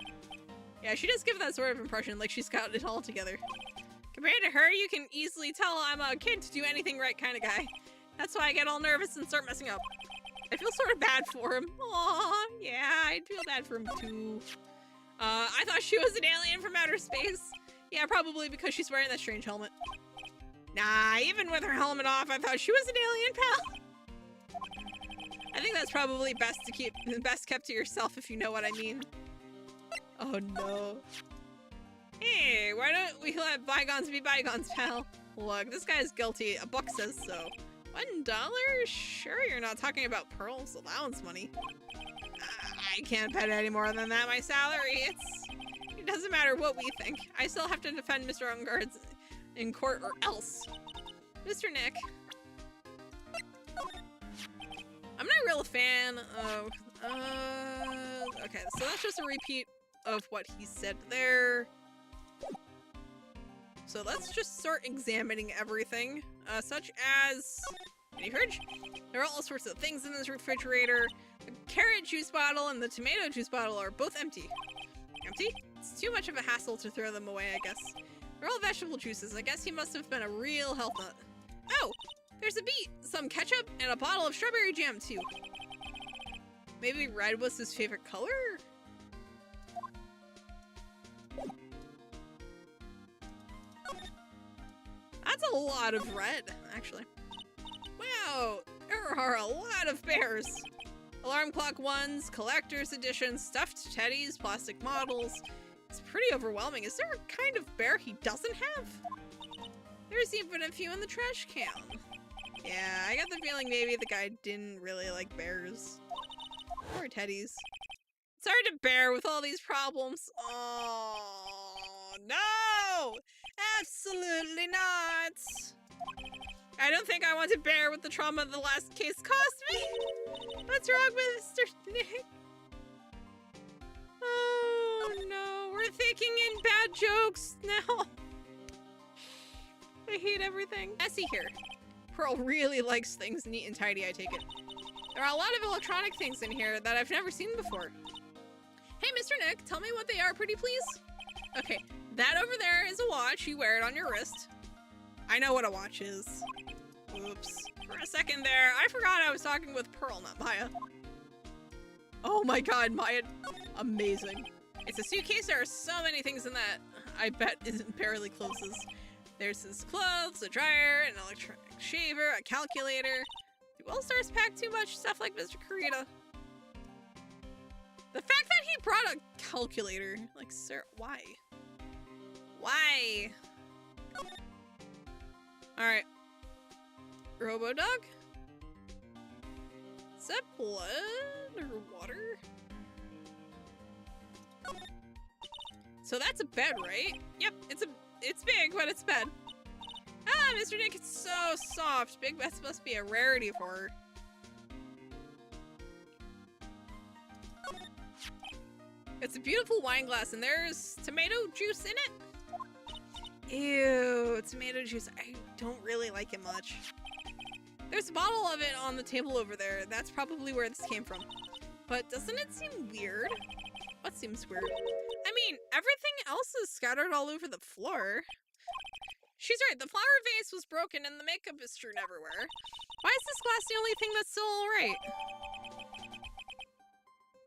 Yeah, she does give that sort of impression, like she's got it all together. Compared to her, you can easily tell I'm a kid to do anything right kind of guy. That's why I get all nervous and start messing up. I feel sort of bad for him. Aw, yeah, I feel bad for him too. I thought she was an alien from outer space. Yeah, probably because she's wearing that strange helmet. Nah, even with her helmet off, I thought she was an alien, pal. I think that's probably best kept to yourself if you know what I mean. Oh no. Hey, why don't we let bygones be bygones, pal? Look, this guy's guilty. A book says so. $1? Sure, you're not talking about Pearl's allowance money. I can't bet any more than that. My salary, it doesn't matter what we think. I still have to defend Mr. Ungard in court or else. Mr. Nick. I'm not a real fan of, okay, so that's just a repeat of what he said there. So let's just start examining everything, such as Mini fridge? There are all sorts of things in this refrigerator. The carrot juice bottle and the tomato juice bottle are both empty. Empty? It's too much of a hassle to throw them away, I guess. They're all vegetable juices. I guess he must have been a real health nut. Oh! There's a beet, some ketchup, and a bottle of strawberry jam, too. Maybe red was his favorite color? That's a lot of red, actually. Wow, there are a lot of bears. Alarm clock ones, collector's edition, stuffed teddies, plastic models. It's pretty overwhelming. Is there a kind of bear he doesn't have? There's even a few in the trash can. Yeah, I got the feeling maybe the guy didn't really like bears. Poor teddies. It's hard to bear with all these problems. Oh, no! Absolutely not! I don't think I want to bear with the trauma the last case caused me. What's wrong with Mr. Nick? Oh, no. We're thinking in bad jokes now. I hate everything. Essie here. Pearl really likes things neat and tidy, I take it. There are a lot of electronic things in here that I've never seen before. Hey, Mr. Nick, tell me what they are, pretty please? Okay, that over there is a watch. You wear it on your wrist. I know what a watch is. Oops. For a second there, I forgot I was talking with Pearl, not Maya. Oh my god, Maya. Amazing. It's a suitcase. There are so many things in that. I bet isn't barely closes. There's his clothes, a dryer, an electronic shaver, a calculator. Do All-Stars pack too much stuff like Mr. Kurita? The fact that he brought a calculator, like, sir, why? Why? Alright. Robo-Dog? Is that blood or water? So that's a bed, right? Yep, it's big, but it's a bed. Ah, Mr. Nick, it's so soft. Big beds must be a rarity for her. It's a beautiful wine glass, and there's tomato juice in it. Ew, tomato juice. I don't really like it much. There's a bottle of it on the table over there. That's probably where this came from. But doesn't it seem weird? What seems weird? I mean, everything else is scattered all over the floor. She's right, the flower vase was broken and the makeup is strewn everywhere. Why is this glass the only thing that's still alright?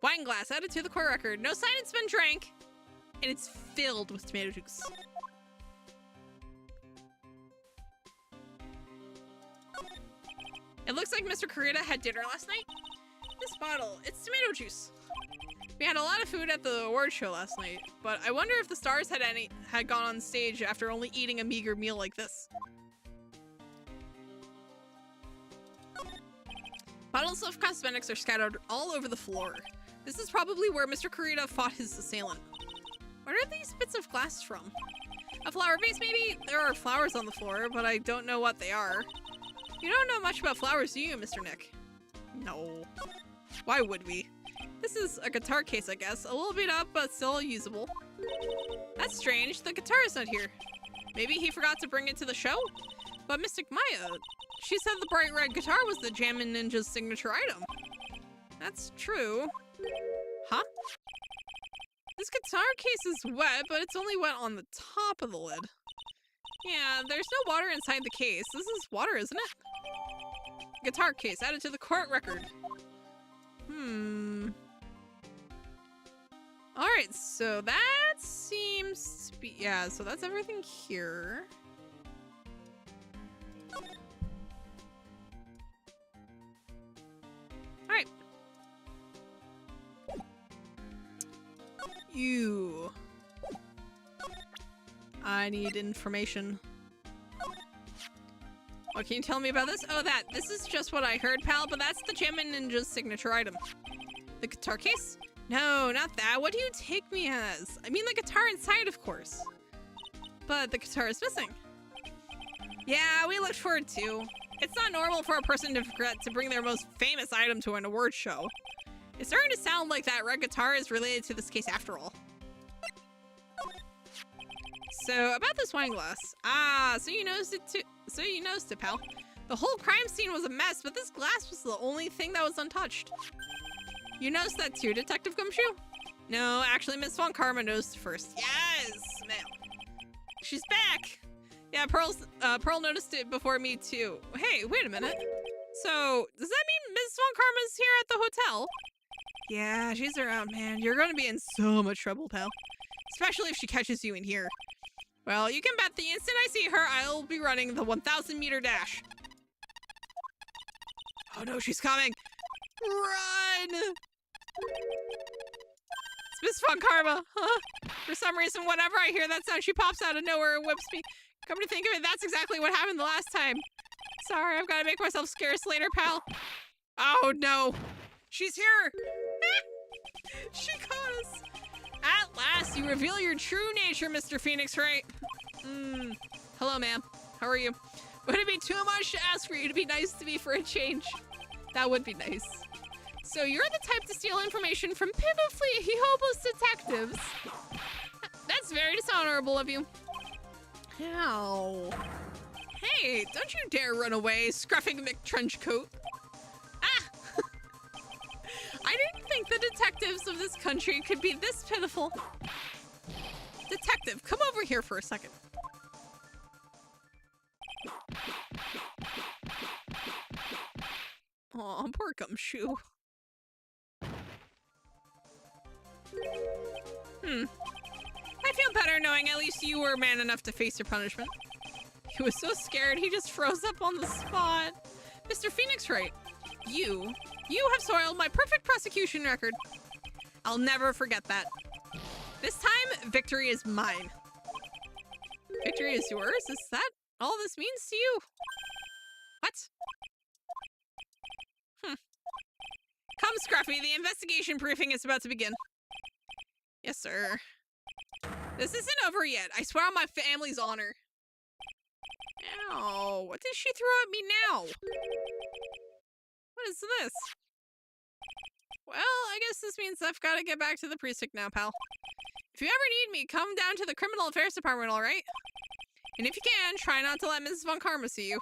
Wine glass added to the court record. No sign it's been drank. And it's filled with tomato juice. It looks like Mr. Kurita had dinner last night. This bottle, it's tomato juice. We had a lot of food at the award show last night, but I wonder if the stars had gone on stage after only eating a meager meal like this. Bottles of cosmetics are scattered all over the floor. This is probably where Mr. Kurita fought his assailant. Where are these bits of glass from? A flower vase, maybe? There are flowers on the floor, but I don't know what they are. You don't know much about flowers, do you, Mr. Nick? No. Why would we? This is a guitar case, I guess. A little beat up, but still usable. That's strange. The guitar is not here. Maybe he forgot to bring it to the show? But Mystic Maya, she said the bright red guitar was the Jammin' Ninja's signature item. That's true. Huh? This guitar case is wet, but it's only wet on the top of the lid. Yeah, there's no water inside the case. This is water, isn't it? Guitar case added to the court record. Alright, so that seems to be... Yeah, so that's everything here. Alright. You. I need information. What can you tell me about this? Oh, that. This is just what I heard, pal, but that's the Jammin' Ninja's signature item. The guitar case? No, not that. What do you take me as? I mean the guitar inside, of course. But the guitar is missing. Yeah, we looked for it too. It's not normal for a person to forget to bring their most famous item to an award show. It's starting to sound like that red guitar is related to this case after all. So, about this wine glass. Ah, so you noticed it too. So you noticed it, pal. The whole crime scene was a mess, but this glass was the only thing that was untouched. You noticed that too, Detective Gumshoe? No, actually, Miss Von Karma noticed first. Yes, ma'am. She's back. Yeah, Pearl noticed it before me too. Hey, wait a minute. So, does that mean Miss Von Karma's here at the hotel? Yeah, she's around, man. You're gonna be in so much trouble, pal. Especially if she catches you in here. Well, you can bet the instant I see her, I'll be running the 1,000-meter dash. Oh no, she's coming. Run! It's Miss Von Karma. Huh? For some reason, whenever I hear that sound, she pops out of nowhere and whips me. Come to think of it, that's exactly what happened the last time. Sorry, I've got to make myself scarce later, pal. Oh no. She's here. She caught us. At last, you reveal your true nature, Mr. Phoenix Wright. Hello, ma'am. How are you? Would it be too much to ask for you to be nice to me for a change? That would be nice. So you're the type to steal information from pitifully hopeless detectives. That's very dishonorable of you. Ow. Hey, don't you dare run away, scruffing McTrenchcoat. Ah! I didn't think the detectives of this country could be this pitiful. Detective, come over here for a second. Aw, poor Gumshoe. I feel better knowing at least you were man enough to face your punishment. He was so scared he just froze up on the spot. Mr. Phoenix Wright, you have soiled my perfect prosecution record. I'll never forget that. This time, victory is mine. Victory is yours? Is that all this means to you? What? Come, Scruffy, the investigation briefing is about to begin. Yes, sir. This isn't over yet. I swear on my family's honor. Ow, what did she throw at me now? What is this? Well, I guess this means I've got to get back to the precinct now, pal. If you ever need me, come down to the Criminal Affairs Department, alright? And if you can, try not to let Mrs. Von Karma see you.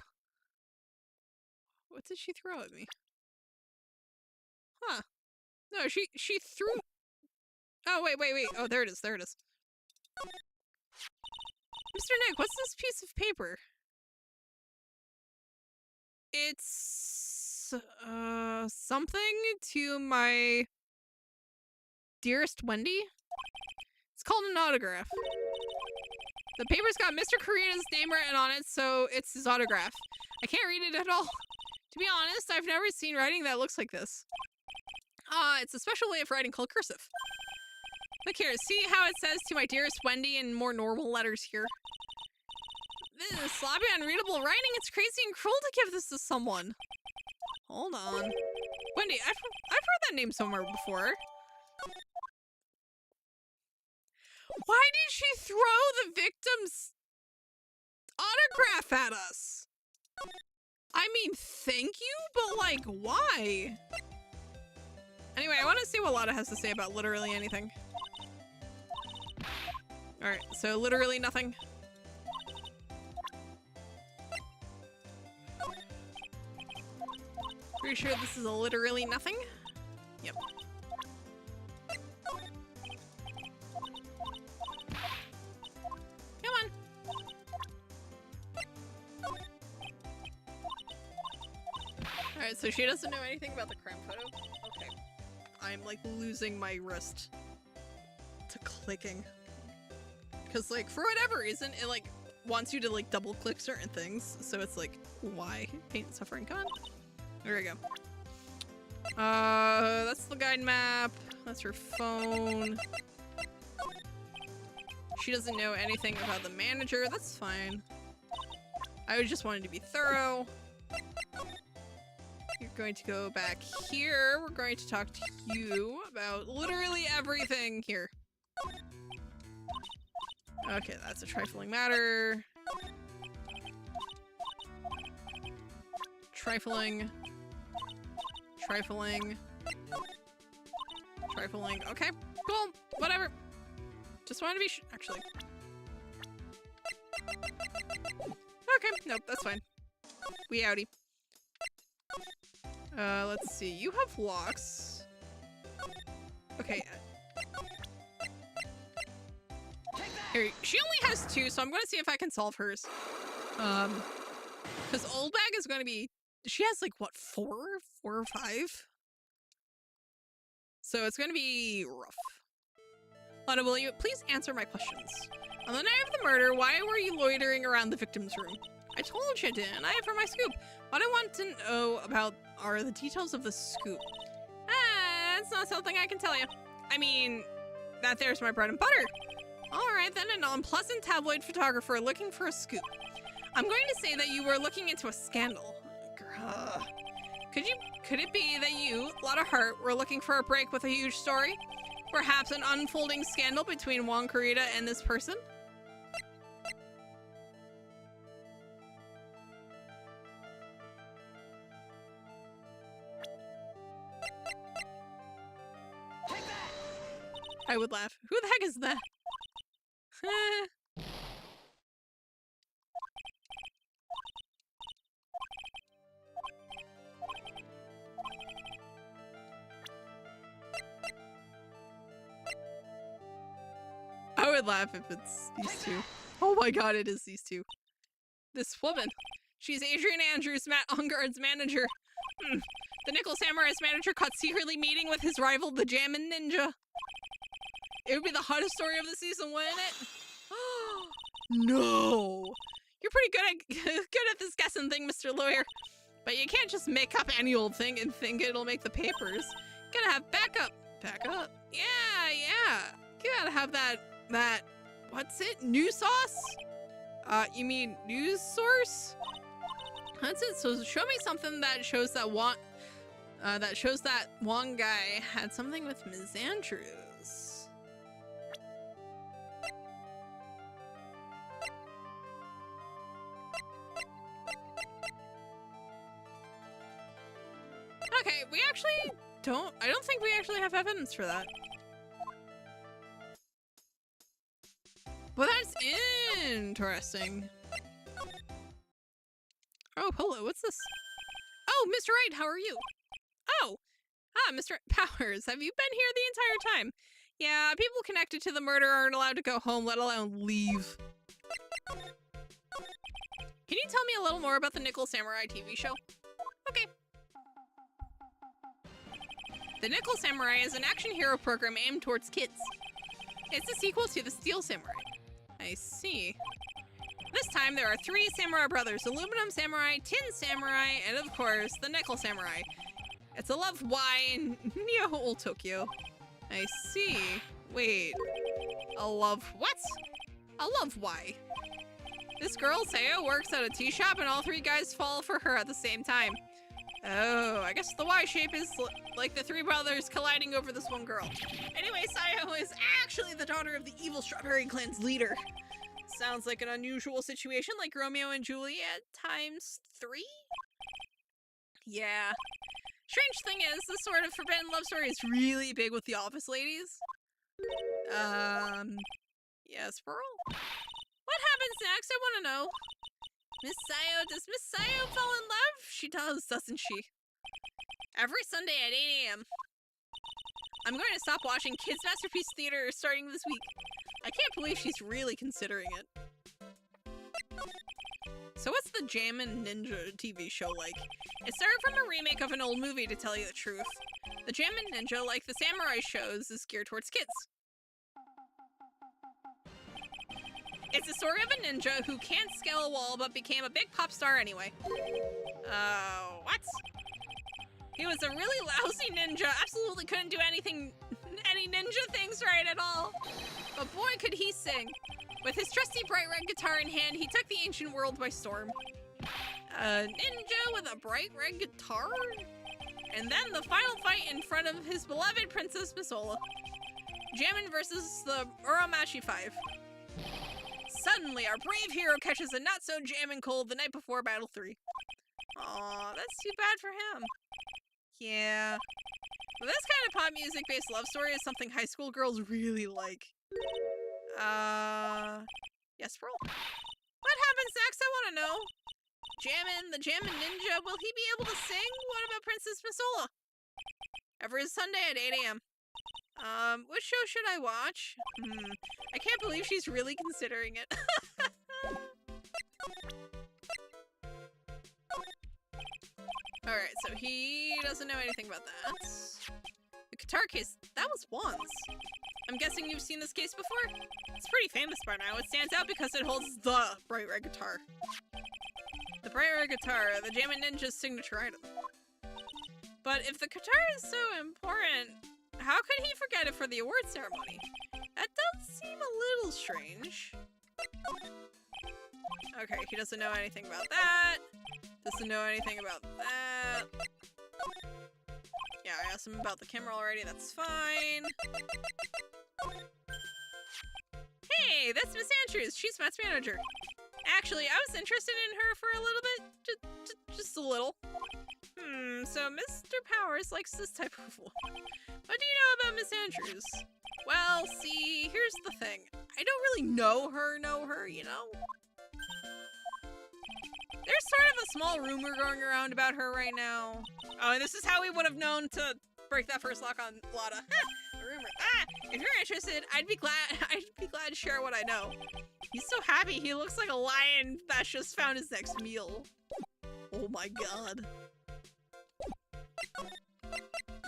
What did she throw at me? Huh. No, she threw... Oh, wait. Oh, there it is. Mr. Nick, what's this piece of paper? It's... something to my... dearest Wendy? It's called an autograph. The paper's got Mr. Karina's name written on it, so it's his autograph. I can't read it at all. To be honest, I've never seen writing that looks like this. It's a special way of writing called cursive. Look here, see how it says to my dearest Wendy in more normal letters here? This is sloppy, unreadable writing. It's crazy and cruel to give this to someone. Hold on. Wendy, I've heard that name somewhere before. Why did she throw the victim's autograph at us? I mean, thank you, but like, why? Anyway, I want to see what Lotta has to say about literally anything. Alright, so literally nothing. Pretty sure this is a literally nothing? Yep. Come on. Alright, so she doesn't know anything about the crime photo? Okay. I'm like losing my wrist to clicking. Because like, for whatever reason, it like wants you to like double click certain things. So it's like, why? Pain and suffering, come on. There we go. That's the guide map. That's her phone. She doesn't know anything about the manager. That's fine. I just wanted to be thorough. You're going to go back here. We're going to talk to you about literally everything here. Okay, that's a trifling matter. Trifling. Okay, cool. Whatever. Just wanted to be actually. Okay, nope, that's fine. We outie. Let's see. You have locks. Okay. Here, she only has 2, so I'm going to see if I can solve hers. Because Old Bag is going to be... She has, like, what, 4 or 5? So it's going to be rough. Lana, will you please answer my questions? On the night of the murder, why were you loitering around the victim's room? I told you, didn't I, for my scoop? What I want to know about are the details of the scoop. That's not something I can tell you. I mean, that there's my bread and butter. Alright then, an unpleasant tabloid photographer looking for a scoop. I'm going to say that you were looking into a scandal. Grr. Could it be that you, Lotta Hart, were looking for a break with a huge story? Perhaps an unfolding scandal between Juan Corrida and this person? I would laugh. Who the heck is that? I would laugh if it's these two. Oh my god, it is these two. This woman. She's Adrian Andrews, Matt Ungard's manager. The Nickel Samurai's manager caught secretly meeting with his rival, the Jammin' Ninja. It would be the hottest story of the season, wouldn't it? No! You're pretty good at this guessing thing, Mr. Lawyer. But you can't just make up any old thing and think it'll make the papers. You gotta have backup. Backup? Yeah. You gotta have that, what's it? News sauce? You mean news source? That's it. So show me something that shows that Wong guy had something with Ms. Andrews. Okay, I don't think we actually have evidence for that. Well, that's interesting. Oh, hello, what's this? Oh, Mr. Wright, how are you? Oh, Mr. Powers, have you been here the entire time? Yeah, people connected to the murder aren't allowed to go home, let alone leave. Can you tell me a little more about the Nickel Samurai TV show? Okay. The Nickel Samurai is an action hero program aimed towards kids. It's a sequel to the Steel Samurai. I see. This time there are 3 samurai brothers, Aluminum Samurai, Tin Samurai, and of course, the Nickel Samurai. It's a love why in Neo Old Tokyo. I see. Wait. A love what? A love why? This girl, Sayo, works at a tea shop and all 3 guys fall for her at the same time. Oh, I guess the Y shape is like the 3 brothers colliding over this one girl. Anyway, Sayo is actually the daughter of the evil Strawberry Clan's leader. Sounds like an unusual situation, like Romeo and Juliet times 3? Yeah. Strange thing is, this sort of forbidden love story is really big with the office ladies. Yes, Pearl? What happens next? I want to know. Miss Sayo, does Miss Sayo fall in love? She does, doesn't she? Every Sunday at 8 a.m. I'm going to stop watching Kids Masterpiece Theater starting this week. I can't believe she's really considering it. So what's the Jammin' Ninja TV show like? It started from a remake of an old movie, to tell you the truth. The Jammin' Ninja, like the samurai shows, is geared towards kids. It's a story of a ninja who can't scale a wall but became a big pop star anyway. What? He was a really lousy ninja, absolutely couldn't do any ninja things right at all. But boy, could he sing. With his trusty bright red guitar in hand, he took the ancient world by storm. A ninja with a bright red guitar? And then the final fight in front of his beloved Princess Misola. Jammin' versus the Uramachi 5. Suddenly, our brave hero catches a not-so-jammin' cold the night before Battle 3. Aw, that's too bad for him. Yeah. But this kind of pop music-based love story is something high school girls really like. Yes, Pearl? What happens next? I want to know. Jammin', the Jammin' Ninja, will he be able to sing? What about Princess Masola? Every Sunday at 8 a.m. What show should I watch? I can't believe she's really considering it. Alright, so he doesn't know anything about that. The guitar case, that was once. I'm guessing you've seen this case before? It's pretty famous by now. It stands out because it holds the Bright Red guitar. The Bright Red guitar, the Jammin' Ninja's signature item. But if the guitar is so important, how could he forget it for the award ceremony? That does seem a little strange. Okay, he doesn't know anything about that. Doesn't know anything about that. Yeah, I asked him about the camera already, that's fine. Hey, that's Miss Andrews. She's Matt's manager. Actually, I was interested in her for a little bit. Just a little. So Mr. Powers likes this type of one. What do you know about Miss Andrews? Well, see, here's the thing. I don't really know her, you know? There's sort of a small rumor going around about her right now. Oh, and this is how we would have known to break that first lock on Lotta. A rumor. If you're interested, I'd be glad to share what I know. He's so happy. He looks like a lion that's just found his next meal. Oh my god.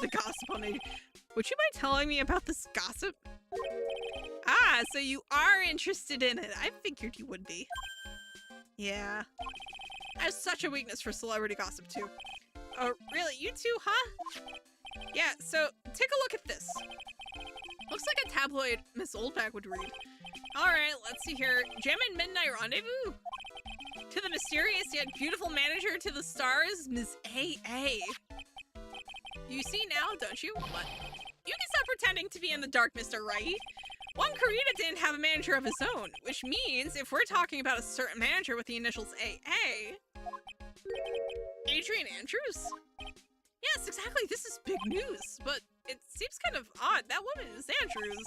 The gossip on it. Would you mind telling me about this gossip? Ah, so you are interested in it. I figured you would be. Yeah. I have such a weakness for celebrity gossip too. Oh, really? You too, huh? Yeah, so take a look at this. Looks like a tabloid Miss Oldback would read. Alright, let's see here. Jammin' Midnight Rendezvous? To the mysterious yet beautiful manager to the stars, Ms. A.A. You see now, don't you? What? You can stop pretending to be in the dark, Mr. Wright. One Karita didn't have a manager of his own, which means if we're talking about a certain manager with the initials AA... Adrian Andrews? Yes, exactly, this is big news, but it seems kind of odd. That woman is Andrews,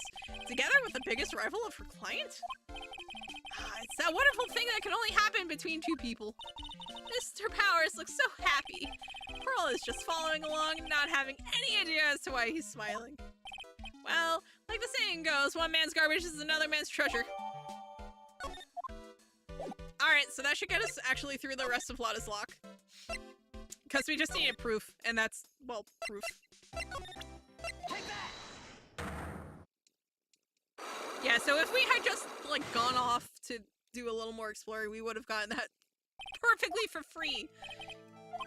together with the biggest rival of her client? It's that wonderful thing that can only happen between two people. Mr. Powers looks so happy. Pearl is just following along, not having any idea as to why he's smiling. Well, like the saying goes, one man's garbage is another man's treasure. Alright, so that should get us actually through the rest of Lotta's lock. Because we just needed proof, and that's, well, proof. Take that! Yeah, so if we had just, like, gone off to do a little more exploring, we would have gotten that perfectly for free.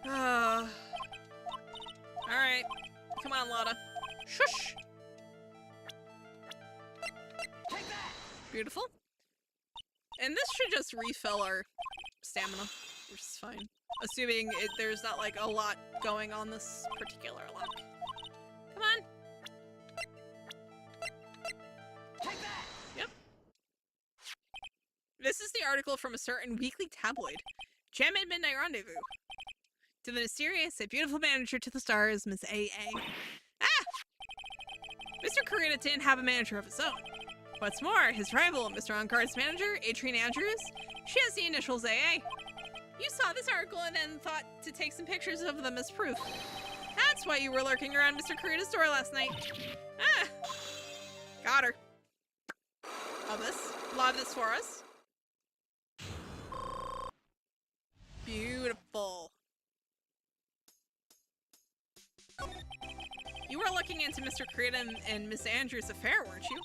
Alright. Come on, Lotta. Shush! Take that! Beautiful. And this should just refill our stamina, which is fine. Assuming there's not, like, a lot going on this particular lock. Come on. Take that! Yep. This is the article from a certain weekly tabloid. Jammin' Midnight Rendezvous. To the mysterious and beautiful manager to the stars, Miss A.A. Ah! Mr. Karita didn't have a manager of his own. What's more, his rival, Mr. On-Card's manager, Adrian Andrews, she has the initials AA. You saw this article and then thought to take some pictures of them as proof. That's why you were lurking around Mr. Karita's door last night. Ah! Got her. Love this for us. Beautiful. You were looking into Mr. Karita and Miss Andrews' affair, weren't you?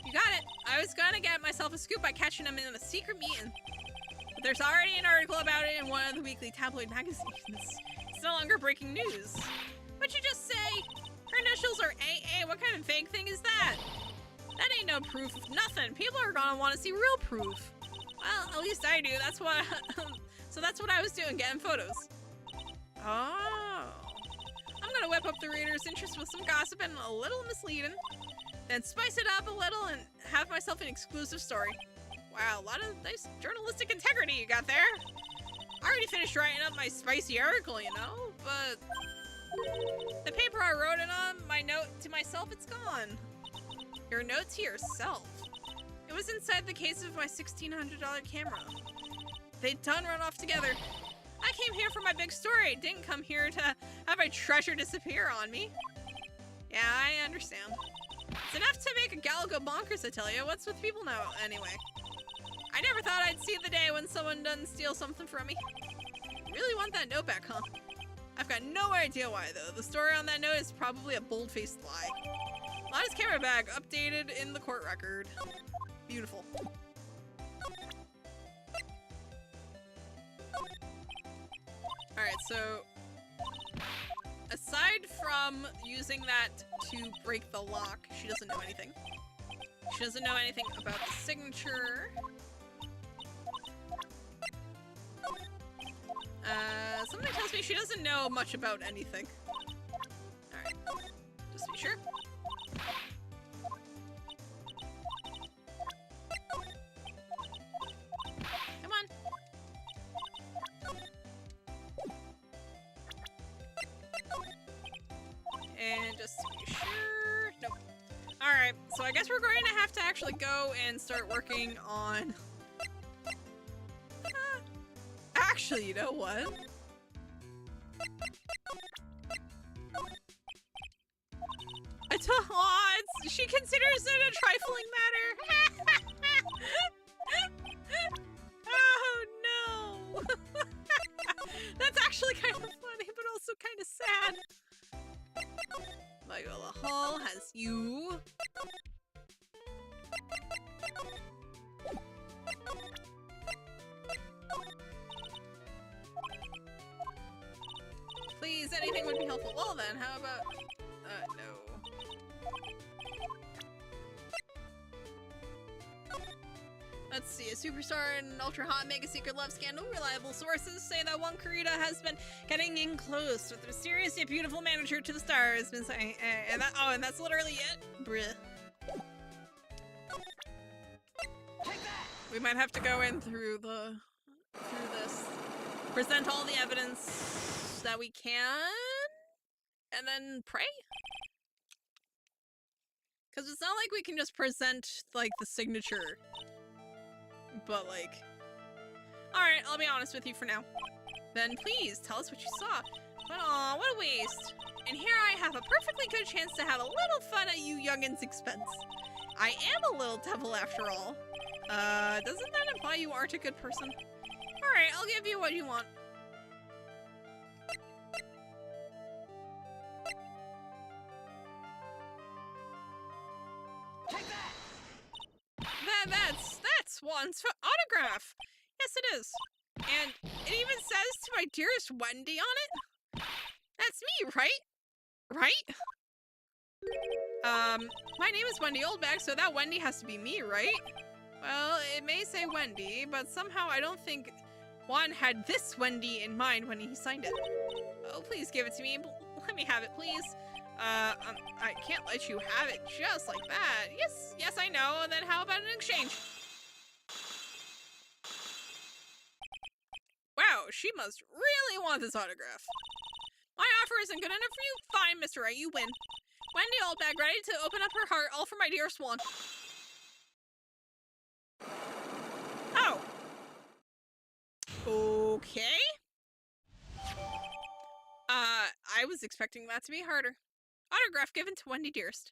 You got it. I was gonna get myself a scoop by catching him in a secret meeting. But there's already an article about it in one of the weekly tabloid magazines. It's no longer breaking news. What'd you just say? Her initials are AA. What kind of vague thing is that? That ain't no proof of nothing. People are gonna want to see real proof. Well, at least I do. That's what... So that's what I was doing, getting photos. Oh. I'm gonna whip up the reader's interest with some gossip and a little misleading. Then spice it up a little and have myself an exclusive story. Wow, a lot of nice journalistic integrity you got there. I already finished writing up my spicy article, you know, but the paper I wrote it on, my note to myself, it's gone. Your note to yourself? It was inside the case of my $1,600 camera. They'd done run off together. I came here for my big story. Didn't come here to have my treasure disappear on me. Yeah, I understand. It's enough to make a gal go bonkers, I tell you. What's with people now, anyway? I never thought I'd see the day when someone doesn't steal something from me. You really want that note back, huh? I've got no idea why, though. The story on that note is probably a bold-faced lie. Lana's camera bag, updated in the court record. Beautiful. Alright, so aside from using that to break the lock, she doesn't know anything. She doesn't know anything about the signature. Something tells me she doesn't know much about anything. Alright, just to be sure. Come on. And just to be sure. Nope. Alright, so I guess we're going to have to actually go and start working on... Actually, you know what? She considers it a trifling matter. Oh no! That's actually kind of funny, but also kind of sad. Viola Hall has you. Please, anything would be helpful. Well then, how about... no. Let's see, a superstar and an ultra-hot mega-secret love scandal. Reliable sources say that one Kurita has been getting in close with a mysterious yet beautiful manager to the stars. Been saying, and that's literally it? Bruh. We might have to go in through this. Present all the evidence that we can, and then pray? Because it's not like we can just present, like, the signature. But, like... Alright, I'll be honest with you for now. Then please, tell us what you saw. But aw, what a waste. And here I have a perfectly good chance to have a little fun at you youngins' expense. I am a little devil after all. Doesn't that imply you aren't a good person? Alright, I'll give you what you want. That's Juan's autograph. Yes, it is. And it even says to my dearest Wendy on it. That's me, right? Right? My name is Wendy Oldback, so that Wendy has to be me, right? Well, it may say Wendy, but somehow I don't think Juan had this Wendy in mind when he signed it. Oh, please give it to me. Let me have it, please. I can't let you have it just like that. Yes, I know. Then how about an exchange? Wow, she must really want this autograph. My offer isn't good enough for you? Fine, Mr. Wright, you win. Wendy Oldbag ready to open up her heart, all for my dear Swan. Oh. Okay. I was expecting that to be harder. Autograph given to Wendy Dearest.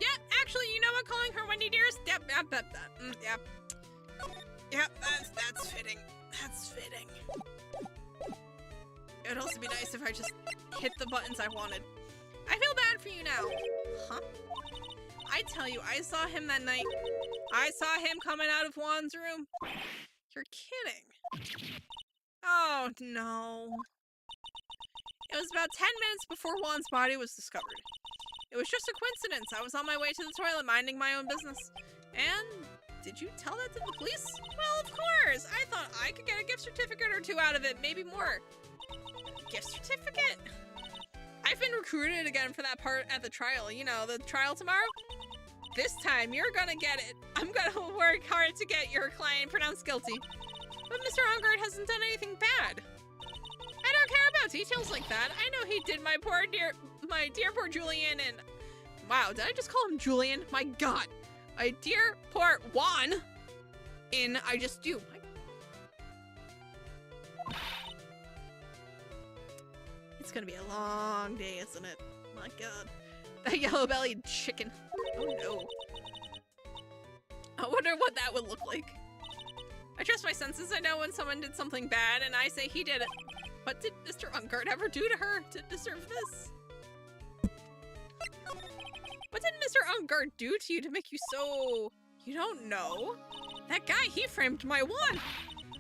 Yeah, actually, you know what? Calling her Wendy Dearest? Yep. Yep, that's fitting. That's fitting. It would also be nice if I just hit the buttons I wanted. I feel bad for you now. Huh? I tell you, I saw him that night. I saw him coming out of Juan's room. You're kidding. Oh, no. It was about 10 minutes before Juan's body was discovered. It was just a coincidence. I was on my way to the toilet minding my own business. And did you tell that to the police? Well, of course. I thought I could get a gift certificate or two out of it, maybe more. Gift certificate? I've been recruited again for that part at the trial. You know, the trial tomorrow? This time, you're gonna get it. I'm gonna work hard to get your client pronounced guilty. But Mr. Ongard hasn't done anything bad. I don't care about details like that. I know he did my dear poor Julian and... Wow, did I just call him Julian? My god. My dear poor Juan. I just do. It's gonna be a long day, isn't it? My god. That yellow-bellied chicken. Oh no. I wonder what that would look like. I trust my senses. I know when someone did something bad and I say he did it. What did Mr. Ungard ever do to her to deserve this? What did Mr. Ungard do to you to make you so... You don't know? That guy, he framed my wand.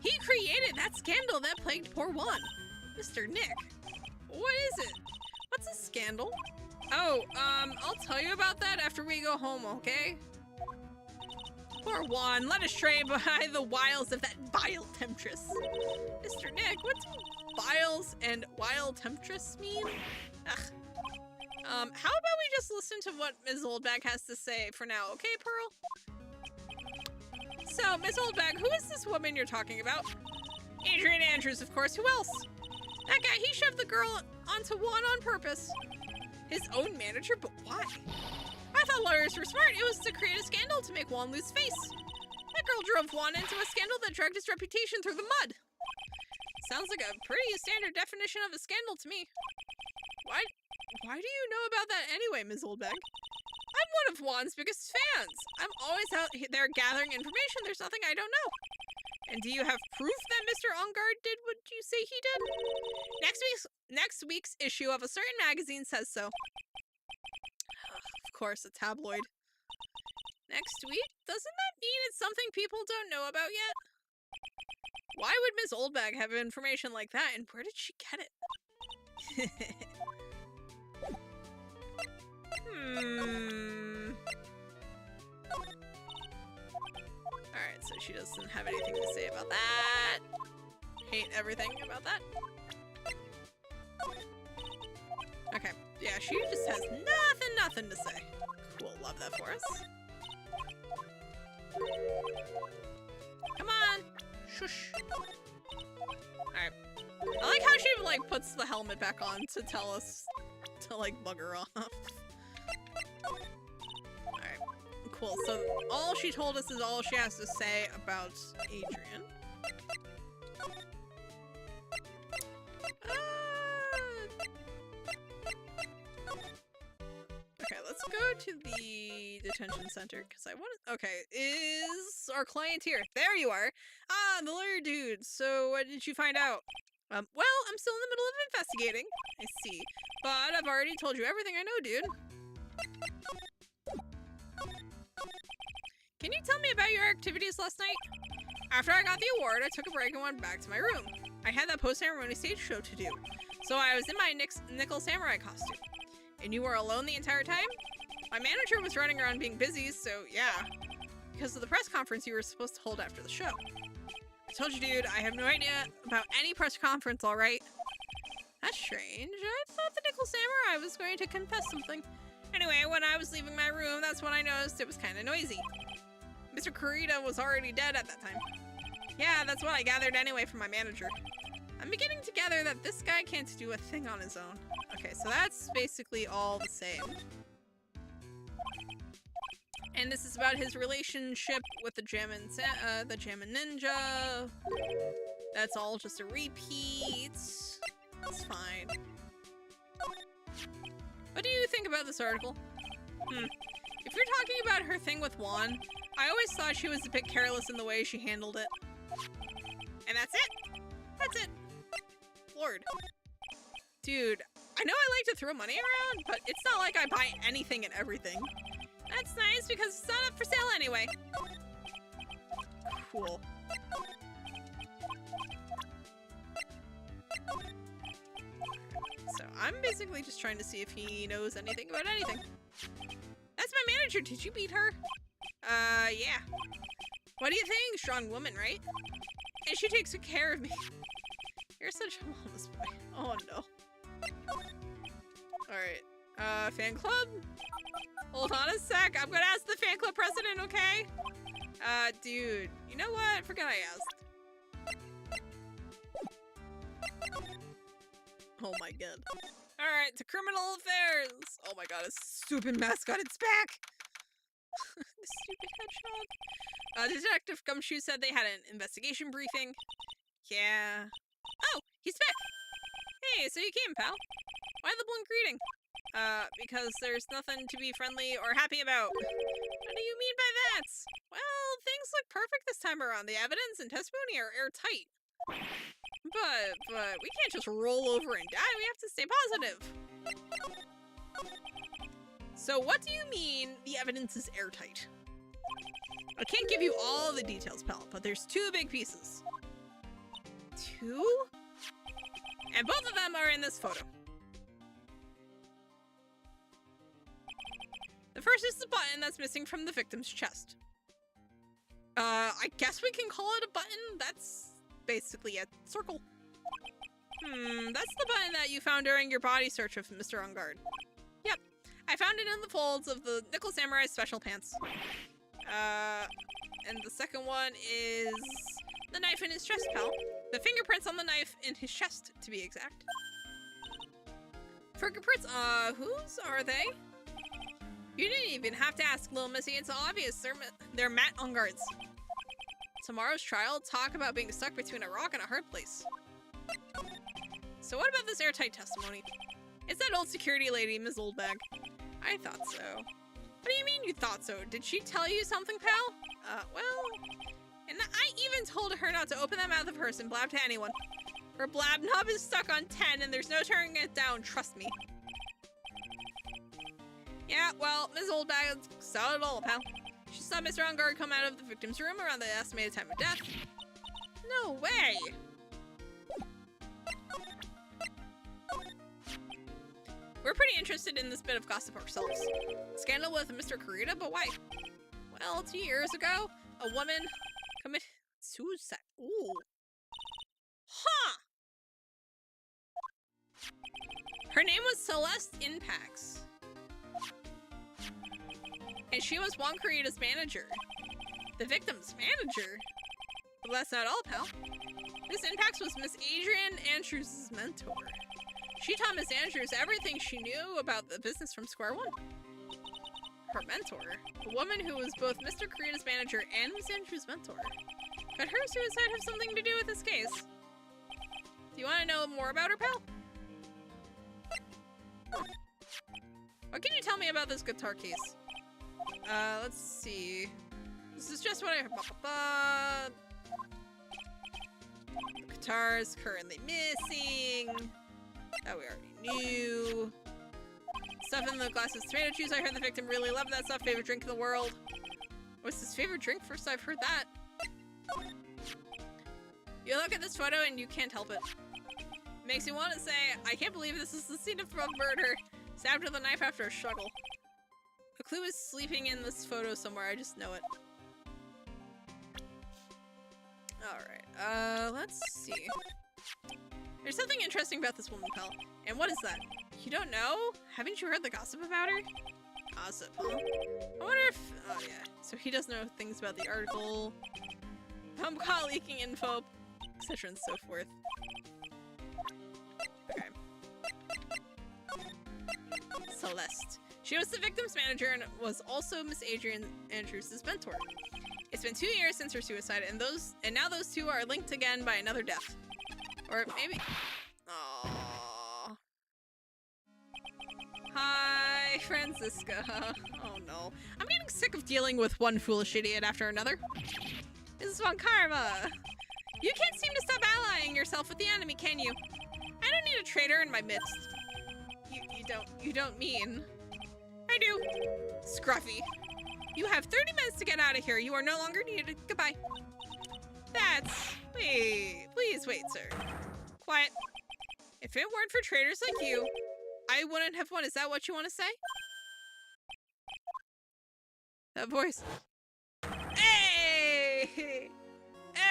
He created that scandal that plagued poor Juan. Mr. Nick. What is it? What's a scandal? Oh, I'll tell you about that after we go home, okay? Poor Juan, led astray by the wiles of that vile temptress. Mr. Nick, what do viles and wild temptress mean? Ugh. How about we just listen to what Ms. Oldbag has to say for now, okay, Pearl? So, Ms. Oldbag, who is this woman you're talking about? Adrian Andrews, of course. Who else? That guy, he shoved the girl onto Juan on purpose. His own manager? But why? I thought lawyers were smart. It was to create a scandal to make Juan lose face. That girl drove Juan into a scandal that dragged his reputation through the mud. Sounds like a pretty standard definition of a scandal to me. Why do you know about that anyway, Ms. Oldbag? I'm one of Juan's biggest fans. I'm always out there gathering information. There's nothing I don't know. And do you have proof that Mr. Ungard did what you say he did? Next week's issue of a certain magazine says so. Of course, a tabloid. Next week? Doesn't that mean it's something people don't know about yet? Why would Ms. Oldbag have information like that, and where did she get it? Alright, so she doesn't have anything to say about that. Hate everything about that. Okay, yeah, she just has nothing to say. Cool, love that for us. Come on! Shush. Alright. I like how she, like, puts the helmet back on to tell us to, like, bug her off. Alright. Cool, so all she told us is all she has to say about Adrian. Okay, let's go to the detention center, because I want to... Okay, is our client here? There you are! Ah, the lawyer dude. So, what did you find out? Well, I'm still in the middle of investigating. I see. But I've already told you everything I know, dude. Can you tell me about your activities last night? After I got the award, I took a break and went back to my room. I had that post-ceremony stage show to do, so I was in my nickel samurai costume. And you were alone the entire time? My manager was running around being busy, so yeah. Because of the press conference you were supposed to hold after the show. I told you, dude, I have no idea about any press conference, alright? That's strange. I thought the nickel samurai was going to confess something. Anyway, when I was leaving my room, that's when I noticed it was kind of noisy. Mr. Kurita was already dead at that time. Yeah, that's what I gathered anyway from my manager. I'm beginning to gather that this guy can't do a thing on his own. Okay, so that's basically all the same. And this is about his relationship with the Jammin Ninja. That's all just a repeat. It's fine. What do you think about this article? If you're talking about her thing with Juan, I always thought she was a bit careless in the way she handled it. And that's it. That's it. Lord. Dude, I know I like to throw money around, but it's not like I buy anything and everything. That's nice because it's not up for sale anyway. Cool. So I'm basically just trying to see if he knows anything about anything. That's my manager. Did you beat her? Yeah. What do you think? Strong woman, right? And she takes good care of me. You're such a mama's boy. Oh no. Alright. Fan club? Hold on a sec. I'm gonna ask the fan club president, okay? Dude. You know what? Forget I asked. Oh my god. Alright, to criminal affairs! Oh my god, a stupid mascot, it's back! The stupid hedgehog. Detective Gumshoe said they had an investigation briefing. Yeah. Oh, he's back! Hey, so you came, pal. Why the blunt greeting? Because there's nothing to be friendly or happy about. What do you mean by that? Well, things look perfect this time around. The evidence and testimony are airtight. But we can't just roll over and die. We have to stay positive. So what do you mean the evidence is airtight? I can't give you all the details, pal, but there's two big pieces. Two? And both of them are in this photo. The first is the button that's missing from the victim's chest. I guess we can call it a button. That's basically a circle. That's the button that you found during your body search of Mr. On Guard. Yep, I found it in the folds of the Nickel Samurai's special pants. And the second one is the knife in his chest, pal. The fingerprints on the knife in his chest, to be exact. Fingerprints, whose are they? You didn't even have to ask, little missy. It's obvious. They're Matt On Guard's. Tomorrow's trial, talk about being stuck between a rock and a hard place. So what about this airtight testimony? It's that old security lady, Ms. Oldbag. I thought so. What do you mean you thought so? Did she tell you something, pal? Well... And I even told her not to open that mouth of hers and blab to anyone. Her blab knob is stuck on 10 and there's no turning it down, trust me. Yeah, well, Ms. Oldbag saw it all, pal. She saw Mr. On Guard come out of the victim's room around the estimated time of death. No way! We're pretty interested in this bit of gossip ourselves. Scandal with Mr. Kurita, but why? Well, 2 years ago, a woman committed suicide. Ooh. Huh! Her name was Celeste Inpax. And she was Juan Kurita's manager. The victim's manager? Well, that's not all, pal. Miss Inpax was Miss Adrian Andrews' mentor. She taught Miss Andrews everything she knew about the business from square one. Her mentor? A woman who was both Mr. Kurita's manager and Miss Andrews' mentor. Could her suicide have something to do with this case? Do you want to know more about her, pal? What can you tell me about this guitar case? Let's see. This is just what I heard. The guitar is currently missing. That we already knew. Stuff in the glass is tomato juice. I heard the victim really loved that stuff. Favorite drink in the world. What's his favorite drink? First I've heard that. You look at this photo and you can't help it. Makes you want to say, I can't believe this is the scene of a murder. Stabbed with a knife after a struggle. A clue is sleeping in this photo somewhere. I just know it. Alright, let's see. There's something interesting about this woman, pal. And what is that? You don't know? Haven't you heard the gossip about her? Gossip, huh? I wonder if... Oh, yeah. So he does know things about the article. I'm caught leaking info, etc. and so forth. Okay. Celeste. She was the victim's manager and was also Miss Adrian Andrews' mentor. It's been 2 years since her suicide, and now those two are linked again by another death. Or maybe... Aww. Hi, Francisca. Oh no. I'm getting sick of dealing with one foolish idiot after another. This is Von Karma. You can't seem to stop allying yourself with the enemy, can you? I don't need a traitor in my midst. You don't mean... I do. Scruffy. You have 30 minutes to get out of here. You are no longer needed. Goodbye. Wait. Please wait, sir. Quiet. If it weren't for traitors like you, I wouldn't have won. Is that what you want to say? That voice. Hey!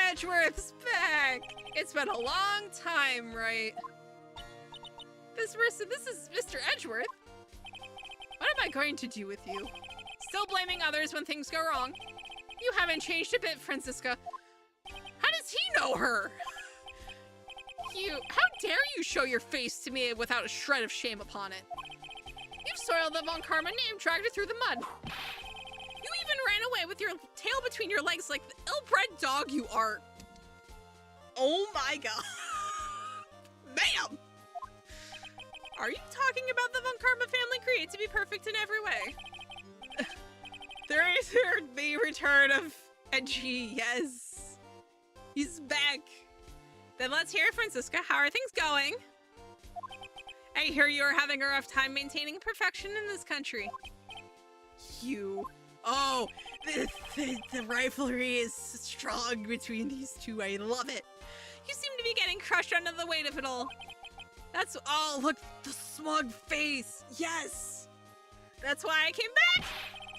Edgeworth's back! It's been a long time, right? This is Mr. Edgeworth. What am I going to do with you? Still blaming others when things go wrong. You haven't changed a bit, Francisca. How does he know her? How dare you show your face to me without a shred of shame upon it? You've soiled the Von Karma name, dragged it through the mud. You even ran away with your tail between your legs like the ill-bred dog you are. Oh my god. Ma'am! Are you talking about the Von Karma family created to be perfect in every way? There is the return of Edgy, yes. He's back. Then let's hear it, Francisca. How are things going? I hear you are having a rough time maintaining perfection in this country. You. Oh, the rivalry is strong between these two. I love it. You seem to be getting crushed under the weight of it all. That's, oh, look, the smug face. Yes. That's why I came back.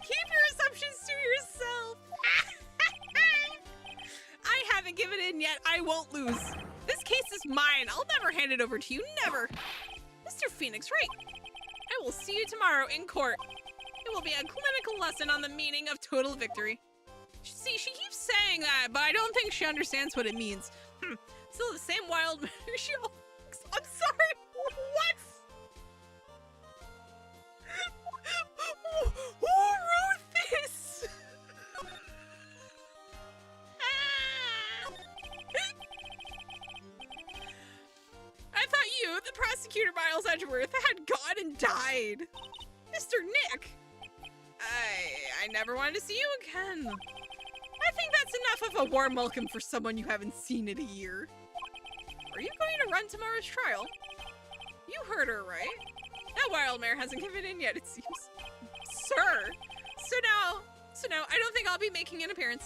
Keep your assumptions to yourself. I haven't given in yet. I won't lose. This case is mine. I'll never hand it over to you. Never. Mr. Phoenix, Wright. I will see you tomorrow in court. It will be a clinical lesson on the meaning of total victory. See, she keeps saying that, but I don't think she understands what it means. Still the same wild martial. I'm sorry. What? Who wrote this? I thought you, the prosecutor Miles Edgeworth, had gone and died. Mr. Nick. I never wanted to see you again. I think that's enough of a warm welcome for someone you haven't seen in a year. Are you going to run tomorrow's trial? You heard her, right? That wild mare hasn't given in yet, it seems. Sir! So now, I don't think I'll be making an appearance.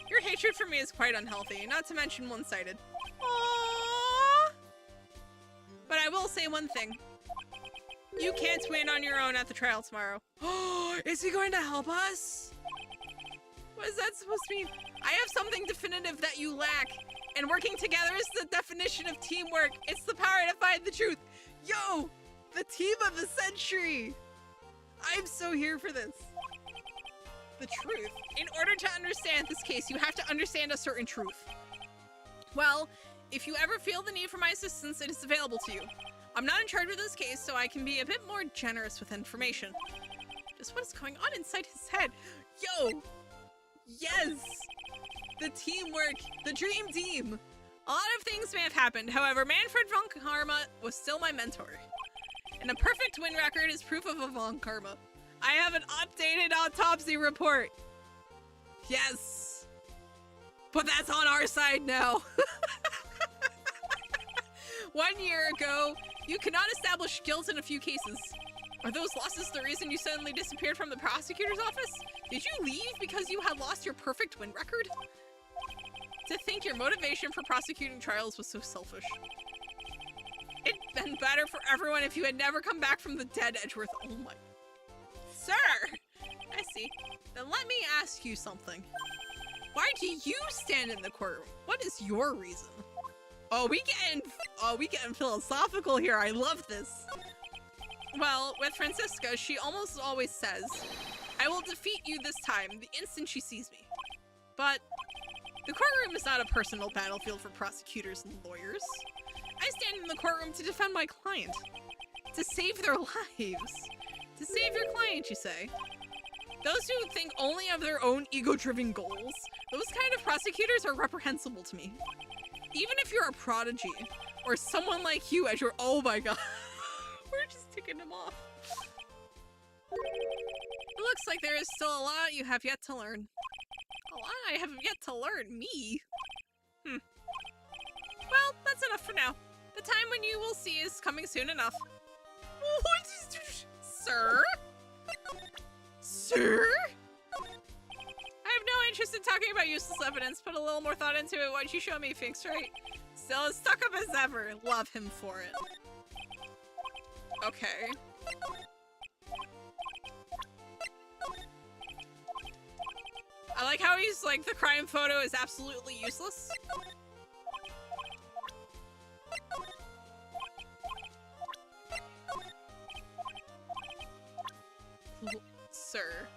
Your hatred for me is quite unhealthy, not to mention one-sided. Aww! But I will say one thing. You can't win on your own at the trial tomorrow. Oh, is he going to help us? What is that supposed to mean? I have something definitive that you lack. And working together is the definition of teamwork. It's the power to find the truth. Yo, the team of the century. I'm so here for this. The truth. In order to understand this case, you have to understand a certain truth. Well, if you ever feel the need for my assistance, it is available to you. I'm not in charge of this case, so I can be a bit more generous with information. Just what is going on inside his head? Yo! Yes! The teamwork! The dream team! A lot of things may have happened, however, Manfred von Karma was still my mentor. And a perfect win record is proof of a von Karma. I have an updated autopsy report! Yes! But that's on our side now! 1 year ago, you could not establish guilt in a few cases. Are those losses the reason you suddenly disappeared from the prosecutor's office? Did you leave because you had lost your perfect win record? To think your motivation for prosecuting trials was so selfish. It'd been better for everyone if you had never come back from the dead, Edgeworth. Oh my... Sir! I see. Then let me ask you something. Why do you stand in the courtroom? What is your reason? Oh, we getting philosophical here. I love this. Well, with Francisca, she almost always says, I will defeat you this time, the instant she sees me. But the courtroom is not a personal battlefield for prosecutors and lawyers. I stand in the courtroom to defend my client. To save their lives. To save your client, you say. Those who think only of their own ego-driven goals, those kind of prosecutors are reprehensible to me. Even if you're a prodigy, or someone like you as your- oh my god. We're just ticking him off. It looks like there is still a lot you have yet to learn. A lot I have yet to learn? Me? Well, that's enough for now. The time when you will see is coming soon enough. What is- Sir? Sir? I have no interest in talking about useless evidence. Put a little more thought into it. Why'd you show me, Finks, right? Still as stuck up as ever. Love him for it. Okay. I like how he's like, the crime photo is absolutely useless. Sir.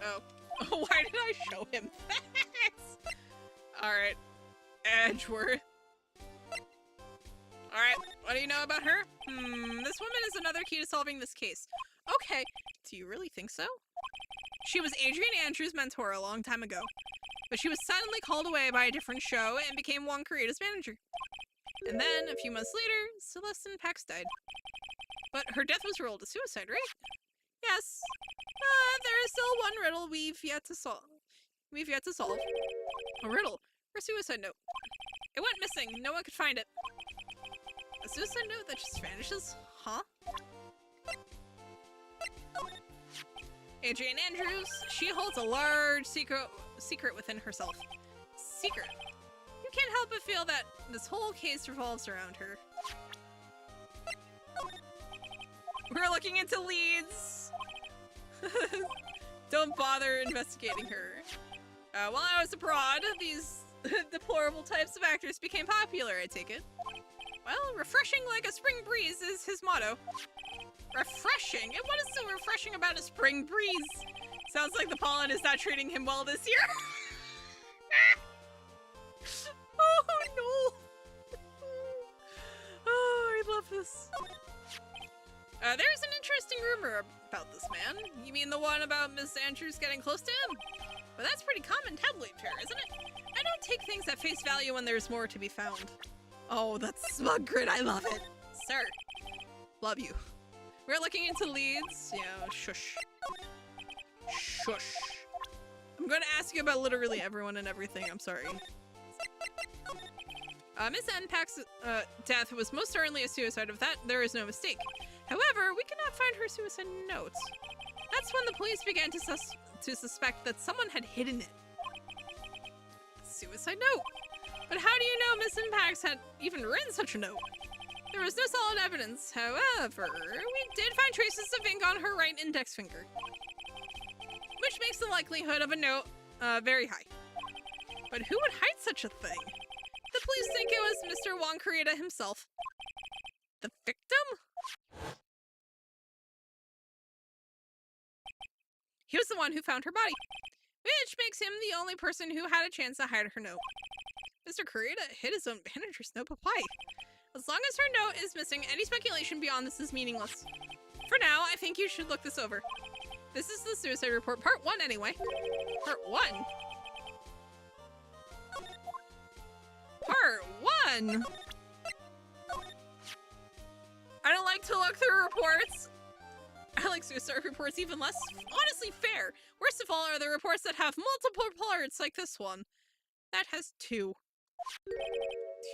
Oh. Why did I show him that? Alright. Edgeworth. Alright, what do you know about her? This woman is another key to solving this case. Okay, do you really think so? She was Adrian Andrews' mentor a long time ago, but she was suddenly called away by a different show and became Juan Carita's manager. And then, a few months later, Celestine Pax died. But her death was ruled a suicide, right? Yes. There is still one riddle we've yet to solve. A riddle. Her suicide note. It went missing. No one could find it. A suicide note that just vanishes? Huh? Adrienne Andrews. She holds a large secret within herself. Secret. You can't help but feel that this whole case revolves around her. We're looking into leads. Don't bother investigating her. While I was abroad, these deplorable types of actors became popular, I take it. Well, refreshing like a spring breeze is his motto. Refreshing? And what is so refreshing about a spring breeze? Sounds like the pollen is not treating him well this year. Oh no! Oh, I love this. There's an interesting rumor about this man. You mean the one about Miss Andrews getting close to him? But that's pretty common tabloid fare, isn't it? I don't take things at face value when there's more to be found. Oh, that's smug grit. I love it. Sir. Love you. We're looking into leads. Yeah, shush. Shush. I'm going to ask you about literally everyone and everything. I'm sorry. Miss N. Pax's death was most certainly a suicide. Of that, there is no mistake. However, we cannot find her suicide note. That's when the police began to suspect that someone had hidden it. Suicide note? But how do you know Miss Impax had even written such a note? There was no solid evidence. However, we did find traces of ink on her right index finger, which makes the likelihood of a note very high. But who would hide such a thing? The police think it was Mr. Juan Corrida himself. The victim? He was the one who found her body, which makes him the only person who had a chance to hide her note. Mr. Corrida hid his own manager's note, but why? As long as her note is missing, any speculation beyond this is meaningless. For now, I think you should look this over. This is the suicide report, part 1 anyway. Part 1? Part 1? I don't like to look through reports. I like suicide reports even less. Honestly, fair. Worst of all are the reports that have multiple parts like this one. That has 2.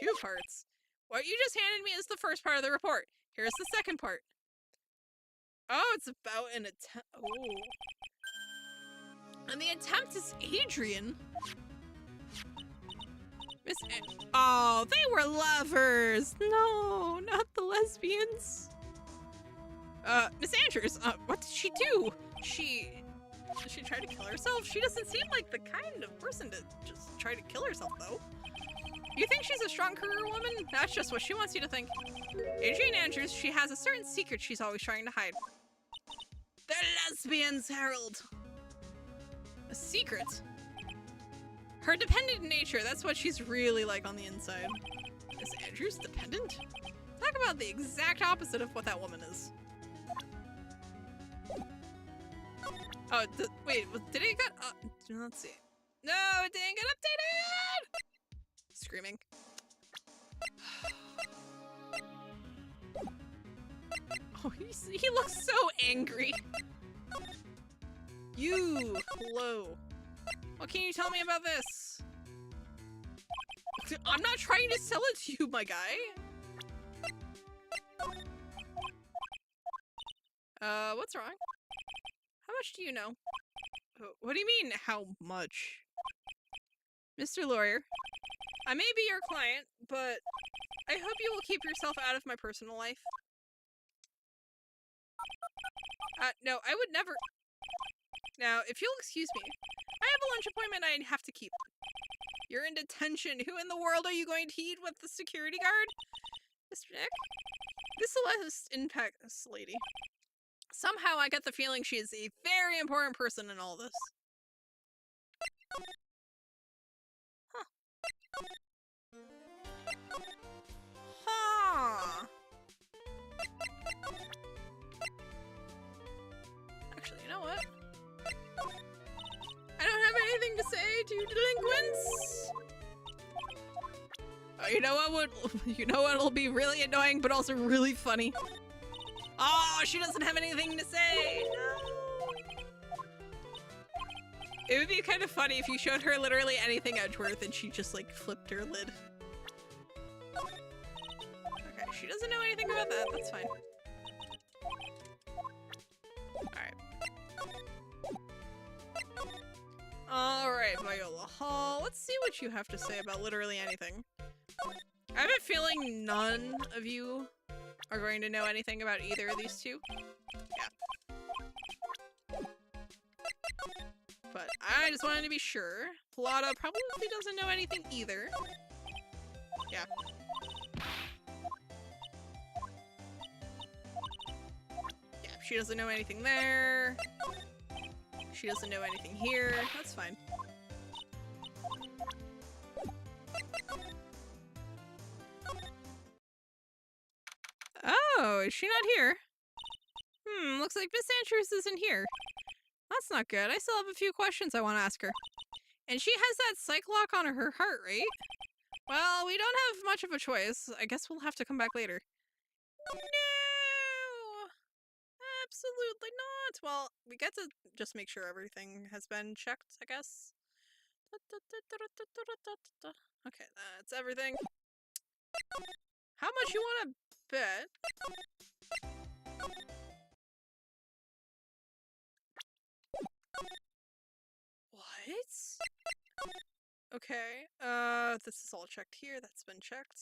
2 parts. What you just handed me is the first part of the report. Here's the second part. Oh, it's about an attempt. Oh. And the attempt is Adrian. Miss oh, they were lovers. No, not the lesbians. Miss Andrews, what did she do? She tried to kill herself? She doesn't seem like the kind of person to just try to kill herself, though. You think she's a strong career woman? That's just what she wants you to think. Adrienne Andrews, she has a certain secret she's always trying to hide. They're lesbians, Harold. A secret? Her dependent nature, that's what she's really like on the inside. Is Andrews dependent? Talk about the exact opposite of what that woman is. Oh, wait, did it get let's see. No, it didn't get updated! Screaming. Oh, he looks so angry. You, hello. What can you tell me about this? I'm not trying to sell it to you, my guy. What's wrong? How much do you know? What do you mean, how much? Mr. Lawyer, I may be your client, but I hope you will keep yourself out of my personal life. No, I would never... Now, if you'll excuse me, I have a lunch appointment I have to keep. You're in detention. Who in the world are you going to eat with, the security guard? Mr. Nick? This Celeste Impax lady. Somehow I get the feeling she is a very important person in all this. Huh. Huh. Actually, you know what? I don't have anything to say to delinquents. You know what'll be really annoying, but also really funny. Oh, she doesn't have anything to say. No. It would be kind of funny if you showed her literally anything Edgeworth and she just like flipped her lid. Okay, she doesn't know anything about that. That's fine. Alright, Viola Hall. Let's see what you have to say about literally anything. I have a feeling none of you are going to know anything about either of these two. Yeah. But I just wanted to be sure. Plata probably doesn't know anything either. Yeah. Yeah, she doesn't know anything there. She doesn't know anything here. That's fine. Oh, is she not here? Looks like Miss Andrews isn't here. That's not good. I still have a few questions I want to ask her. And she has that psych lock on her heart, right? Well, we don't have much of a choice. I guess we'll have to come back later. No! Absolutely not! Well, we get to just make sure everything has been checked, I guess. Okay, that's everything. How much you want to bet? What? Okay, this is all checked here. That's been checked.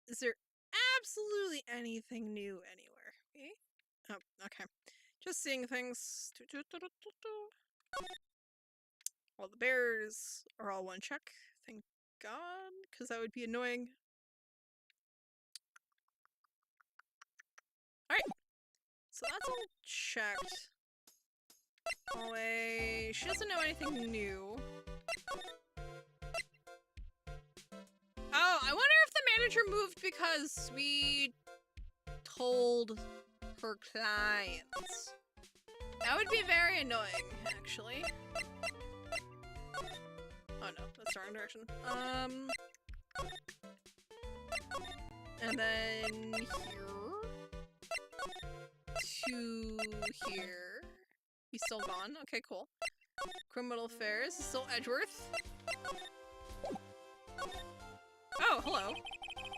Is there absolutely anything new anywhere? Okay. Oh, okay. Just seeing things. All the bears are all one check. Thank God, because that would be annoying. Alright. So that's all checked. Hallway. She doesn't know anything new. Oh, I wonder if the manager moved because we told her clients. That would be very annoying, actually. Oh no, that's the wrong direction. And then here to here. He's still gone. Okay, cool. Criminal Affairs is still Edgeworth. Oh, hello.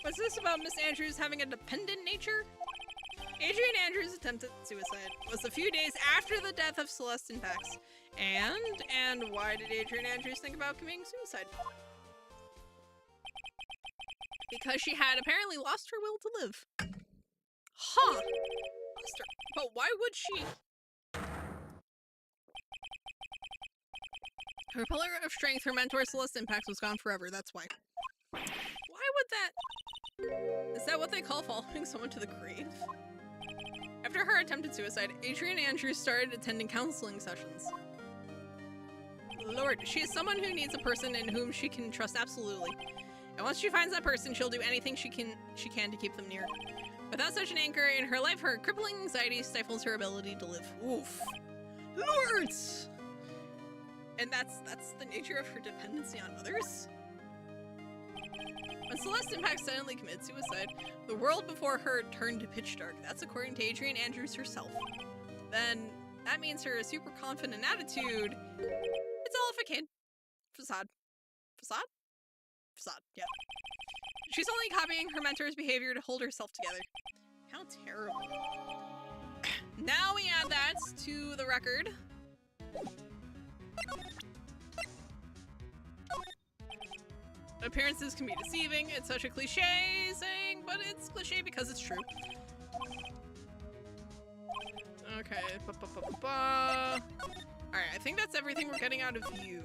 What's this about Miss Andrews having a dependent nature? Adrian Andrews' attempted suicide was a few days after the death of Celestine Pax. And why did Adrian Andrews think about committing suicide? Because she had apparently lost her will to live. Huh. Lost her. But why would she? Her pillar of strength, her mentor Celestine Pax, was gone forever. That's why. Why would that? Is that what they call following someone to the grave? After her attempted suicide, Adrian Andrews started attending counseling sessions. Lord, she is someone who needs a person in whom she can trust absolutely. And once she finds that person, she'll do anything she can to keep them near. Without such an anchor in her life, her crippling anxiety stifles her ability to live. Oof. Lords! And that's the nature of her dependency on others? When Celestine Pax suddenly committed suicide, the world before her turned to pitch dark. That's according to Adrian Andrews herself. Then, that means her super confident attitude, it's all a facade. Facade. Facade? Facade, yeah. She's only copying her mentor's behavior to hold herself together. How terrible. Now we add that to the record. Appearances can be deceiving. It's such a cliche saying, but it's cliche because it's true. Okay. Alright, I think that's everything we're getting out of you.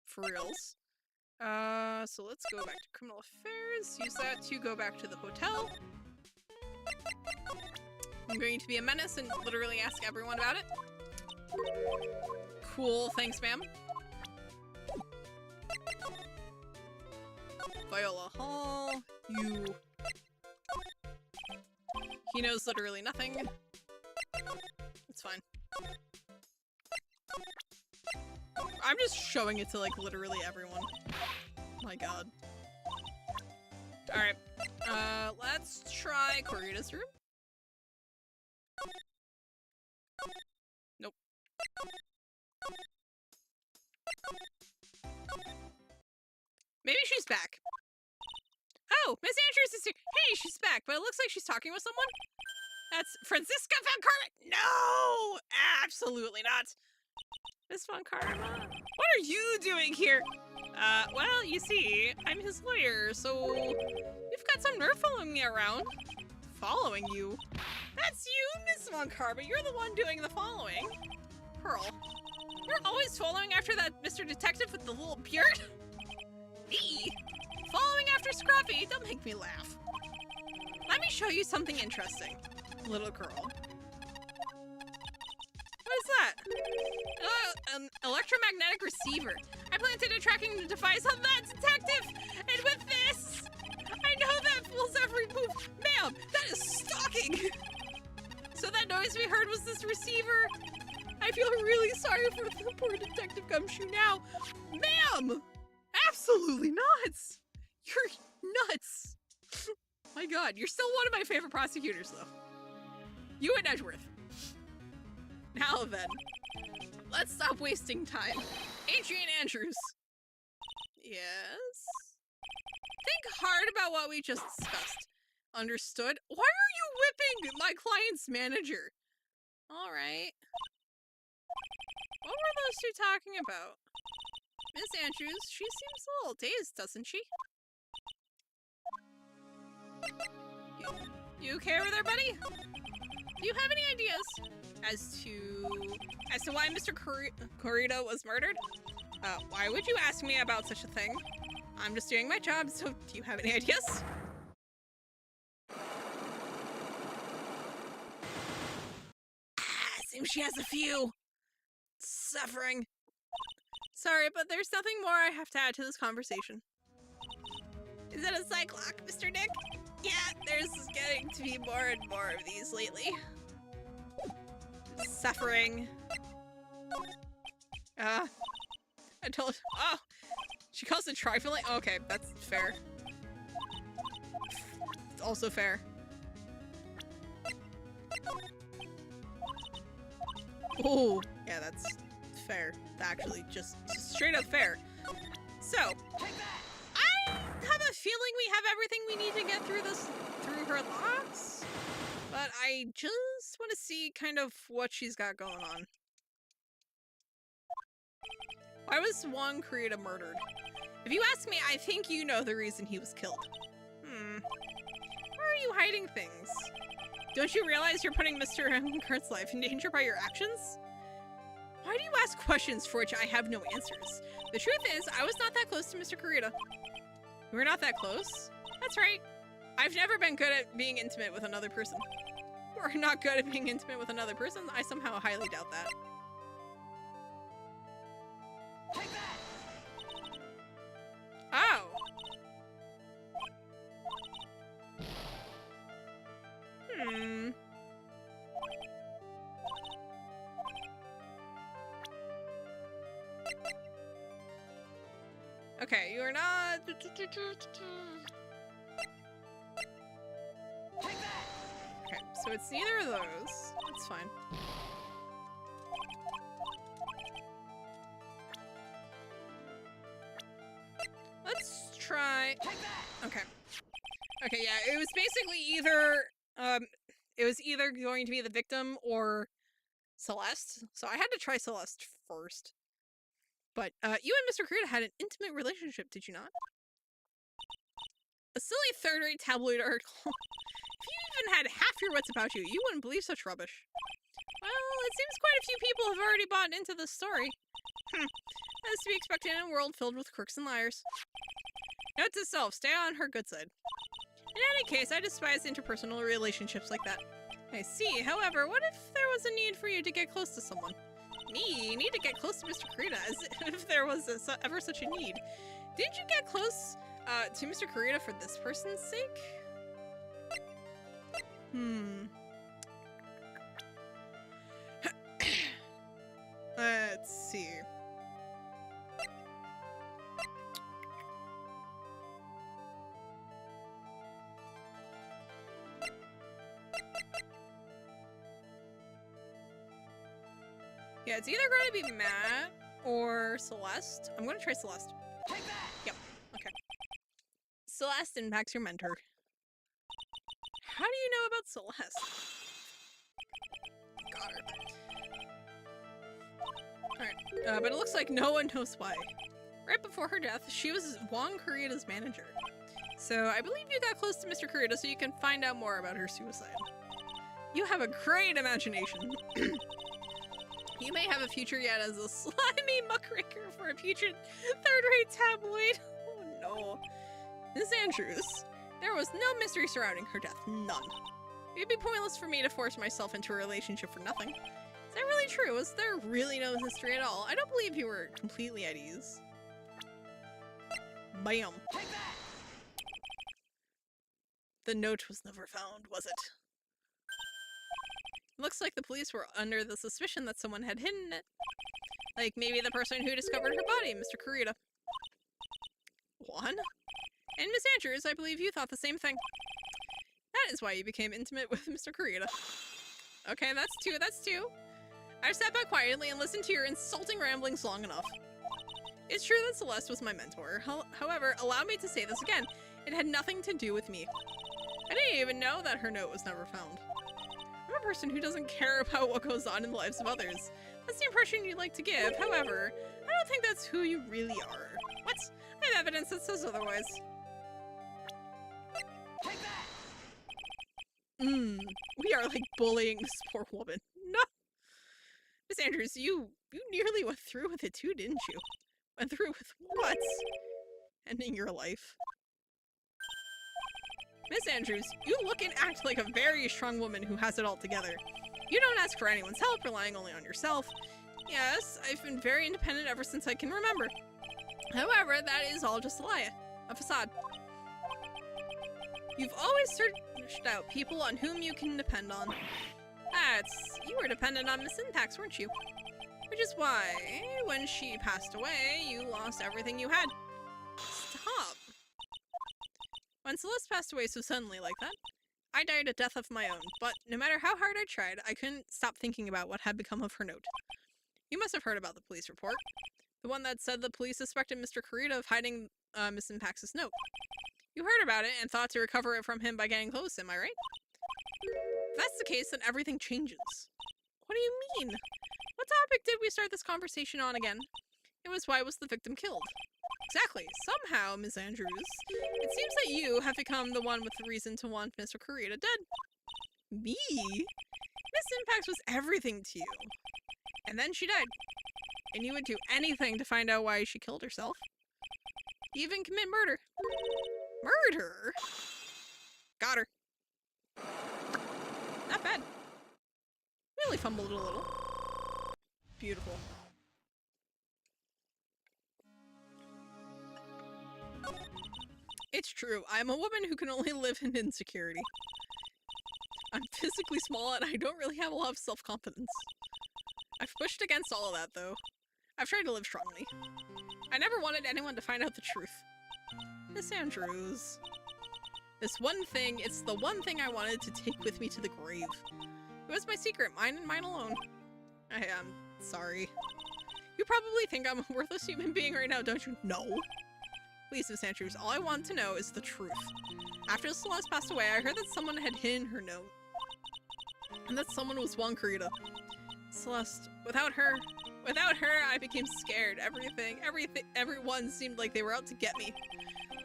For reals. So let's go back to Criminal Affairs. Use that to go back to the hotel. I'm going to be a menace and literally ask everyone about it. Cool, thanks, ma'am. Viola Hall, you. He knows literally nothing. It's fine. I'm just showing it to, like, literally everyone. My god. Alright. Let's try Kurita's room. Nope. Maybe she's back. Oh, Miss Andrews is here. Hey, she's back, but it looks like she's talking with someone. That's Francisca Von Karma. No, absolutely not. Miss Von Karma, what are you doing here? Well, you see, I'm his lawyer, so you've got some nerve following me around. Following you? That's you, Miss Von Karma. You're the one doing the following. Pearl, you're always following after that Mr. Detective with the little beard? Me? Following after Scruffy? Don't make me laugh. Let me show you something interesting, little girl. What is that? An electromagnetic receiver. I planted a tracking device on that detective, and with this, I know that fool's every move. Ma'am, that is stalking. So that noise we heard was this receiver. I feel really sorry for the poor Detective Gumshoe now. Ma'am! Absolutely not! You're nuts! My god, you're still one of my favorite prosecutors, though. You and Edgeworth. Now then, let's stop wasting time. Adrian Andrews. Yes? Think hard about what we just discussed. Understood? Why are you whipping my client's manager? Alright. What were those two talking about? Miss Andrews, she seems a little dazed, doesn't she? You okay over there, buddy? Do you have any ideas as to why Mr. Kurita was murdered? Why would you ask me about such a thing? I'm just doing my job, so do you have any ideas? Seems she has a few. Suffering. Sorry, but there's nothing more I have to add to this conversation. Is that a Cyclock, Mr. Nick? Yeah, there's getting to be more and more of these lately. Suffering. I told. Oh, she calls it trifling. Okay, that's fair. It's also fair. Oh, yeah, that's fair. Actually, just straight up fair. So, I have a feeling we have everything we need to get through her locks, but I just want to see kind of what she's got going on. Why was Wong Kurita murdered? If you ask me, I think you know the reason he was killed. Why are you hiding things? Don't you realize you're putting Mr. Kurt's life in danger by your actions? Why do you ask questions for which I have no answers? The truth is, I was not that close to Mr. Kurita. We're not that close? That's right. I've never been good at being intimate with another person. Or not good at being intimate with another person? I somehow highly doubt that. Take that! Oh. Okay, you are not. Okay, so it's neither of those. That's fine. Let's try. Okay. Okay, yeah, it was basically either going to be the victim or Celeste. So I had to try Celeste first. But you and Mr. Kurita had an intimate relationship, did you not? A silly third-rate tabloid article. If you even had half your wits about you, you wouldn't believe such rubbish. Well, it seems quite a few people have already bought into this story. As to be expected in a world filled with crooks and liars. Note to self, stay on her good side. In any case, I despise interpersonal relationships like that. I see. However, what if there was a need for you to get close to someone? Me? Need to get close to Mr. Kurita, as if there was ever such a need. Did you get close to Mr. Kurita for this person's sake? Let's see. Yeah, it's either going to be Matt or Celeste. I'm going to try Celeste. Take that! Yep. Okay. Celeste impacts your mentor. How do you know about Celeste? Got her. Alright, but it looks like no one knows why. Right before her death, she was Wong Kurita's manager. So I believe you got close to Mr. Kurita so you can find out more about her suicide. You have a great imagination. You may have a future yet as a slimy muckraker for a future third-rate tabloid. Oh no. Miss Andrews, there was no mystery surrounding her death. None. It'd be pointless for me to force myself into a relationship for nothing. Is that really true? Was there really no history at all? I don't believe you were completely at ease. Bam. Take that! The note was never found, was it? Looks like the police were under the suspicion that someone had hidden it. Like maybe the person who discovered her body, Mr. Kurita. Juan? And Miss Andrews, I believe you thought the same thing. That is why you became intimate with Mr. Kurita. Okay, that's two. I've sat back quietly and listened to your insulting ramblings long enough. It's true that Celeste was my mentor. However, allow me to say this again. It had nothing to do with me. I didn't even know that her note was never found. I'm a person who doesn't care about what goes on in the lives of others. That's the impression you'd like to give. However, I don't think that's who you really are. What? I have evidence that says otherwise. Take that! We are like bullying this poor woman. No! Miss Andrews, you nearly went through with it too, didn't you? Went through with what? Ending your life. Miss Andrews, you look and act like a very strong woman who has it all together. You don't ask for anyone's help, relying only on yourself. Yes, I've been very independent ever since I can remember. However, that is all just a lie, a facade. You've always searched out people on whom you can depend on. You were dependent on Miss Impax, weren't you? Which is why, when she passed away, you lost everything you had. Stop. When Celeste passed away so suddenly like that, I died a death of my own, but no matter how hard I tried, I couldn't stop thinking about what had become of her note. You must have heard about the police report. The one that said the police suspected Mr. Kurita of hiding Miss Impax's note. You heard about it and thought to recover it from him by getting close, am I right? If that's the case, then everything changes. What do you mean? What topic did we start this conversation on again? It was why was the victim killed? Exactly. Somehow, Miss Andrews, it seems that you have become the one with the reason to want Mr. Kurita dead. Me? Miss Impax was everything to you. And then she died. And you would do anything to find out why she killed herself. Even commit murder. Murder? Got her. Not bad. Really fumbled a little. Beautiful. It's true. I'm a woman who can only live in insecurity. I'm physically small and I don't really have a lot of self-confidence. I've pushed against all of that, though. I've tried to live strongly. I never wanted anyone to find out the truth. Miss Andrews. This one thing, it's the one thing I wanted to take with me to the grave. It was my secret, mine and mine alone. I am sorry. You probably think I'm a worthless human being right now, don't you? No. Please, Miss Andrews, all I want to know is the truth. After Celeste passed away, I heard that someone had hidden her note. And that someone was Wong Kurita. Celeste, without her, I became scared. Everyone seemed like they were out to get me.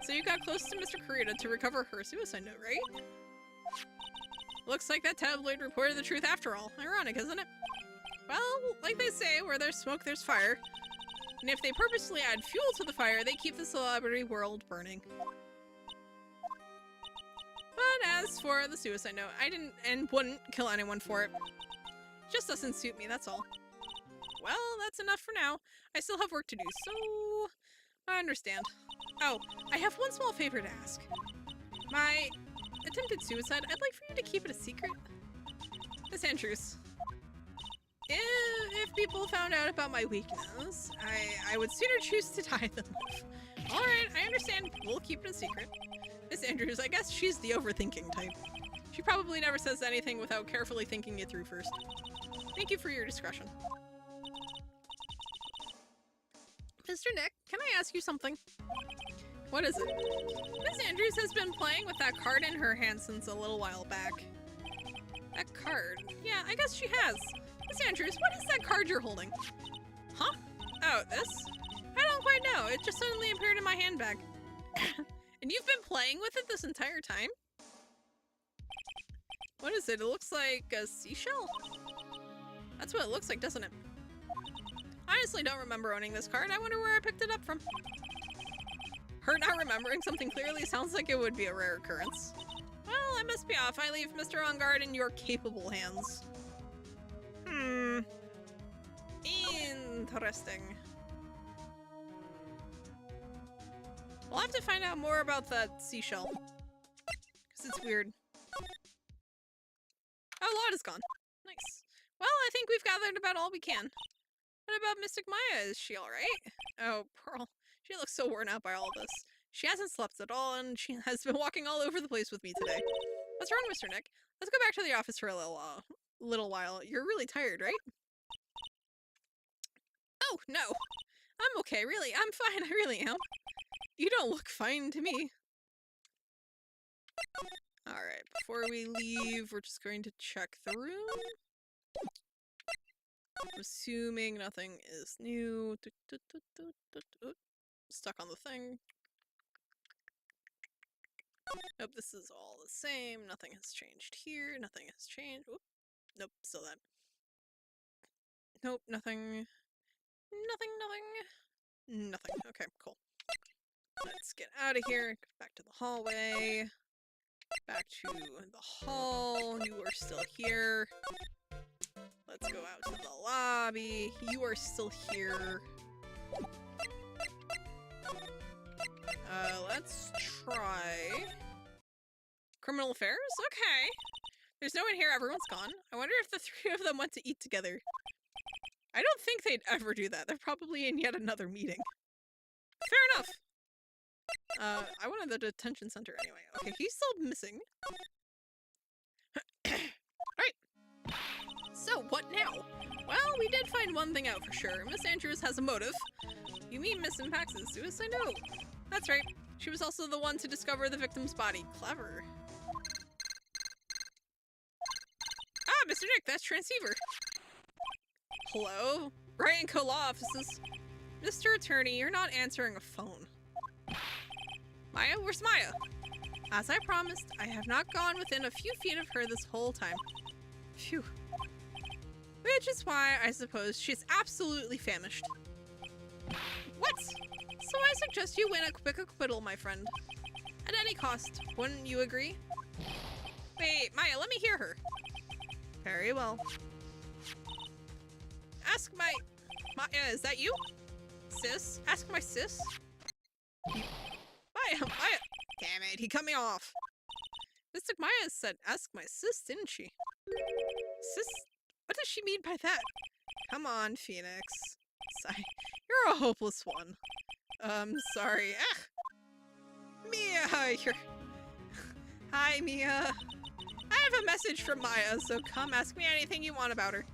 So you got close to Mr. Kurita to recover her suicide note, right? Looks like that tabloid reported the truth after all. Ironic, isn't it? Well, like they say, where there's smoke, there's fire. And if they purposely add fuel to the fire, they keep the celebrity world burning. But as for the suicide note, I didn't and wouldn't kill anyone for it. Just doesn't suit me, that's all. Well, that's enough for now. I still have work to do, so I understand. Oh, I have one small favor to ask. My attempted suicide, I'd like for you to keep it a secret. Miss Andrews. If people found out about my weakness, I would sooner choose to die than live. Alright, I understand. We'll keep it a secret. Miss Andrews, I guess she's the overthinking type. She probably never says anything without carefully thinking it through first. Thank you for your discretion. Mr. Nick, can I ask you something? What is it? Miss Andrews has been playing with that card in her hand since a little while back. That card? Yeah, I guess she has. Miss Andrews, what is that card you're holding? Huh? Oh, this? I don't quite know. It just suddenly appeared in my handbag. And you've been playing with it this entire time? What is it? It looks like a seashell? That's what it looks like, doesn't it? I honestly don't remember owning this card. I wonder where I picked it up from. Her not remembering something clearly sounds like it would be a rare occurrence. Well, I must be off. I leave Mr. On Guard in your capable hands. Interesting. We'll have to find out more about that seashell. Because it's weird. Oh, Lot is gone. Nice. Well, I think we've gathered about all we can. What about Mystic Maya? Is she alright? Oh, Pearl. She looks so worn out by all of this. She hasn't slept at all, and she has been walking all over the place with me today. What's wrong, Mr. Nick? Let's go back to the office for a little while. You're really tired, right? Oh, no. I'm okay, really. I'm fine, I really am. You don't look fine to me. Alright, before we leave, we're just going to check the room. I'm assuming nothing is new. Stuck on the thing. Nope, this is all the same. Nothing has changed here. Nothing has changed. Whoop. Nope, still that. Nope, nothing. Nothing. Okay, cool. Let's get out of here. Back to the hallway. Back to the hall. You are still here. Let's go out to the lobby. You are still here. Let's try criminal affairs? Okay. There's no one here, everyone's gone. I wonder if the three of them went to eat together. I don't think they'd ever do that. They're probably in yet another meeting. Fair enough. I wanted the detention center anyway. Okay, he's still missing. Alright. So, what now? Well, we did find one thing out for sure. Miss Andrews has a motive. You mean Miss Impax's suicide note? That's right. She was also the one to discover the victim's body. Clever. Ah, Mr. Nick, that's Transceiver. Hello? Wright and Co. Law offices. Mr. Attorney, you're not answering a phone. Maya? Where's Maya? As I promised, I have not gone within a few feet of her this whole time. Phew. Which is why I suppose she's absolutely famished. What? So I suggest you win a quick acquittal, my friend. At any cost, wouldn't you agree? Wait, Maya, let me hear her. Very well. Ask my... Maya, is that you? Sis? Ask my sis? Maya! Damn it, he cut me off. Mystic Maya said, ask my sis, didn't she? Sis? What does she mean by that? Come on, Phoenix. You're a hopeless one. Sorry. Ah! Mia, you're... Hi, Mia. I have a message from Maya, so come ask me anything you want about her.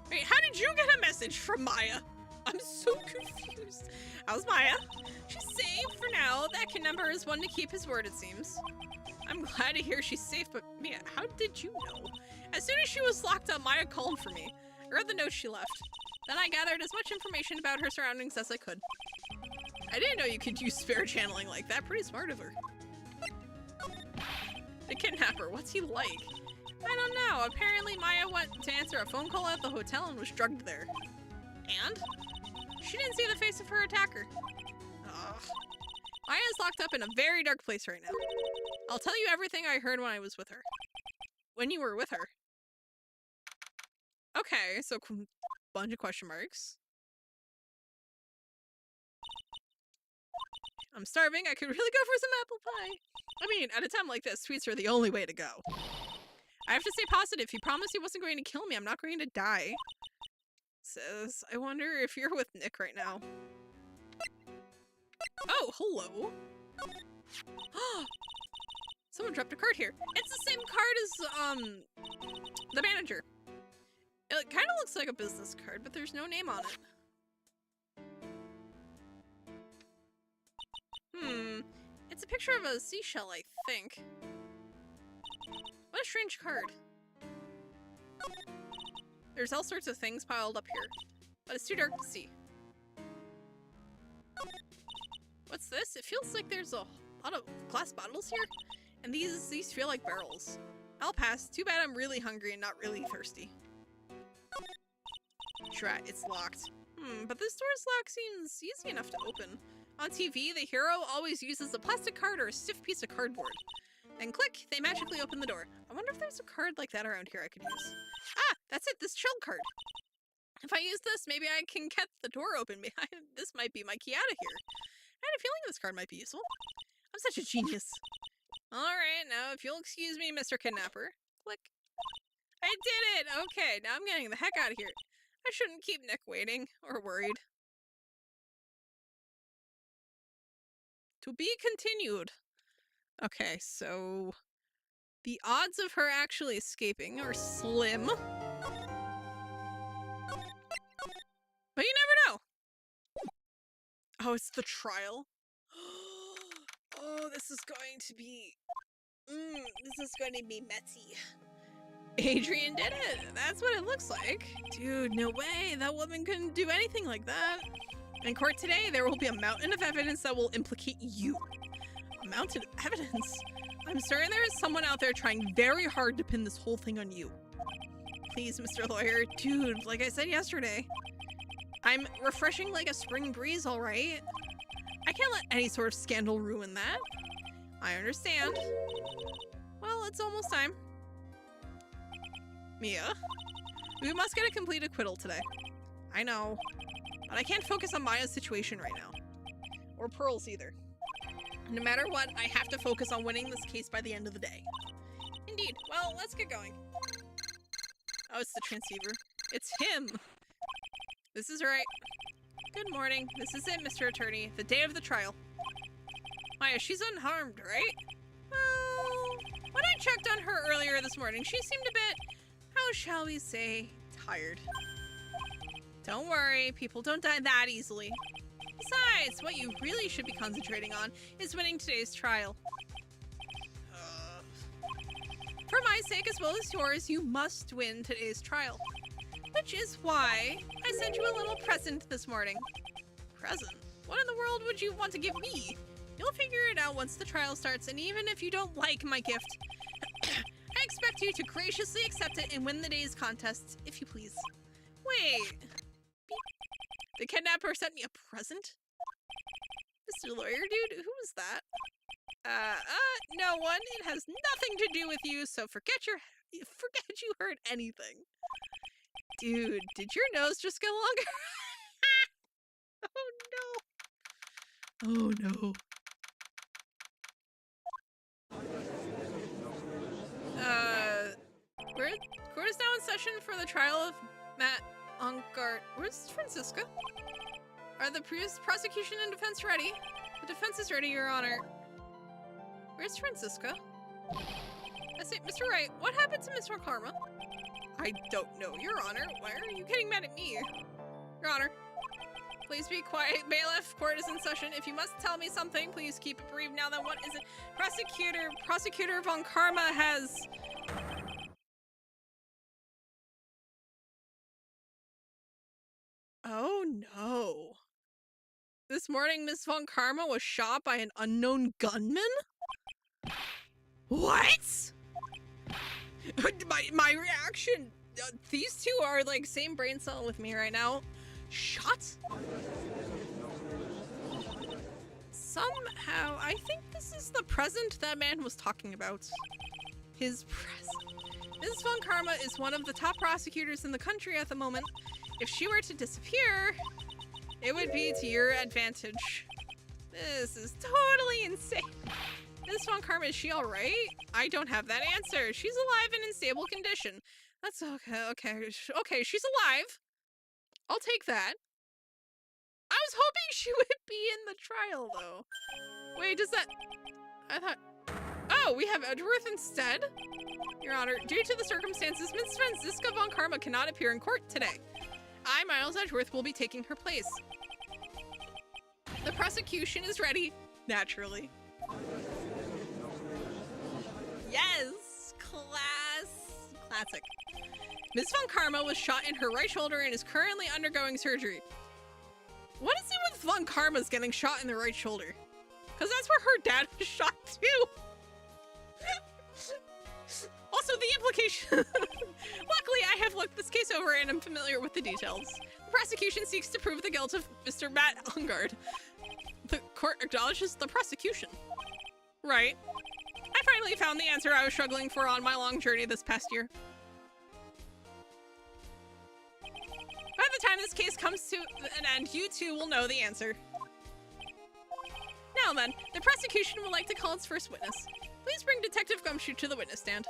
Wait, how did you get a message from Maya? I'm so confused. How's Maya? She's safe for now. That kid number is one to keep his word, it seems. I'm glad to hear she's safe, but Mia, how did you know? As soon as she was locked up, Maya called for me. I read the note she left. Then I gathered as much information about her surroundings as I could. I didn't know you could use spare channeling like that. Pretty smart of her. The kidnapper, what's he like? I don't know. Apparently Maya went to answer a phone call at the hotel and was drugged there. And? She didn't see the face of her attacker. Ugh. Maya's locked up in a very dark place right now. I'll tell you everything I heard when I was with her. When you were with her. Okay, so bunch of question marks. I'm starving. I could really go for some apple pie. I mean, at a time like this, sweets are the only way to go. I have to stay positive. He promised he wasn't going to kill me. I'm not going to die. Says, I wonder if you're with Nick right now. Oh, hello. Someone dropped a card here. It's the same card as, the manager. It kind of looks like a business card, but there's no name on it. It's a picture of a seashell, I think. What a strange card. There's all sorts of things piled up here, but it's too dark to see. What's this? It feels like there's a lot of glass bottles here, and these feel like barrels. I'll pass. Too bad I'm really hungry and not really thirsty. Try. It's locked. But this door's lock seems easy enough to open. On TV, the hero always uses a plastic card or a stiff piece of cardboard. Then click, they magically open the door. I wonder if there's a card like that around here I could use. Ah, that's it, this shell card. If I use this, maybe I can get the door open. This might be my key out of here. I had a feeling this card might be useful. I'm such a genius. Alright, now if you'll excuse me, Mr. Kidnapper. Click. I did it! Okay, now I'm getting the heck out of here. I shouldn't keep Nick waiting, or worried. To be continued. Okay, so the odds of her actually escaping are slim. But you never know. Oh, it's the trial. Oh, this is going to be messy. Adrian did it. That's what it looks like. Dude, no way. That woman couldn't do anything like that. In court today, there will be a mountain of evidence that will implicate you. A mountain of evidence? I'm certain there is someone out there trying very hard to pin this whole thing on you. Please, Mr. Lawyer. Dude, like I said yesterday, I'm refreshing like a spring breeze, all right? I can't let any sort of scandal ruin that. I understand. Well, it's almost time. Mia, we must get a complete acquittal today. I know, but I can't focus on Maya's situation right now. Or Pearl's either. No matter what, I have to focus on winning this case by the end of the day. Indeed. Well, let's get going. Oh, it's the transceiver. It's him! This is right. Good morning. This is it, Mr. Attorney. The day of the trial. Maya, she's unharmed, right? Well, when I checked on her earlier this morning, she seemed a bit, how shall we say, tired. Don't worry, people don't die that easily. Besides, what you really should be concentrating on is winning today's trial. For my sake as well as yours, you must win today's trial. Which is why I sent you a little present this morning. Present? What in the world would you want to give me? You'll figure it out once the trial starts, and even if you don't like my gift, I expect you to graciously accept it and win the day's contest, if you please. Wait. The kidnapper sent me a present? Mr. Lawyer dude, who was that? No one. It has nothing to do with you, so forget you heard anything. Dude, did your nose just get longer? Oh no. Oh no. Court is now in session for the trial of Matt Onkart. Where's Francisca? Are the prosecution and defense ready? The defense is ready, Your Honor. Where's Francisca? I say, Mr. Wright, what happened to Miss Karma? I don't know, Your Honor. Why are you getting mad at me? Your Honor. Please be quiet. Bailiff, court is in session. If you must tell me something, please keep it brief. Now then, what is it? Prosecutor Von Karma has... Oh no. This morning, Miss Von Karma was shot by an unknown gunman? What? My reaction, these two are like same brain cell with me right now. Shot? Somehow, I think this is the present that man was talking about. His present. Ms. Von Karma is one of the top prosecutors in the country at the moment. If she were to disappear, it would be to your advantage. This is totally insane. Ms. Von Karma, is she alright? I don't have that answer. She's alive and in stable condition. That's okay. Okay, she's alive. I'll take that. I was hoping she would be in the trial, though. Wait, does that... I thought... Oh, we have Edgeworth instead? Your Honor, due to the circumstances, Ms. Francisca Von Karma cannot appear in court today. I, Miles Edgeworth, will be taking her place. The prosecution is ready. Naturally. Yes! Classic. Ms. Von Karma was shot in her right shoulder and is currently undergoing surgery. What is it with Von Karma's getting shot in the right shoulder? Because that's where her dad was shot too. Also, the implication. Luckily, I have looked this case over and I'm familiar with the details. The prosecution seeks to prove the guilt of Mr. Matt Ungard. The court acknowledges the prosecution. Right. I finally found the answer I was struggling for on my long journey this past year. By the time this case comes to an end, you two will know the answer. Now then, the prosecution would like to call its first witness. Please bring Detective Gumshoe to the witness stand.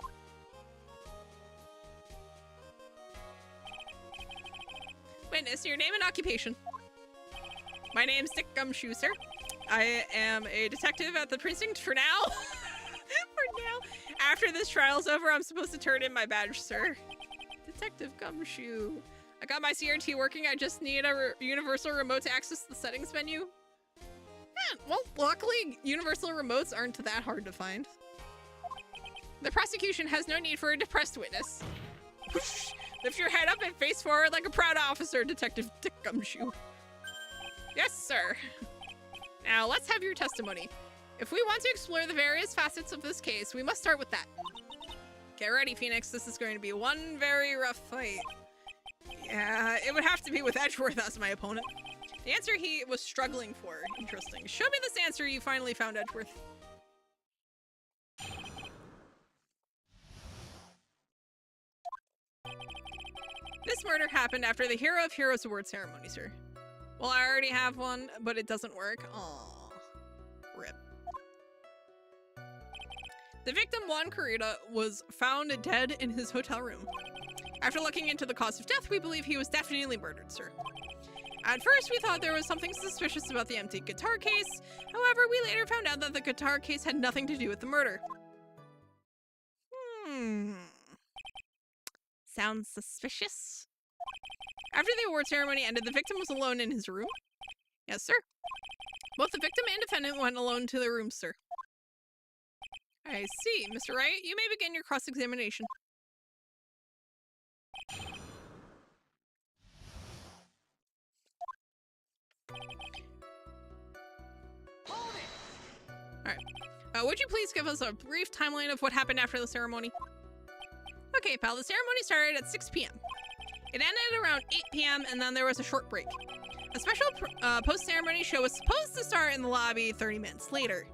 Witness, your name and occupation. My name's Dick Gumshoe, sir. I am a detective at the precinct for now. For now. After this trial's over, I'm supposed to turn in my badge, sir. Detective Gumshoe. I got my CRT working. I just need a universal remote to access the settings menu. Yeah, well, luckily, universal remotes aren't that hard to find. The prosecution has no need for a depressed witness. Lift your head up and face forward like a proud officer, Detective Dick Gumshoe. Yes, sir. Now, let's have your testimony. If we want to explore the various facets of this case, we must start with that. Get ready, Phoenix. This is going to be one very rough fight. Yeah, it would have to be with Edgeworth as my opponent. The answer he was struggling for. Interesting. Show me this answer you finally found, Edgeworth. This murder happened after the Hero of Heroes Award ceremony, sir. Well, I already have one, but it doesn't work. Aww. Rip. The victim, Juan Carita, was found dead in his hotel room. After looking into the cause of death, we believe he was definitely murdered, sir. At first, we thought there was something suspicious about the empty guitar case. However, we later found out that the guitar case had nothing to do with the murder. Sounds suspicious. After the award ceremony ended, the victim was alone in his room. Yes, sir. Both the victim and defendant went alone to their rooms, sir. I see. Mr. Wright, you may begin your cross-examination. Alright. Would you please give us a brief timeline of what happened after the ceremony? Okay, pal. The ceremony started at 6 p.m. It ended around 8 p.m. and then there was a short break. A special post-ceremony show was supposed to start in the lobby 30 minutes later.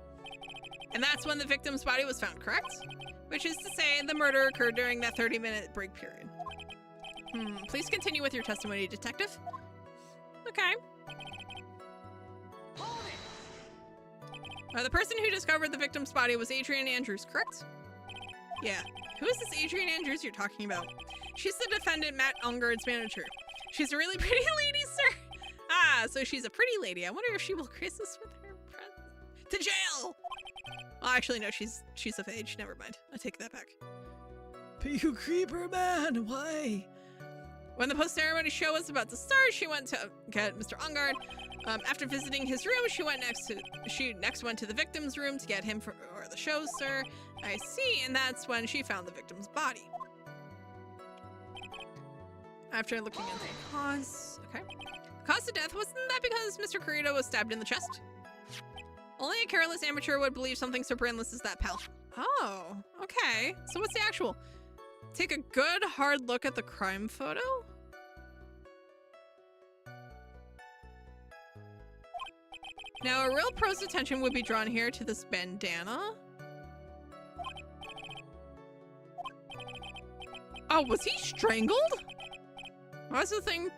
And that's when the victim's body was found, correct? Which is to say, the murder occurred during that 30-minute break period. Please continue with your testimony, detective. Okay. The person who discovered the victim's body was Adrian Andrews, correct? Yeah. Who is this Adrian Andrews you're talking about? She's the defendant, Matt Ungard's manager. She's a really pretty lady, sir. Ah, so she's a pretty lady. I wonder if she will grace us with her presence. To jail! Well, actually, no, she's of age. Never mind. I take that back. But you creeper man, why? When the post-ceremony show was about to start, she went to get Mr. Ungard. After visiting his room, she next went to the victim's room to get him for the show, sir. I see, and that's when she found the victim's body. After looking into the cause, okay. The cause of death, wasn't that because Mr. Carita was stabbed in the chest? Only a careless amateur would believe something so brainless as that, pal. Oh, okay. So what's the actual? Take a good hard look at the crime photo? Now, a real pro's attention would be drawn here to this bandana. Oh, was he strangled? Why was the thing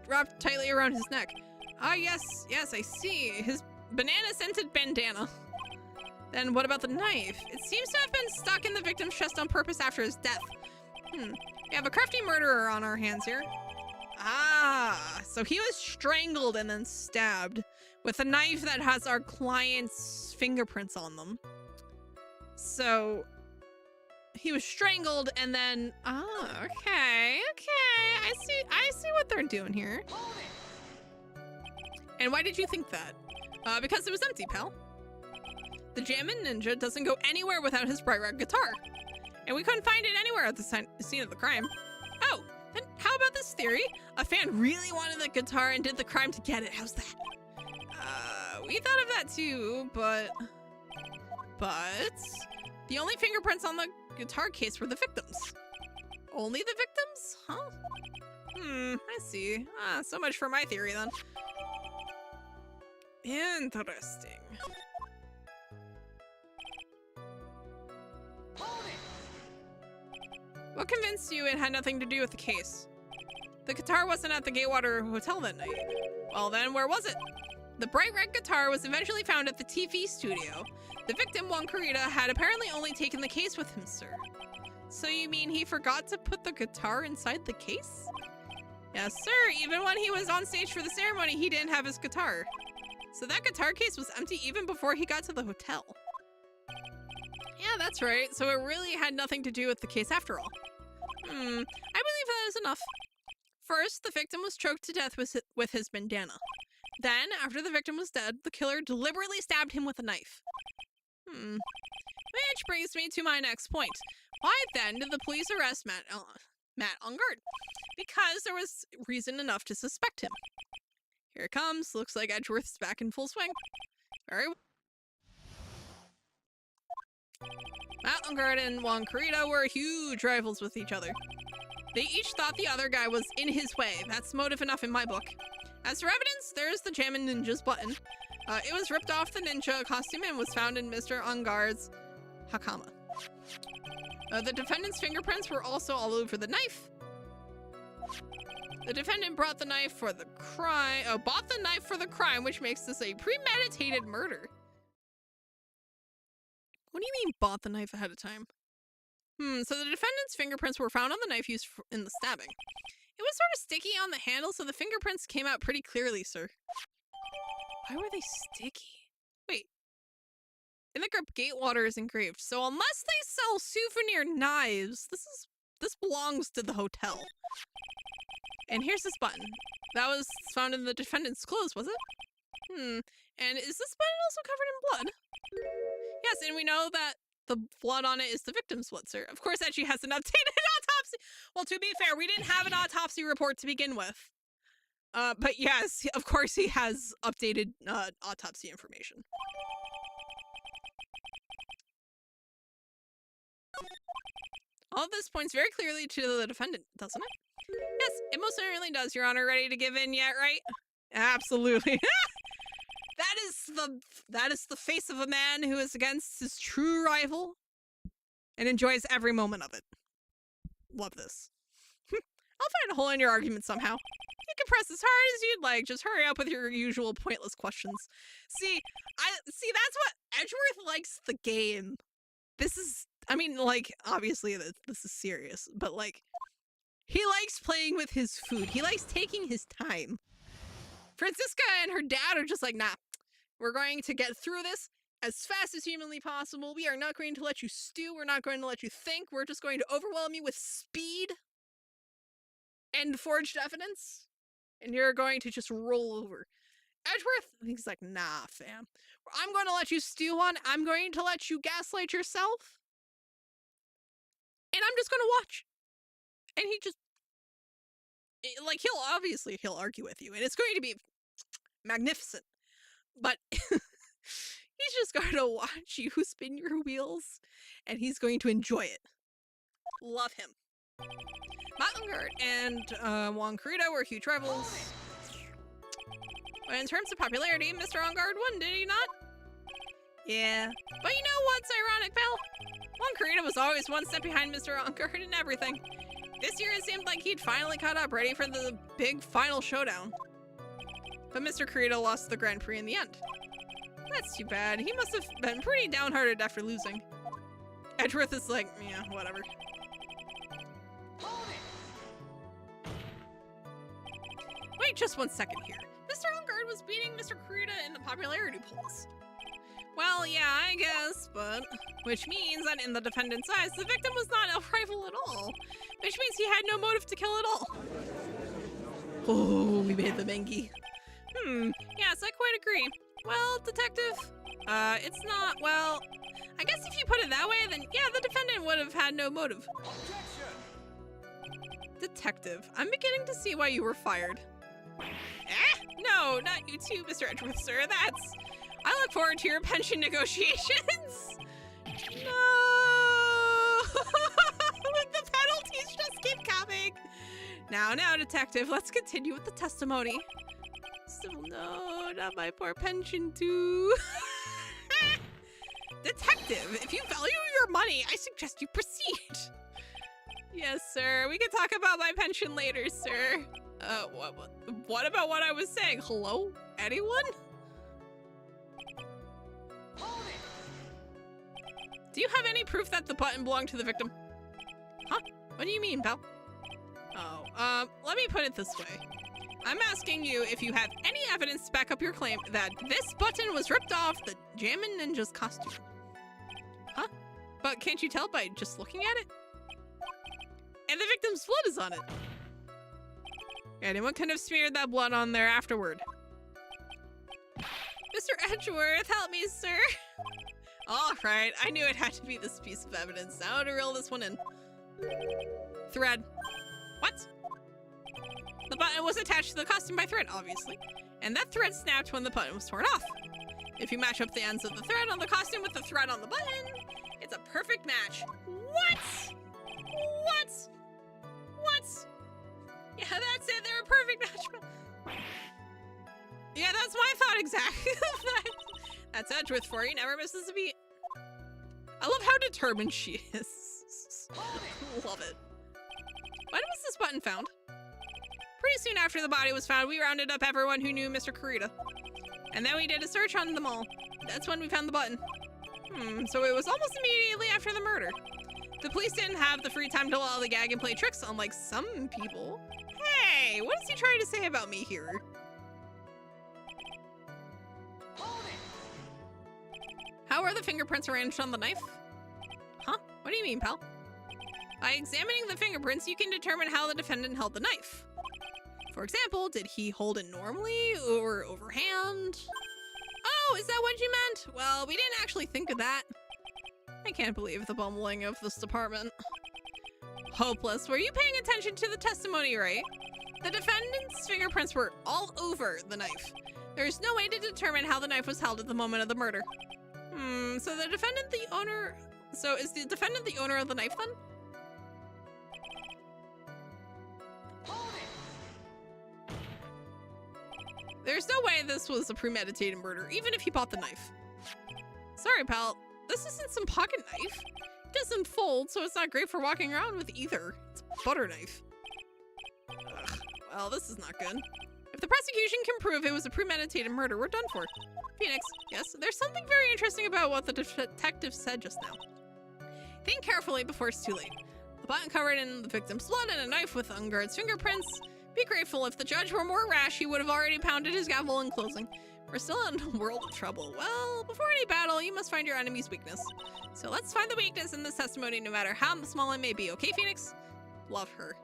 wrapped tightly around his neck? Ah, yes, I see. His banana-scented bandana. Then what about the knife? It seems to have been stuck in the victim's chest on purpose after his death. We have a crafty murderer on our hands here. Ah, so he was strangled and then stabbed with a knife that has our client's fingerprints on them. So he was strangled and then, okay. I see what they're doing here. And why did you think that? Because it was empty, pal. The Jammin' Ninja doesn't go anywhere without his bright red guitar. And we couldn't find it anywhere at the scene of the crime. Oh, then how about this theory? A fan really wanted the guitar and did the crime to get it. How's that? We thought of that too, but the only fingerprints on the guitar case were the victims. Only the victims? Huh? I see. So much for my theory then. Interesting. What convinced you it had nothing to do with the case? The guitar wasn't at the Gatewater Hotel that night. Well then, where was it? The bright red guitar was eventually found at the TV studio. The victim, Juan Carita, had apparently only taken the case with him, sir. So you mean he forgot to put the guitar inside the case? Yes, sir. Even when he was on stage for the ceremony, he didn't have his guitar. So that guitar case was empty even before he got to the hotel. Yeah, that's right. So it really had nothing to do with the case after all. I believe that is enough. First, the victim was choked to death with his bandana. Then, after the victim was dead, the killer deliberately stabbed him with a knife. Which brings me to my next point. Why then did the police arrest Matt on guard? Because there was reason enough to suspect him. Here it comes. Looks like Edgeworth's back in full swing. Very well. Matt Longard and Juan Carita were huge rivals with each other. They each thought the other guy was in his way. That's motive enough in my book. As for evidence, there's the Jammin' Ninja's button. It was ripped off the ninja costume and was found in Mr. Ongard's hakama. The defendant's fingerprints were also all over the knife. The defendant bought the knife for the crime, which makes this a premeditated murder. What do you mean bought the knife ahead of time? So the defendant's fingerprints were found on the knife used in the stabbing. It was sort of sticky on the handle, so the fingerprints came out pretty clearly, sir. Why were they sticky? Wait. In the grip, Gatewater is engraved, so unless they sell souvenir knives, this belongs to the hotel. And here's this button. That was found in the defendant's clothes, was it? And is this button also covered in blood? Yes, and we know that the blood on it is the victim's blood, sir. Of course, that she has an updated autopsy. Well, to be fair, we didn't have an autopsy report to begin with. But yes, of course he has updated autopsy information. All of this points very clearly to the defendant, doesn't it? Yes, it most certainly does, Your Honor. Ready to give in yet, right? Absolutely. That is the face of a man who is against his true rival and enjoys every moment of it. Love this. I'll find a hole in your argument somehow. You can press as hard as you'd like. Just hurry up with your usual pointless questions. See, that's what Edgeworth likes the game. This is, I mean, like, obviously this is serious, but like, he likes playing with his food. He likes taking his time. Francisca and her dad are just like, nah, we're going to get through this as fast as humanly possible. We are not going to let you stew. We're not going to let you think. We're just going to overwhelm you with speed and forged evidence. And you're going to just roll over. Edgeworth, he's like, nah, fam. I'm going to let you stew on. I'm going to let you gaslight yourself. And I'm just going to watch. And he just, like, he'll argue with you. And it's going to be magnificent. But he's just going to watch you spin your wheels. And he's going to enjoy it. Love him. Matlangard and Juan Carita were huge rivals. But in terms of popularity, Mr. Ongard won, did he not? Yeah. But you know what's ironic, pal? Juan Carita was always one step behind Mr. Ongard in everything. This year it seemed like he'd finally caught up, ready for the big final showdown. But Mr. Carita lost the Grand Prix in the end. That's too bad. He must have been pretty downhearted after losing. Edgeworth is like, yeah, whatever. Wait just 1 second here. Mr. Ongard was beating Mr. Carita in the popularity polls. Well, yeah, I guess, but... Which means that in the defendant's eyes, the victim was not a rival at all. Which means he had no motive to kill at all. Oh, we made the Mengi. Yes, I quite agree. Well, detective, It's not, well, I guess if you put it that way, then yeah, the defendant would have had no motive. Detective, I'm beginning to see why you were fired. No, not you too, Mr. Edgeworth, sir. I look forward to your pension negotiations. No! The penalties just keep coming. Now, detective, let's continue with the testimony. Still, no, not my poor pension too. Detective, if you value your money, I suggest you proceed. Yes, sir. We can talk about my pension later, sir. What about what I was saying? Hello? Anyone? Do you have any proof that the button belonged to the victim? Huh? What do you mean, pal? Oh, let me put it this way. I'm asking you if you have any evidence to back up your claim that this button was ripped off the Jammin' Ninja's costume. Huh? But can't you tell by just looking at it? And the victim's blood is on it. Anyone could have smeared that blood on there afterward. Mr. Edgeworth, help me, sir. All right, I knew it had to be this piece of evidence. Now to reel this one in. Thread. What? The button was attached to the costume by thread, obviously. And that thread snapped when the button was torn off. If you match up the ends of the thread on the costume with the thread on the button, it's a perfect match. What? What? What? Yeah, that's it. They're a perfect match. Yeah, that's my thought exactly. That's Edgeworth for you. Never misses a beat. I love how determined she is. Love it. When was this button found? Pretty soon after the body was found, we rounded up everyone who knew Mr. Kurita. And then we did a search on them all. That's when we found the button. So it was almost immediately after the murder. The police didn't have the free time to allow the gag and play tricks, unlike some people. Hey, what is he trying to say about me here? How are the fingerprints arranged on the knife? Huh? What do you mean, pal? By examining the fingerprints, you can determine how the defendant held the knife. For example, did he hold it normally or overhand? Oh, is that what you meant? Well, we didn't actually think of that. I can't believe the bumbling of this department. Hopeless. Were you paying attention to the testimony, right? The defendant's fingerprints were all over the knife. There's no way to determine how the knife was held at the moment of the murder. So the defendant the owner... So is the defendant the owner of the knife then? There's no way this was a premeditated murder, even if he bought the knife. Sorry, pal. This isn't some pocket knife. It doesn't fold, so it's not great for walking around with either. It's a butter knife. Ugh, well, this is not good. If the prosecution can prove it was a premeditated murder, we're done for. Phoenix, yes, there's something very interesting about what the detective said just now. Think carefully before it's too late. A button covered in the victim's blood and a knife with unguard's fingerprints. Be grateful. If the judge were more rash, he would have already pounded his gavel in closing. We're still in a world of trouble. Well, before any battle, you must find your enemy's weakness. So let's find the weakness in this testimony, no matter how small it may be. Okay, Phoenix? Love her.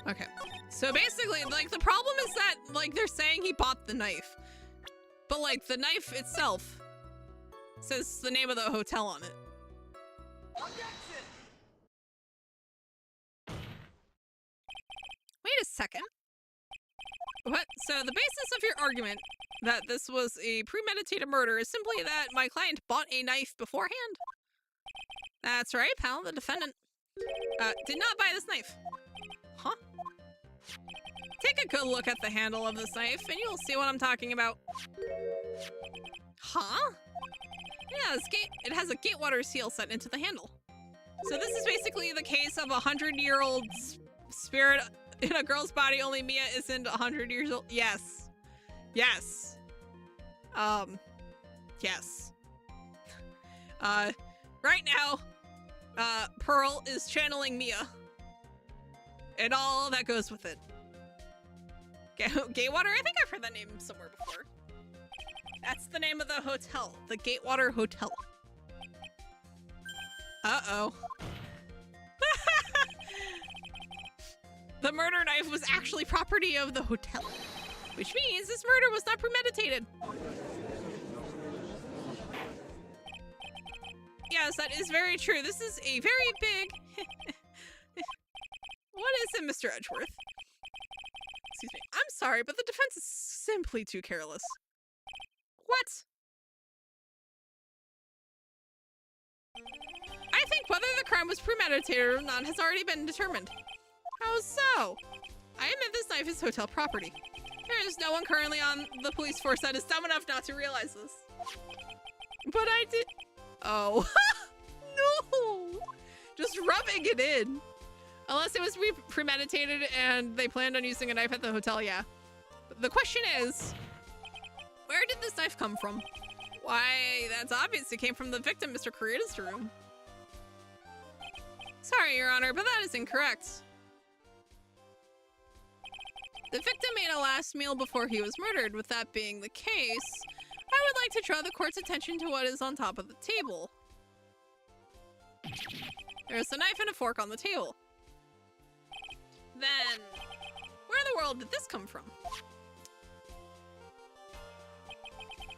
Okay. So basically, like, the problem is that, like, they're saying he bought the knife. But, like, the knife itself says the name of the hotel on it. Wait a second. What? So the basis of your argument that this was a premeditated murder is simply that my client bought a knife beforehand? That's right, pal. The defendant did not buy this knife. Huh? Take a good look at the handle of this knife and you'll see what I'm talking about. Huh? Yeah, it has a gatewater seal set into the handle. So this is basically the case of a 100-year-old spirit in a girl's body, only Mia isn't 100 years old. Yes. Yes. Yes. Right now, Pearl is channeling Mia. And all that goes with it. Gatewater? I think I've heard that name somewhere before. That's the name of the hotel. The Gatewater Hotel. Uh-oh. The murder knife was actually property of the hotel, which means this murder was not premeditated. yes, that is very true. This is a very big... What is it, Mr. Edgeworth? Excuse me. I'm sorry, but the defense is simply too careless. What? I think whether the crime was premeditated or not has already been determined. How so? I admit this knife is hotel property. There is no one currently on the police force that is dumb enough not to realize this. But I did... Oh. No! Just rubbing it in. Unless it was premeditated and they planned on using a knife at the hotel, yeah. But the question is, where did this knife come from? Why, that's obvious. It came from the victim, Mr. Koreeda's room. Sorry, Your Honor, but that is incorrect. The victim ate a last meal before he was murdered. With that being the case, I would like to draw the court's attention to what is on top of the table. There's a knife and a fork on the table. Then, where in the world did this come from?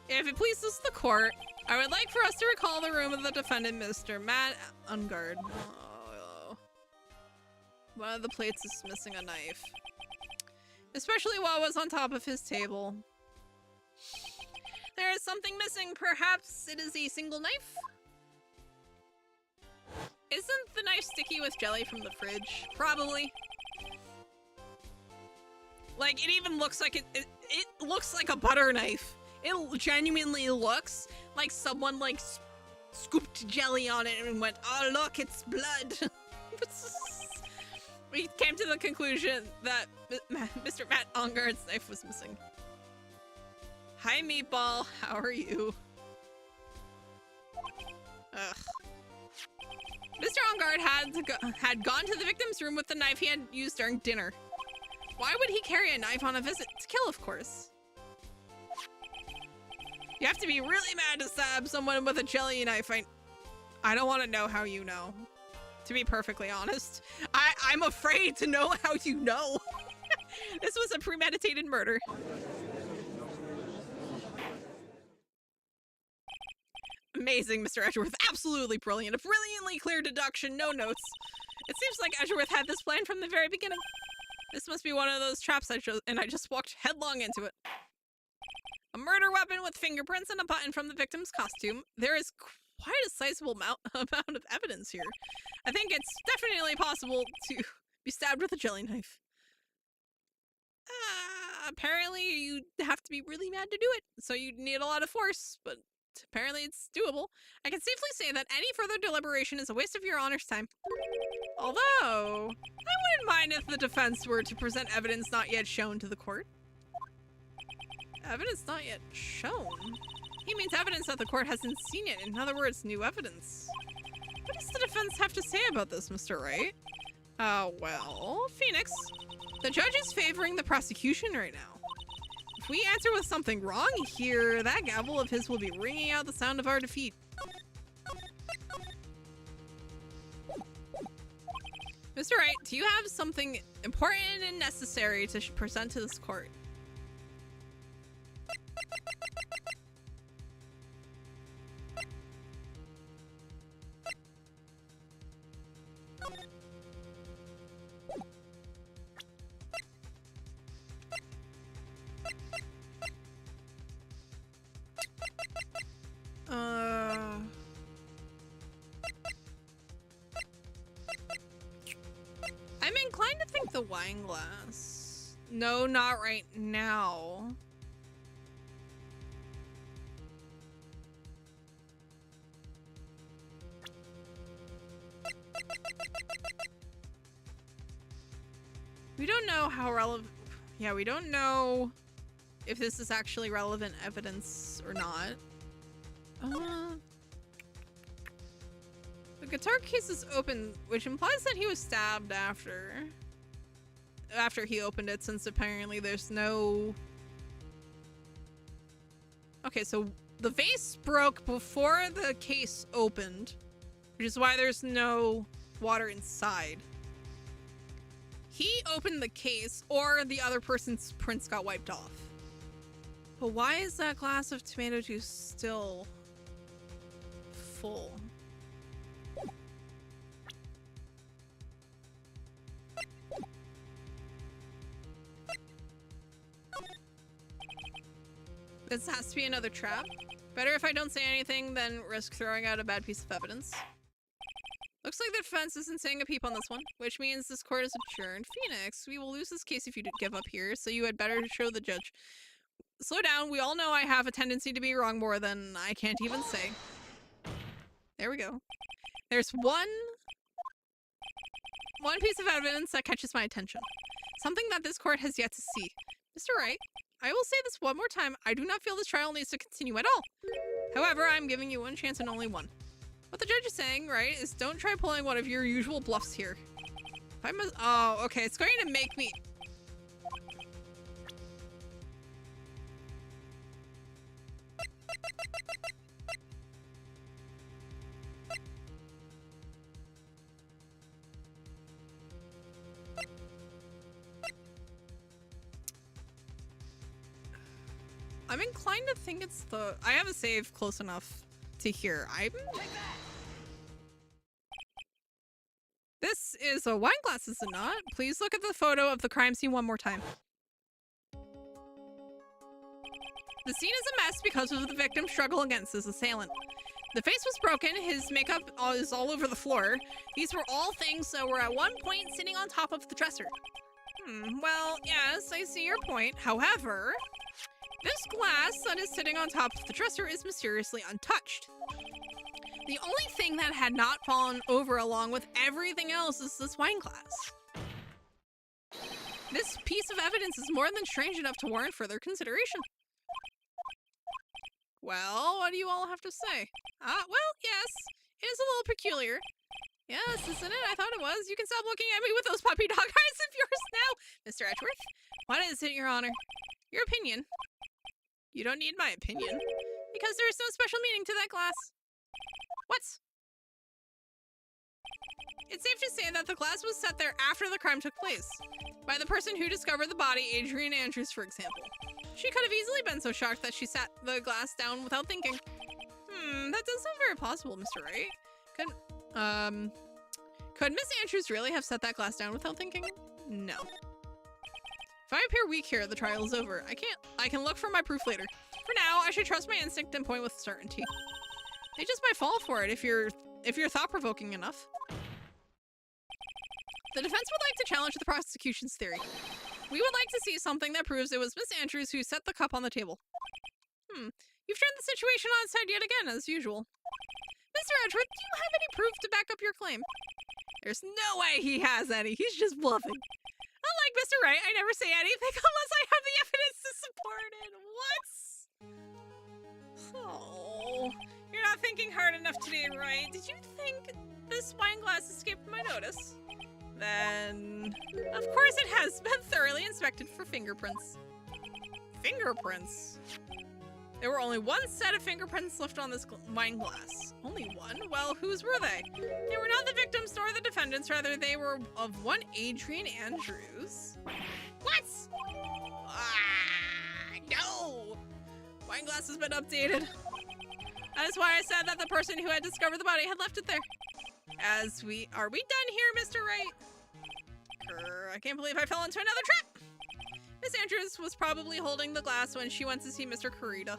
If it pleases the court, I would like for us to recall the room of the defendant, Mr. Matt Ungard. Oh. One of the plates is missing a knife. Especially while it was on top of his table. There is something missing. Perhaps it is a single knife? Isn't the knife sticky with jelly from the fridge? Probably. Like, it even looks like it looks like a butter knife. It genuinely looks like someone, like, scooped jelly on it and went, oh, look, it's blood. We came to the conclusion that Mr. Matt Ungard's knife was missing. Hi, Meatball. How are you? Ugh. Mr. Ungard had gone to the victim's room with the knife he had used during dinner. Why would he carry a knife on a visit? To kill, of course. You have to be really mad to stab someone with a jelly knife. I don't want to know how you know. To be perfectly honest. I'm afraid to know how you know. This was a premeditated murder. Amazing, Mr. Edgeworth. Absolutely brilliant. A brilliantly clear deduction, no notes. It seems like Edgeworth had this plan from the very beginning. This must be one of those traps I just walked headlong into it. A murder weapon with fingerprints and a button from the victim's costume. There is quite a sizable amount of evidence here. I think it's definitely possible to be stabbed with a jelly knife. Apparently you'd have to be really mad to do it, so you'd need a lot of force, but apparently it's doable. I can safely say that any further deliberation is a waste of your honor's time. Although, I wouldn't mind if the defense were to present evidence not yet shown to the court. Evidence not yet shown? He means evidence that the court hasn't seen yet. In other words, new evidence. What does the defense have to say about this, Mr. Wright? Well, Phoenix, the judge is favoring the prosecution right now. If we answer with something wrong here, that gavel of his will be ringing out the sound of our defeat. Mr. Wright, do you have something important and necessary to present to this court? I'm inclined to think the wine glass. No, not right now. We don't know how relevant. Yeah, we don't know if this is actually relevant evidence or not. The guitar case is open, which implies that he was stabbed after he opened it, since apparently there's no... Okay, so the vase broke before the case opened, which is why there's no water inside. He opened the case, or the other person's prints got wiped off. But why is that glass of tomato juice still full? This has to be another trap. Better if I don't say anything than risk throwing out a bad piece of evidence. Looks like the defense isn't saying a peep on this one, which means this court is adjourned. Phoenix, we will lose this case if you give up here, so you had better show the judge. Slow down, we all know I have a tendency to be wrong more than I can't even say. There we go. There's one piece of evidence that catches my attention. Something that this court has yet to see. Mr. Wright, I will say this one more time. I do not feel this trial needs to continue at all. However, I'm giving you one chance and only one. What the judge is saying, right, is don't try pulling one of your usual bluffs here. If I must— oh, okay, it's going to make me— I'm inclined to think it's the— I have a save close enough to here. This is a wine glass, is it not? Please look at the photo of the crime scene one more time. The scene is a mess because of the victim's struggle against his assailant. The face was broken, his makeup is all over the floor. These were all things that were at one point sitting on top of the dresser. Well, yes, I see your point. However, this glass that is sitting on top of the dresser is mysteriously untouched. The only thing that had not fallen over along with everything else is this wine glass. This piece of evidence is more than strange enough to warrant further consideration. Well, what do you all have to say? Well, yes, it is a little peculiar. Yes, isn't it? I thought it was. You can stop looking at me with those puppy dog eyes of yours now, Mr. Edgeworth. What is it, Your Honor? Your opinion. You don't need my opinion, because there is no special meaning to that glass. What? It's safe to say that the glass was set there after the crime took place, by the person who discovered the body, Adrian Andrews, for example. She could have easily been so shocked that she sat the glass down without thinking. That does sound very possible, Mr. Wright. Could Miss Andrews really have set that glass down without thinking? No. If I appear weak here, the trial is over. I can look for my proof later. For now, I should trust my instinct and point with certainty. They just might fall for it if you're thought-provoking enough. The defense would like to challenge the prosecution's theory. We would like to see something that proves it was Miss Andrews who set the cup on the table. You've turned the situation on its head yet again, as usual. Mr. Edgeworth, do you have any proof to back up your claim? There's no way he has any. He's just bluffing. Unlike Mr. Wright, I never say anything unless I have the evidence to support it. What? Oh, you're not thinking hard enough today, Wright. Did you think this wine glass escaped my notice? Then, of course it has been thoroughly inspected for fingerprints. Fingerprints? There were only one set of fingerprints left on this wine glass. Only one? Well, whose were they? They were not the victims nor the defendants, rather they were of one Adrian Andrews. What? No! Wine glass has been updated. That is why I said that the person who had discovered the body had left it there. Are we done here, Mr. Wright? I can't believe I fell into another trap! Miss Andrews was probably holding the glass when she went to see Mr. Kurita.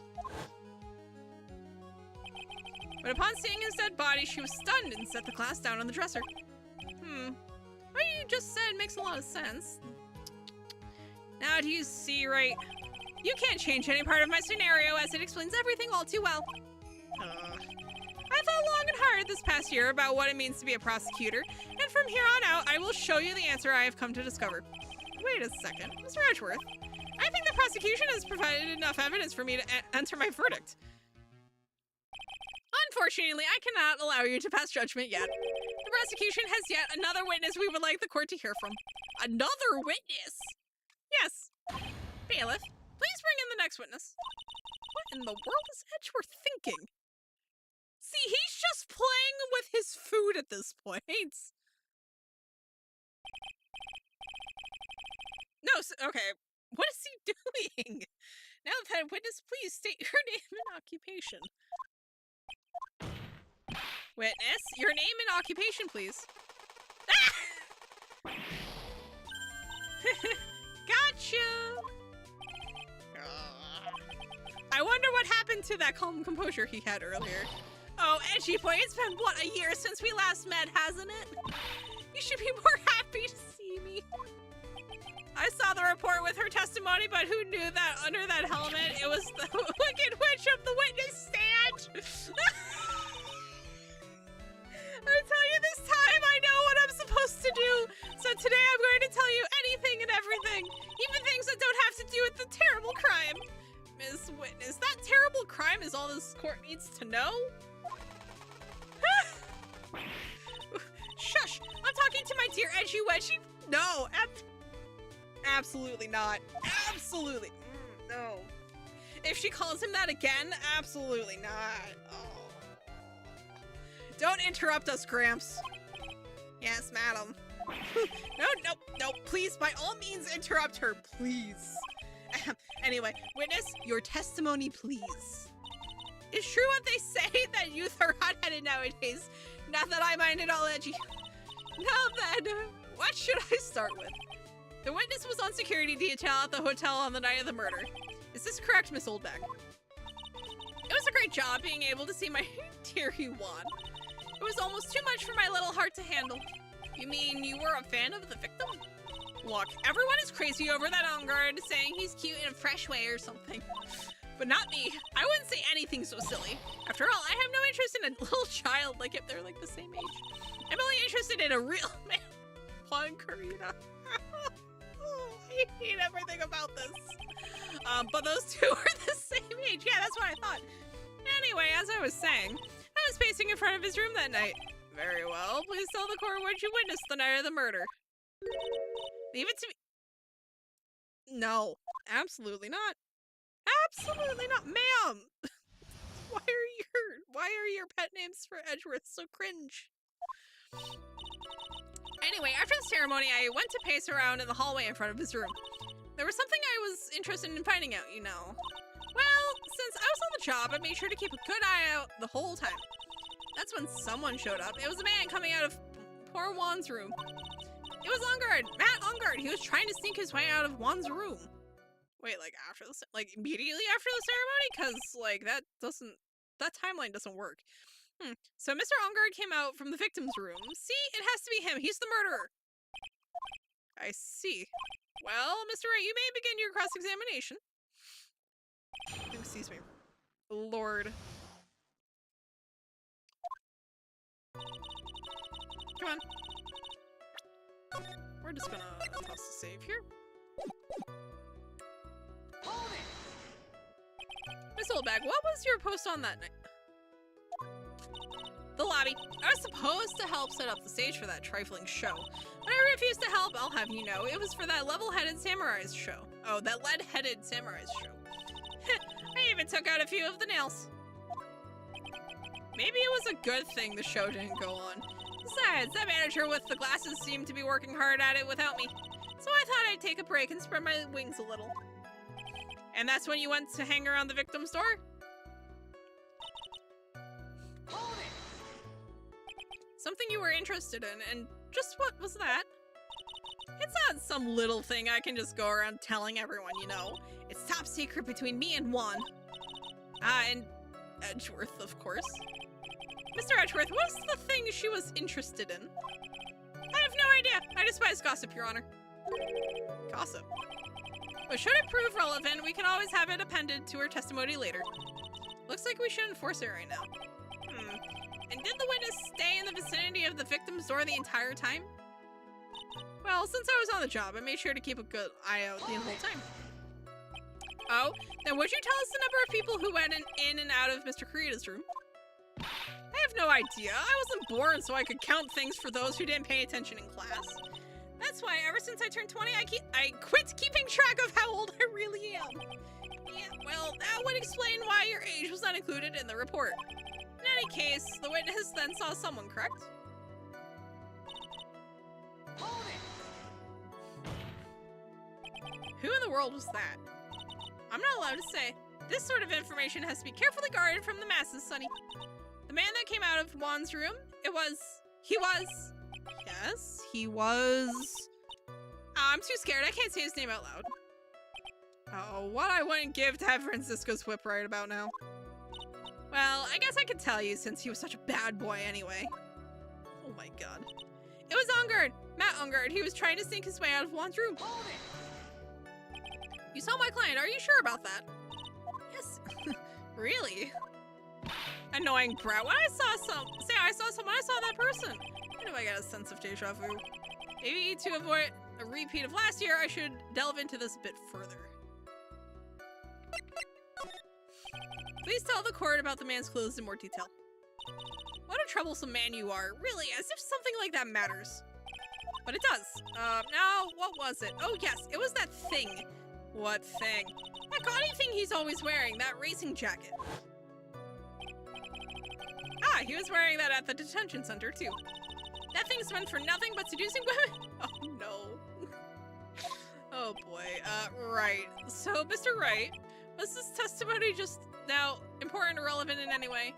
But upon seeing his dead body, she was stunned and set the glass down on the dresser. What you just said makes a lot of sense. Now do you see, Wright? You can't change any part of my scenario as it explains everything all too well. I thought long and hard this past year about what it means to be a prosecutor, and from here on out, I will show you the answer I have come to discover. Wait a second, Mr. Edgeworth. I think the prosecution has provided enough evidence for me to enter my verdict. Unfortunately, I cannot allow you to pass judgment yet. The prosecution has yet another witness we would like the court to hear from. Another witness? Yes. Bailiff, please bring in the next witness. What in the world is Edgeworth thinking? See, he's just playing with his food at this point. No, okay. What is he doing? Now that witness, please state your name and occupation. Witness, your name and occupation, please. Ah! Gotcha! I wonder into that calm composure he had earlier. Oh, edgy boy, it's been, what, a year since we last met, hasn't it? You should be more happy to see me. I saw the report with her testimony, but who knew that under that helmet it was the Wicked Witch of the witness stand? I tell you this time, I know what I'm supposed to do. So today I'm going to tell you anything and everything, even things that don't have to do with the terrible crime. Ms. Witness, that terrible crime is all this court needs to know? Shush! I'm talking to my dear edgy wedgie. No, absolutely not. Absolutely. No. If she calls him that again, absolutely not. Oh. Don't interrupt us, Gramps. Yes, madam. No, please, by all means, interrupt her, please. Anyway, witness, your testimony, please. It's true what they say that youth are hot-headed nowadays. Not that I mind at all edgy. Now then, what should I start with? The witness was on security detail at the hotel on the night of the murder. Is this correct, Miss Oldbeck? It was a great job being able to see my dear Yuan. It was almost too much for my little heart to handle. You mean you were a fan of the victim? Look, everyone is crazy over that on guard saying he's cute in a fresh way or something. But not me. I wouldn't say anything so silly. After all, I have no interest in a little child, like if they're like the same age. I'm only interested in a real man. Juan Carita. I hate everything about this. But those two are the same age. Yeah, that's what I thought. Anyway, as I was saying, I was pacing in front of his room that night. Very well. Please tell the court what you witnessed the night of the murder. Leave it to me. No, absolutely not. Absolutely not, ma'am. Why are your pet names for Edgeworth so cringe? Anyway, after the ceremony, I went to pace around in the hallway in front of his room. There was something I was interested in finding out, you know. Well, since I was on the job, I made sure to keep a good eye out the whole time. That's when someone showed up. It was a man coming out of poor Juan's room. It was Ongard, Matt Ongard. He was trying to sneak his way out of Juan's room. Wait, like after the, like immediately after the ceremony? Cause like that timeline doesn't work. So Mr. Ongard came out from the victim's room. See, it has to be him. He's the murderer. I see. Well, Mr. Wright, you may begin your cross-examination. Excuse me. Lord. Come on. We're just gonna toss the save here. Miss Oldbag, what was your post on that night? The lobby. I was supposed to help set up the stage for that trifling show. When I refused to help, I'll have you know, it was for that level-headed samurai's show. Oh, that lead-headed samurai's show. I even took out a few of the nails. Maybe it was a good thing the show didn't go on. Besides, that manager with the glasses seemed to be working hard at it without me. So I thought I'd take a break and spread my wings a little. And that's when you went to hang around the victim's door? Something you were interested in, and just what was that? It's not some little thing I can just go around telling everyone, you know. It's top secret between me and Juan. And Edgeworth, of course. Mr. Edgeworth, what's the thing she was interested in? I have no idea. I despise gossip, Your Honor. Gossip? But should it prove relevant, we can always have it appended to her testimony later. Looks like we should enforce it right now. And did the witness stay in the vicinity of the victim's door the entire time? Well, since I was on the job, I made sure to keep a good eye out the whole time. Oh, then would you tell us the number of people who went in and out of Mr. Kurita's room? I have no idea. I wasn't born so I could count things for those who didn't pay attention in class. That's why ever since I turned 20, I quit keeping track of how old I really am. Yeah, well, that would explain why your age was not included in the report. In any case, the witness then saw someone, correct? Who in the world was that? I'm not allowed to say. This sort of information has to be carefully guarded from the masses, Sonny. The man that came out of Juan's room, he was... I'm too scared, I can't say his name out loud. Oh, what I wouldn't give to have Francisco's whip right about now. Well, I guess I could tell you since he was such a bad boy anyway. Oh my god. It was Ungard! Matt Ungard. He was trying to sneak his way out of Juan's room. You saw my client. Are you sure about that? Yes. Really? Annoying brat. When I saw someone, I saw that person. Why do I get a sense of deja vu? Maybe to avoid a repeat of last year, I should delve into this a bit further. Please tell the court about the man's clothes in more detail. What a troublesome man you are. Really, as if something like that matters. But it does. Now, what was it? Oh, yes, it was that thing. What thing? That gaudy thing he's always wearing, that racing jacket. Ah, he was wearing that at the detention center, too. That thing's meant for nothing but seducing women? Oh, no. Oh, boy. Right. So, Mr. Wright, was this testimony just now important or relevant in any way?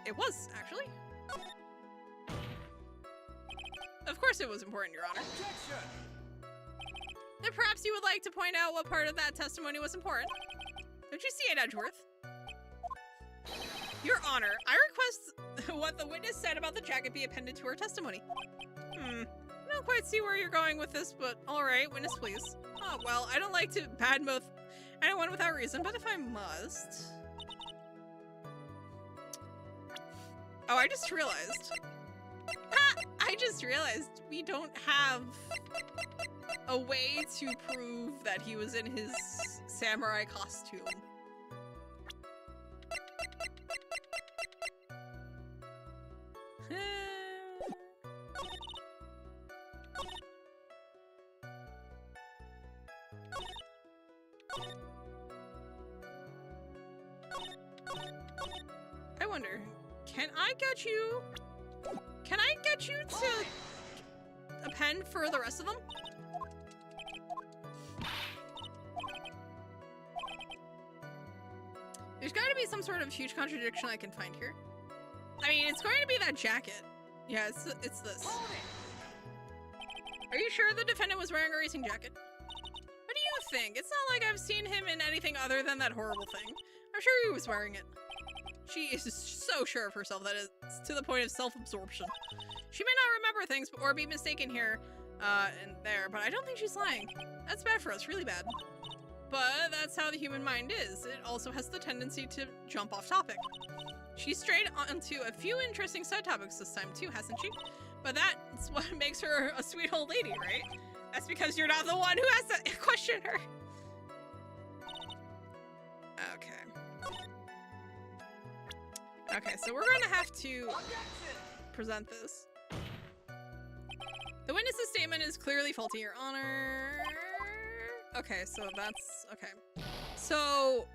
It was, actually. Of course it was important, Your Honor. Objection! Then perhaps you would like to point out what part of that testimony was important. Don't you see it, Edgeworth? Your Honor, I request what the witness said about the jacket be appended to her testimony. I don't quite see where you're going with this, but alright, witness please. Oh, well, I don't like to badmouth anyone without reason, but if I must... Oh, I just realized. I just realized we don't have a way to prove that he was in his samurai costume. I wonder, can I get you to append for the rest of them? There's got to be some sort of huge contradiction I can find here. I mean, it's going to be that jacket. Yeah, it's this. Are you sure the defendant was wearing a racing jacket? What do you think? It's not like I've seen him in anything other than that horrible thing. I'm sure he was wearing it. She is so sure of herself that it's to the point of self-absorption. She may not remember things or be mistaken here and there, but I don't think she's lying. That's bad for us, really bad. But that's how the human mind is. It also has the tendency to jump off topic. She strayed onto a few interesting side topics this time too, hasn't she? But that's what makes her a sweet old lady, right? That's because you're not the one who has to question her. Okay. Okay, so we're gonna have to present this. The witness's statement is clearly faulty, Your Honor. Okay, so that's... okay. So...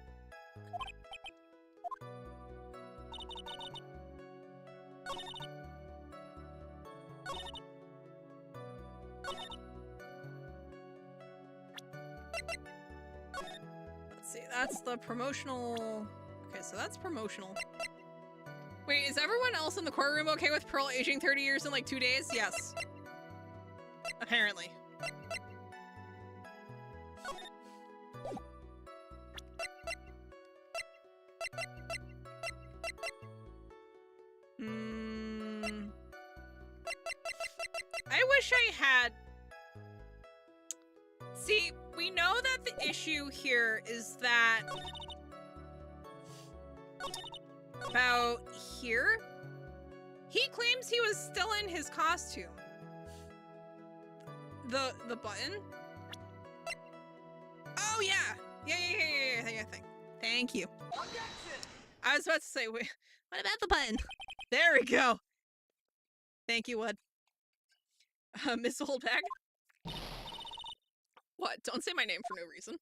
let's see, that's the promotional... okay, so that's promotional. Wait, is everyone else in the courtroom okay with Pearl aging 30 years in like 2 days? Yes. Apparently. I wish I had... See, we know that the issue here is that... about here? He claims he was still in his costume. The button? Oh, yeah. Yeah, thank you. I was about to say, wait, what about the button? There we go. Thank you, Wood. Miss Oldbag? What? Don't say my name for no reason.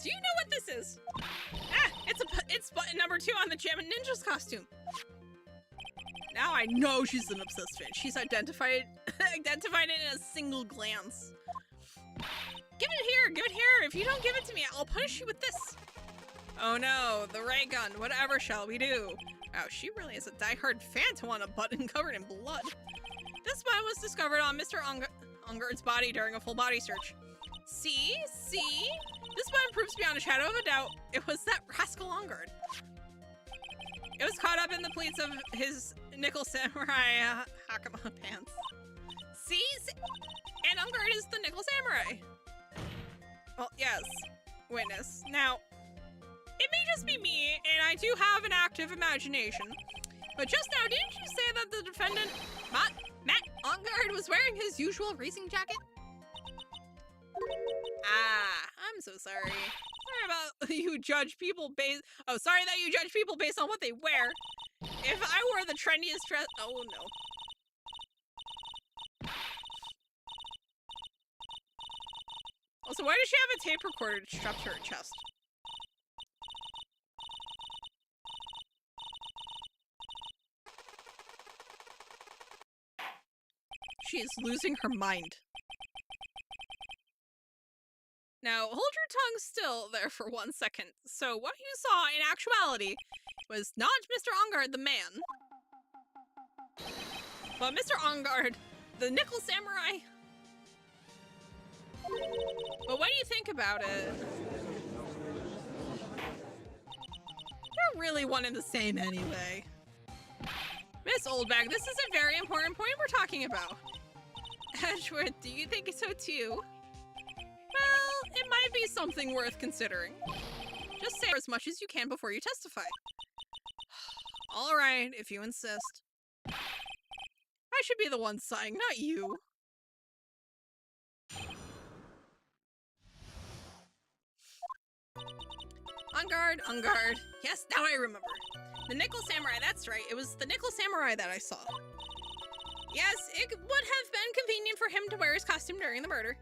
Do you know what this is? Ah, it's button number 2 on the Jam and Ninja's costume. Now I know she's an obsessed fan. She's identified it in a single glance. Give it here. If you don't give it to me, I'll punish you with this. Oh no, the ray gun. Whatever shall we do? Wow, she really is a diehard fan to want a button covered in blood. This button was discovered on Mr. Ungard's body during a full body search. See? This button proves beyond a shadow of a doubt it was that rascal Ungard. It was caught up in the pleats of his nickel samurai Hakama pants. See? And Ungard is the nickel samurai. Well, yes. Witness. Now, it may just be me, and I do have an active imagination. But just now, didn't you say that the defendant, Matt Ungard, was wearing his usual racing jacket? Ah, I'm so sorry. Sorry about you judge people based. Oh, sorry that you judge people based on what they wear. If I wore the trendiest dress. Oh no. Also, why does she have a tape recorder strapped to her chest? She is losing her mind. Now, hold your tongue still there for 1 second. So, what you saw in actuality was not Mr. Ungard the man, but Mr. Ungard, the nickel samurai. But when you think about it, they're really one and the same anyway. Miss Oldbag, this is a very important point we're talking about. Edgeworth, do you think so too? Well, it might be something worth considering. Just say as much as you can before you testify. All right, if you insist. I should be the one sighing, not you. Ungard. Yes, now I remember. The nickel samurai, that's right. It was the nickel samurai that I saw. Yes, it would have been convenient for him to wear his costume during the murder.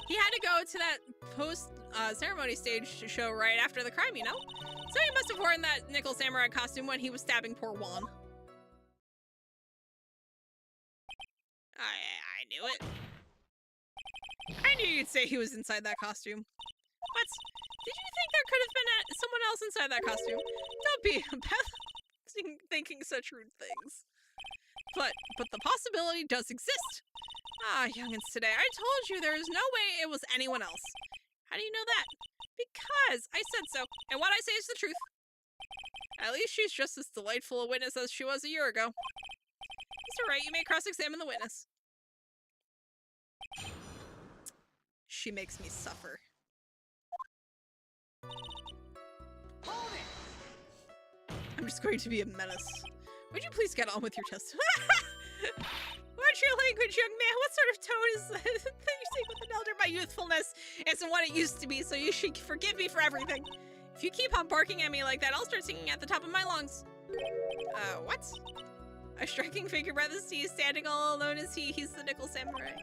He had to go to that post-ceremony stage to show right after the crime, you know? So he must have worn that nickel samurai costume when he was stabbing poor Juan. I knew it. I knew you'd say he was inside that costume. What? Did you think there could have been someone else inside that costume? Don't be thinking such rude things. But the possibility does exist. Ah, youngins today, I told you there is no way it was anyone else. How do you know that? Because I said so, and what I say is the truth. At least she's just as delightful a witness as she was a year ago. Mr. Wright, you may cross-examine the witness. She makes me suffer. I'm just going to be a menace. Would you please get on with your testimony? Watch your language, young man. What sort of tone is that you take with an elder? My youthfulness isn't what it used to be, so you should forgive me for everything. If you keep on barking at me like that, I'll start singing at the top of my lungs. What? A striking figure by the sea, standing all alone as he's the nickel samurai.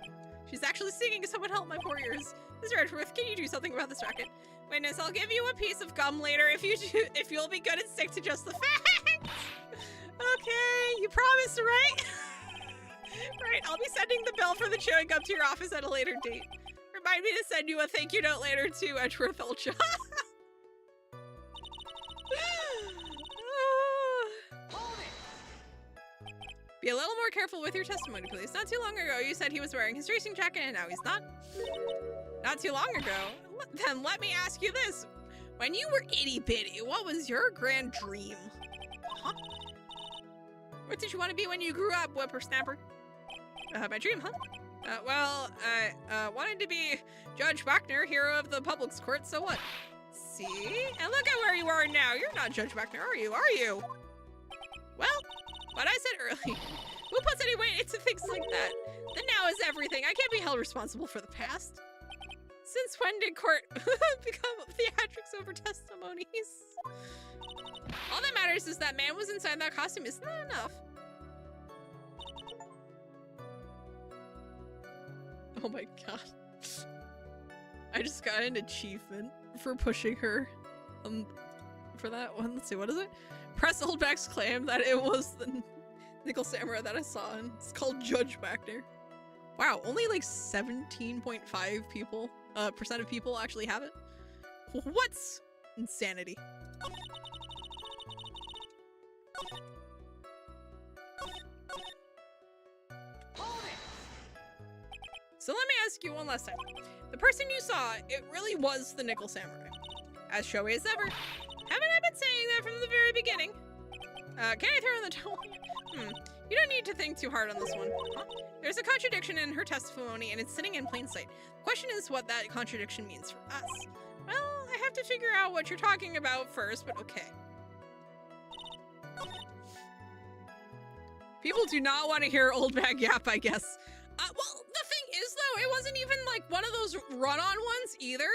She's actually singing, someone help my poor ears. Mr. Edgeworth, can you do something about this racket? Witness, I'll give you a piece of gum later if you'll be good and stick to just the facts. Okay, you promised, right? Right, I'll be sending the bill for the chewing gum to your office at a later date. Remind me to send you a thank you note later to Edgeworth Ultra. Be a little more careful with your testimony, please. Not too long ago, you said he was wearing his racing jacket, and now he's not. Not too long ago? Then let me ask you this. When you were itty-bitty, what was your grand dream? Huh? What did you want to be when you grew up, whippersnapper? My dream, huh? Well, I wanted to be Judge Wagner, hero of the public's court, so what? See? And look at where you are now. You're not Judge Wagner, are you? Are you? Well, what I said earlier. Who puts any weight into things like that? The now is everything. I can't be held responsible for the past. Since when did court become theatrics over testimonies? All that matters is that man was inside that costume. Isn't that enough? Oh my god. I just got an achievement for pushing her. For that one. Let's see, what is it? Press Oldback's claim that it was the nickel samurai that I saw, and it's called Judge Wagner. Wow, only like 17.5 people, percent of people actually have it. What's insanity? So let me ask you one last time. The person you saw, it really was the nickel samurai. As showy as ever. Haven't I been saying that from the very beginning? Can I throw in the towel? You don't need to think too hard on this one. Huh? There's a contradiction in her testimony, and it's sitting in plain sight. The question is what that contradiction means for us. Well, I have to figure out what you're talking about first, but okay. People do not want to hear old bag yap, I guess. Well, the thing is, though, it wasn't even, like, one of those run-on ones, either.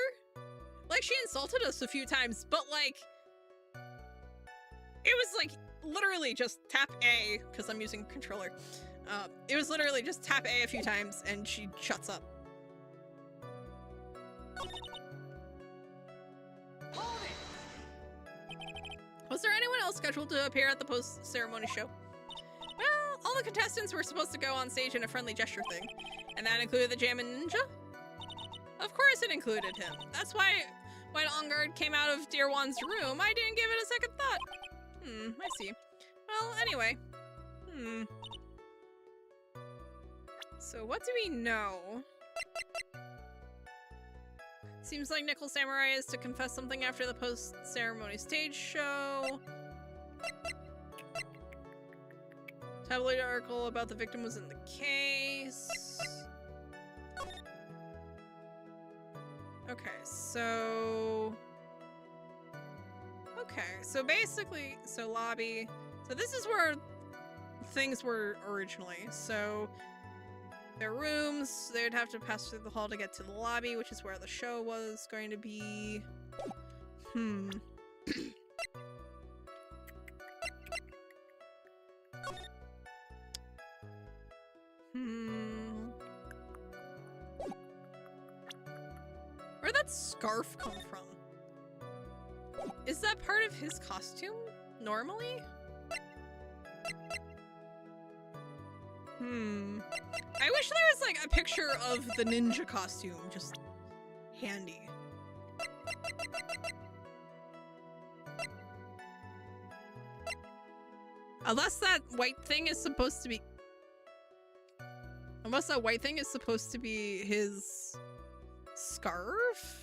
Like, she insulted us a few times, but, like, it was, like, literally just tap A, because I'm using a controller. It was literally just tap A few times, and she shuts up. Was there anyone else scheduled to appear at the post-ceremony show? Well, all the contestants were supposed to go on stage in a friendly gesture thing. And that included the Jammin' Ninja? Of course it included him. That's why when On Guard came out of Dear Wan's room, I didn't give it a second thought. I see. Well, anyway. So what do we know? Seems like Nickel Samurai is to confess something after the post-ceremony stage show. Tabloid article about the victim was in the case. Okay, so basically, so lobby. So this is where things were originally. So their rooms, they'd have to pass through the hall to get to the lobby, which is where the show was going to be. Where'd that scarf come from? Is that part of his costume normally? I wish there was like a picture of the ninja costume just handy. Unless that white thing is supposed to be... Unless that white thing is supposed to be his scarf?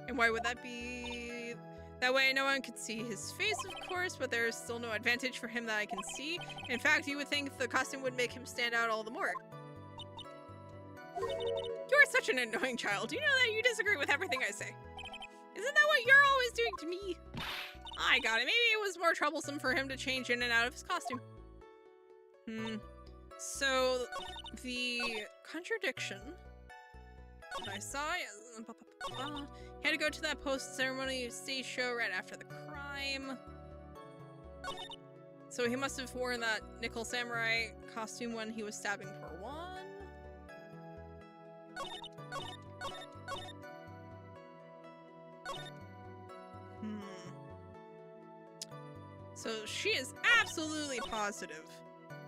And why would that be? That way no one could see his face, of course, but there is still no advantage for him that I can see. In fact, you would think the costume would make him stand out all the more. You are such an annoying child. You know that you disagree with everything I say. Isn't that what you're always doing to me? I got it. Maybe it was more troublesome for him to change in and out of his costume. So, the contradiction that I saw, he had to go to that post-ceremony stage show right after the crime. So he must have worn that Nickel Samurai costume when he was stabbing poor Juan. So she is absolutely positive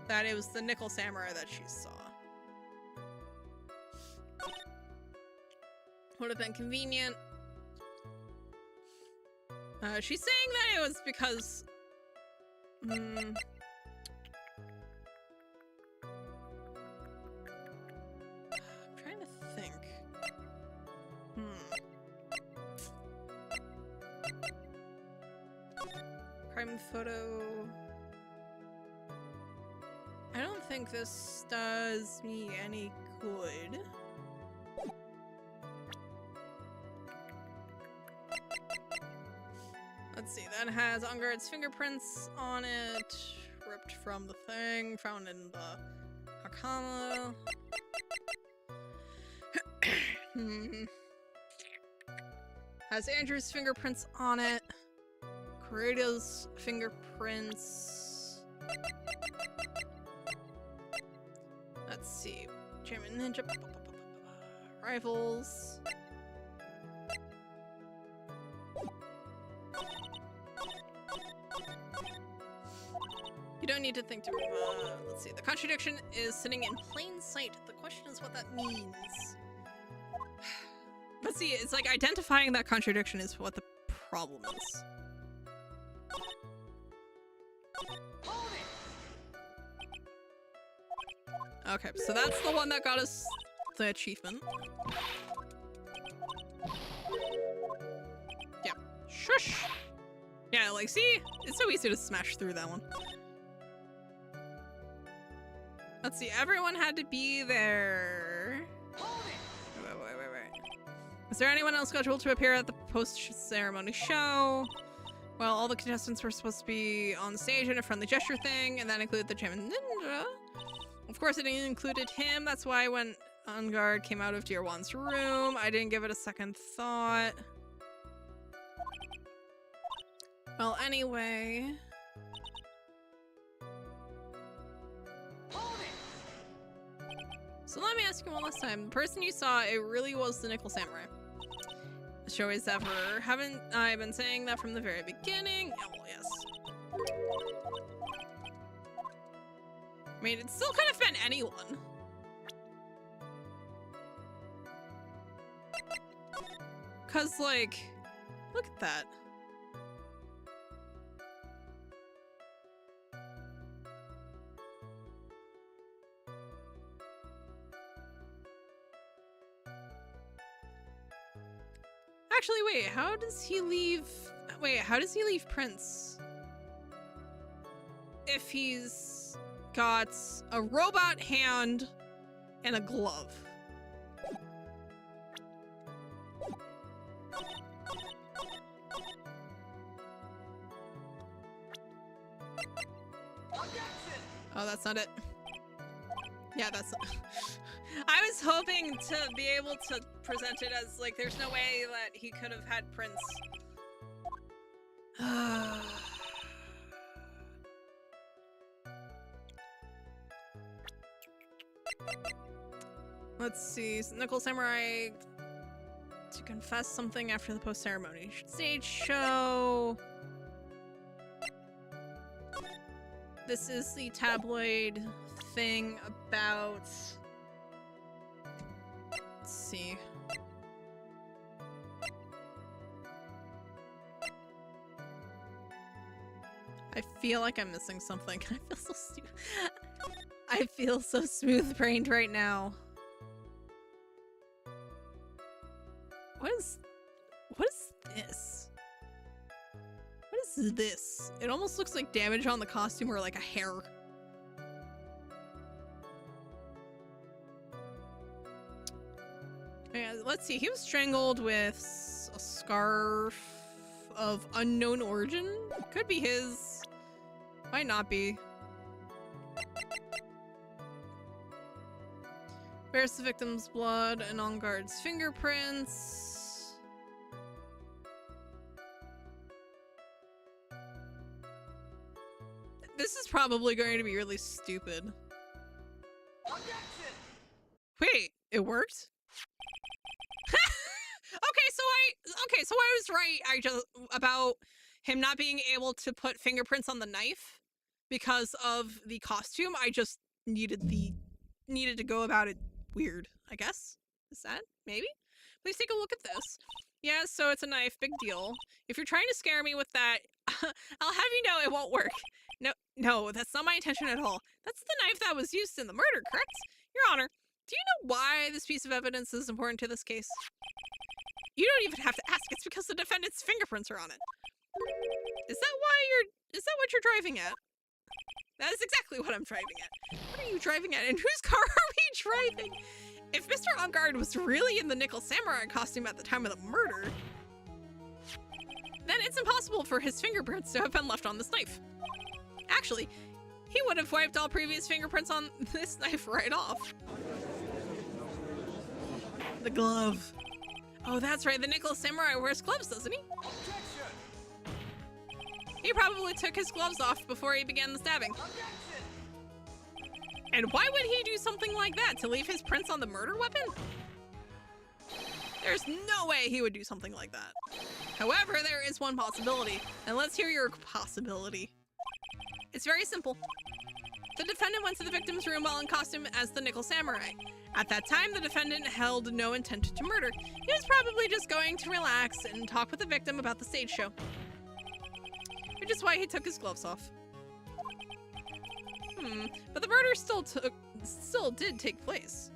that it was the Nickel Samurai that she saw. Would have been convenient. She's saying that it was because... I'm trying to think. Crime photo... I don't think this does me any good. Let's see, that has On Guard's fingerprints on it, ripped from the thing, found in the Hakama. Has Andrew's fingerprints on it, Corradio's fingerprints. Let's see, German Ninja, rifles. You don't need to think to move. Let's see. The contradiction is sitting in plain sight. The question is what that means. But see, it's like identifying that contradiction is what the problem is. Okay, so that's the one that got us the achievement. Yeah. Shush! Yeah, like, see? It's so easy to smash through that one. Let's see, everyone had to be there. Wait. Is there anyone else scheduled to appear at the post-ceremony show? Well, all the contestants were supposed to be on stage in a friendly gesture thing, and that included the Gem Ninja. Of course, it included him. That's why when On Guard came out of Dear One's room, I didn't give it a second thought. Well, anyway. So let me ask you one last time. The person you saw, it really was the Nickel Samurai. The show is ever. Haven't I been saying that from the very beginning? Oh, well, yes. I mean, it still could have been anyone. Cause, like, look at that. Actually, wait, how does he leave Prince? If he's got a robot hand and a glove. Oh, that's not it. Yeah, that's I was hoping to be able to present it as, like, there's no way that he could have had Prince. Let's see. Nickel Samurai to confess something after the post-ceremony stage show. This is the tabloid thing about... Let's see. I feel like I'm missing something. I feel so stupid. I feel so smooth-brained right now. What is this? What is this? It almost looks like damage on the costume or like a hair. Yeah, let's see. He was strangled with a scarf of unknown origin. Could be his. Might not be. Bears the victim's blood and On Guard's fingerprints. This is probably going to be really stupid. Wait, it worked? Okay, so I was right. About him not being able to put fingerprints on the knife because of the costume. I just needed to go about it weird, I guess. Is that maybe? Please take a look at this. Yeah, so it's a knife, big deal. If you're trying to scare me with that, I'll have you know it won't work. No, that's not my intention at all. That's the knife that was used in the murder, correct? Your Honor, do you know why this piece of evidence is important to this case? You don't even have to ask. It's because the defendant's fingerprints are on it. Is that what you're driving at? That is exactly what I'm driving at. What are you driving at? And whose car are we driving? If Mr. On Guard was really in the Nickel Samurai costume at the time of the murder, then it's impossible for his fingerprints to have been left on this knife. Actually, he would have wiped all previous fingerprints on this knife right off. The glove. Oh, that's right. The Nickel Samurai wears gloves, doesn't he? He probably took his gloves off before he began the stabbing. And why would he do something like that? To leave his prints on the murder weapon? There's no way he would do something like that. However, there is one possibility. And let's hear your possibility. It's very simple. The defendant went to the victim's room while in costume as the Nickel Samurai. At that time, the defendant held no intent to murder. He was probably just going to relax and talk with the victim about the stage show. Which is why he took his gloves off. But the murder still did take place.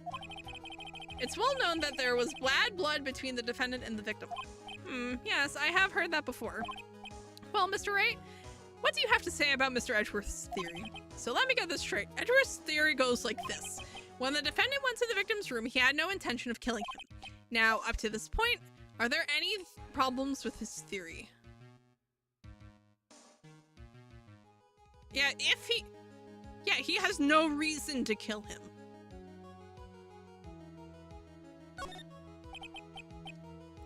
It's well known that there was bad blood between the defendant and the victim. Yes, I have heard that before. Well, Mr. Wright, what do you have to say about Mr. Edgeworth's theory? So let me get this straight. Edgeworth's theory goes like this. When the defendant went to the victim's room, he had no intention of killing him. Now, up to this point, are there any problems with his theory? Yeah, he has no reason to kill him.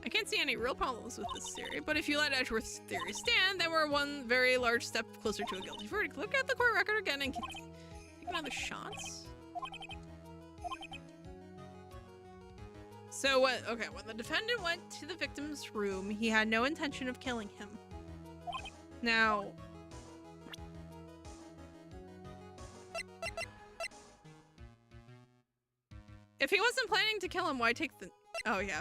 I can't see any real problems with this theory, but if you let Edgeworth's theory stand, then we're one very large step closer to a guilty verdict. Look at the court record again and take another shot. So, okay, when the defendant went to the victim's room, he had no intention of killing him. Now, if he wasn't planning to kill him, why take the... Oh, yeah.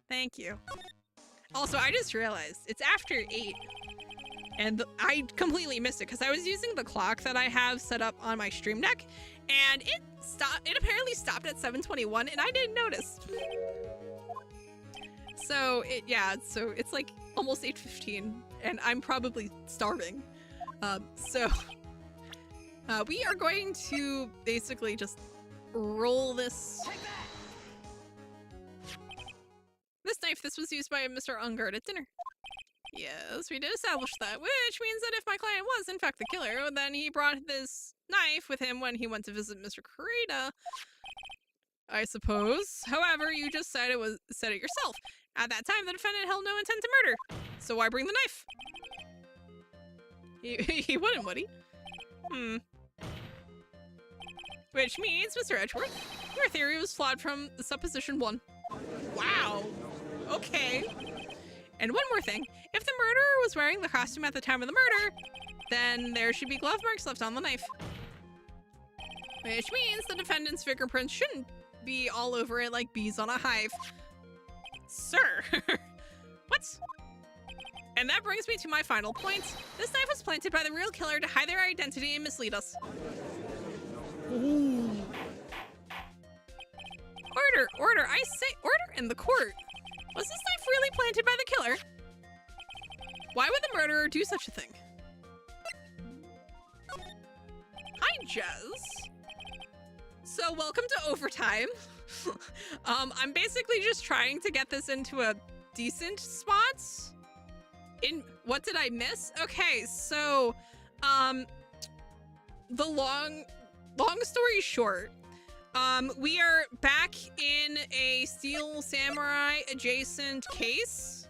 Thank you. Also, I just realized it's after 8. And I completely missed it because I was using the clock that I have set up on my stream deck. And it apparently stopped at 7:21 and I didn't notice. So, so it's like almost 8:15 and I'm probably starving. We are going to basically just roll this. This knife, this was used by Mr. Ungard at dinner. Yes, we did establish that, which means that if my client was in fact the killer, then he brought this knife with him when he went to visit Mr. Kurita, I suppose. However, you just said it yourself. At that time, the defendant held no intent to murder. So why bring the knife? He wouldn't, would he? Which means, Mr. Edgeworth, your theory was flawed from supposition 1. Wow. Okay. And one more thing. If the murderer was wearing the costume at the time of the murder, then there should be glove marks left on the knife. Which means the defendant's fingerprints shouldn't be all over it like bees on a hive. Sir. What? And that brings me to my final point. This knife was planted by the real killer to hide their identity and mislead us. Ooh. Order, I say order in the court. Was this knife really planted by the killer? Why would the murderer do such a thing? Hi, Jez. So welcome to overtime. I'm basically just trying to get this into a decent spot. What did I miss? Okay, so the long story short, we are back in a Steel Samurai adjacent case,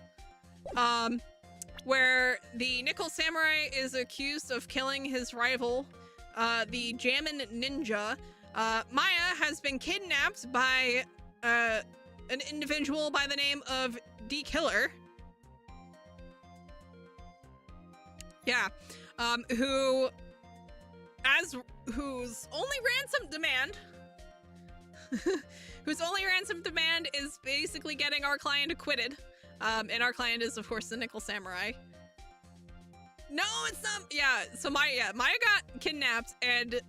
where the Nickel Samurai is accused of killing his rival, the Jammin Ninja. Maya has been kidnapped by an individual by the name of D Killer. Yeah, whose only ransom demand is basically getting our client acquitted. And our client is, of course, the Nickel Samurai. No, it's not. Yeah, so Maya got kidnapped, and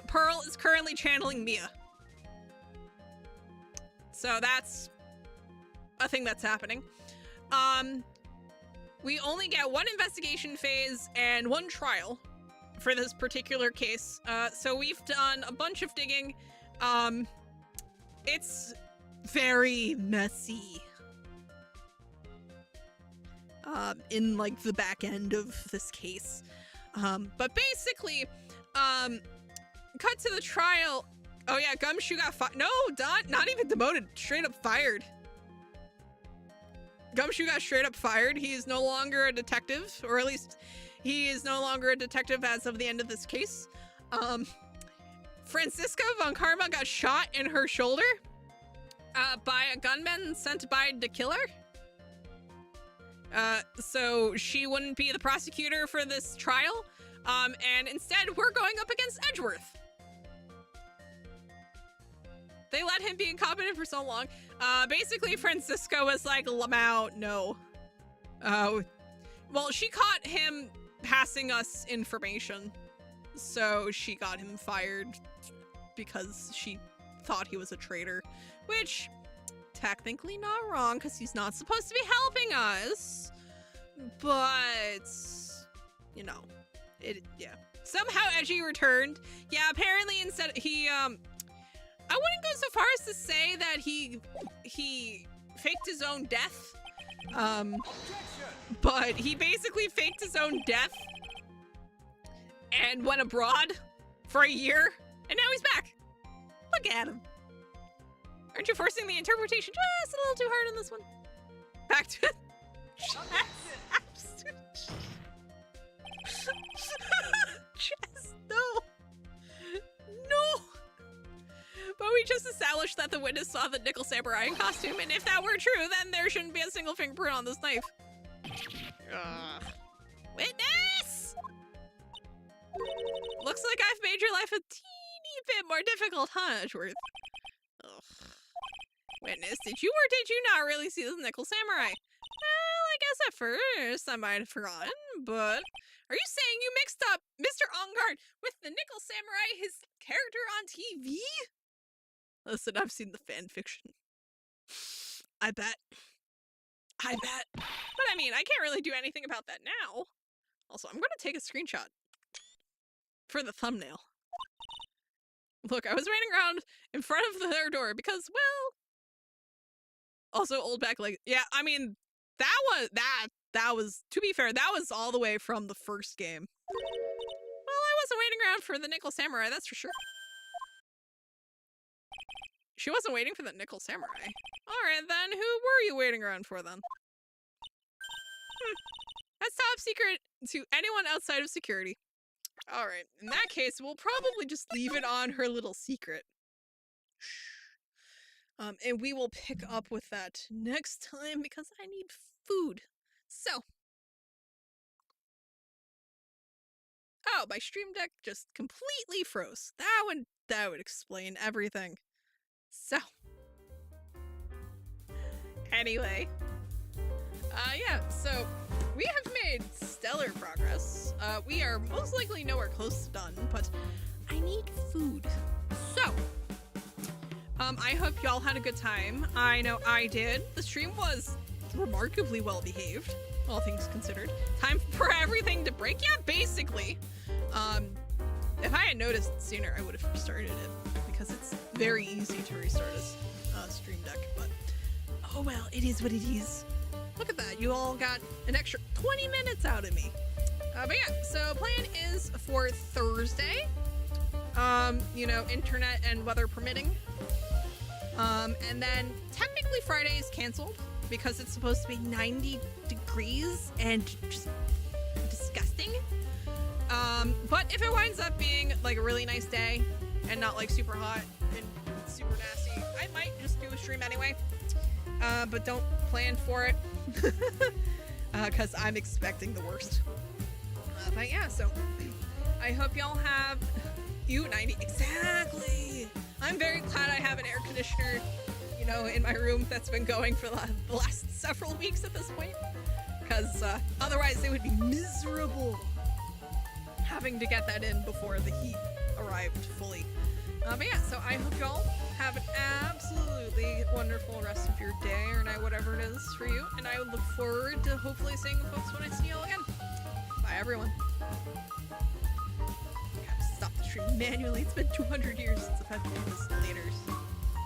Pearl is currently channeling Mia. So that's a thing that's happening. We only get one investigation phase and one trial for this particular case. So we've done a bunch of digging. It's very messy. In like the back end of this case. But basically, cut to the trial. Oh yeah, Gumshoe got fired. No, not even demoted, straight up fired. Gumshoe got straight up fired. He is no longer a detective, or at least he is no longer a detective as of the end of this case. Francisca von Karma got shot in her shoulder by a gunman sent by the killer. So she wouldn't be the prosecutor for this trial. And instead we're going up against Edgeworth. They let him be incompetent for so long. Basically Francisco was like, Lamau, no. Well, she caught him passing us information. So she got him fired because she thought he was a traitor, which technically not wrong because he's not supposed to be helping us. But, you know, yeah. Somehow Edgy returned. Yeah, apparently instead he, I wouldn't go so far as to say that he faked his own death. But he basically faked his own death and went abroad for a year, and now he's back. Look at him. Aren't you forcing the interpretation just a little too hard on this one? Back to it. Chess, no. No. But we just established that the witness saw the Nickel Samurai in costume, and if that were true, then there shouldn't be a single fingerprint on this knife. Witness! Looks like I've made your life a teeny bit more difficult, huh, Edgeworth? Ugh. Witness, did you or did you not really see the Nickel Samurai? Well, I guess at first I might have forgotten, but are you saying you mixed up Mr. Ongard with the Nickel Samurai, his character on TV? Listen, I've seen the fan fiction. I bet. But I mean, I can't really do anything about that now. Also, I'm going to take a screenshot for the thumbnail. Look, I was waiting around in front of their door because, well, also old back like, yeah, I mean, that was, to be fair, that was all the way from the first game. Well, I wasn't waiting around for the Nickel Samurai, that's for sure. She wasn't waiting for the Nickel Samurai. Alright then, who were you waiting around for then? That's top secret to anyone outside of security. Alright, in that case, we'll probably just leave it on her little secret. And we will pick up with that next time because I need food. So. Oh, my stream deck just completely froze. That would explain everything. So. Anyway. Yeah, so we have made stellar progress. We are most likely nowhere close to done, but I need food. So, I hope y'all had a good time. I know I did. The stream was remarkably well behaved, all things considered. Time for everything to break. Yeah, basically. If I had noticed sooner, I would have restarted it because it's very easy to restart a stream deck, but oh well, it is what it is. Look at that, you all got an extra 20 minutes out of me. But yeah, so plan is for Thursday. You know, internet and weather permitting. And then technically Friday is canceled because it's supposed to be 90 degrees and just disgusting. But if it winds up being like a really nice day and not like super hot and super nasty, I might just do a stream anyway. But don't plan for it because I'm expecting the worst. But yeah, so I hope y'all have 90 exactly. I'm very glad I have an air conditioner, you know, in my room that's been going for the last several weeks at this point, because otherwise it would be miserable having to get that in before the heat arrived fully. But yeah, so I hope y'all have an absolutely wonderful rest of your day or night, whatever it is for you, and I look forward to hopefully seeing you folks when I see y'all again. Bye, everyone. Gotta stop the stream manually. It's been 200 years since I've had to do this later.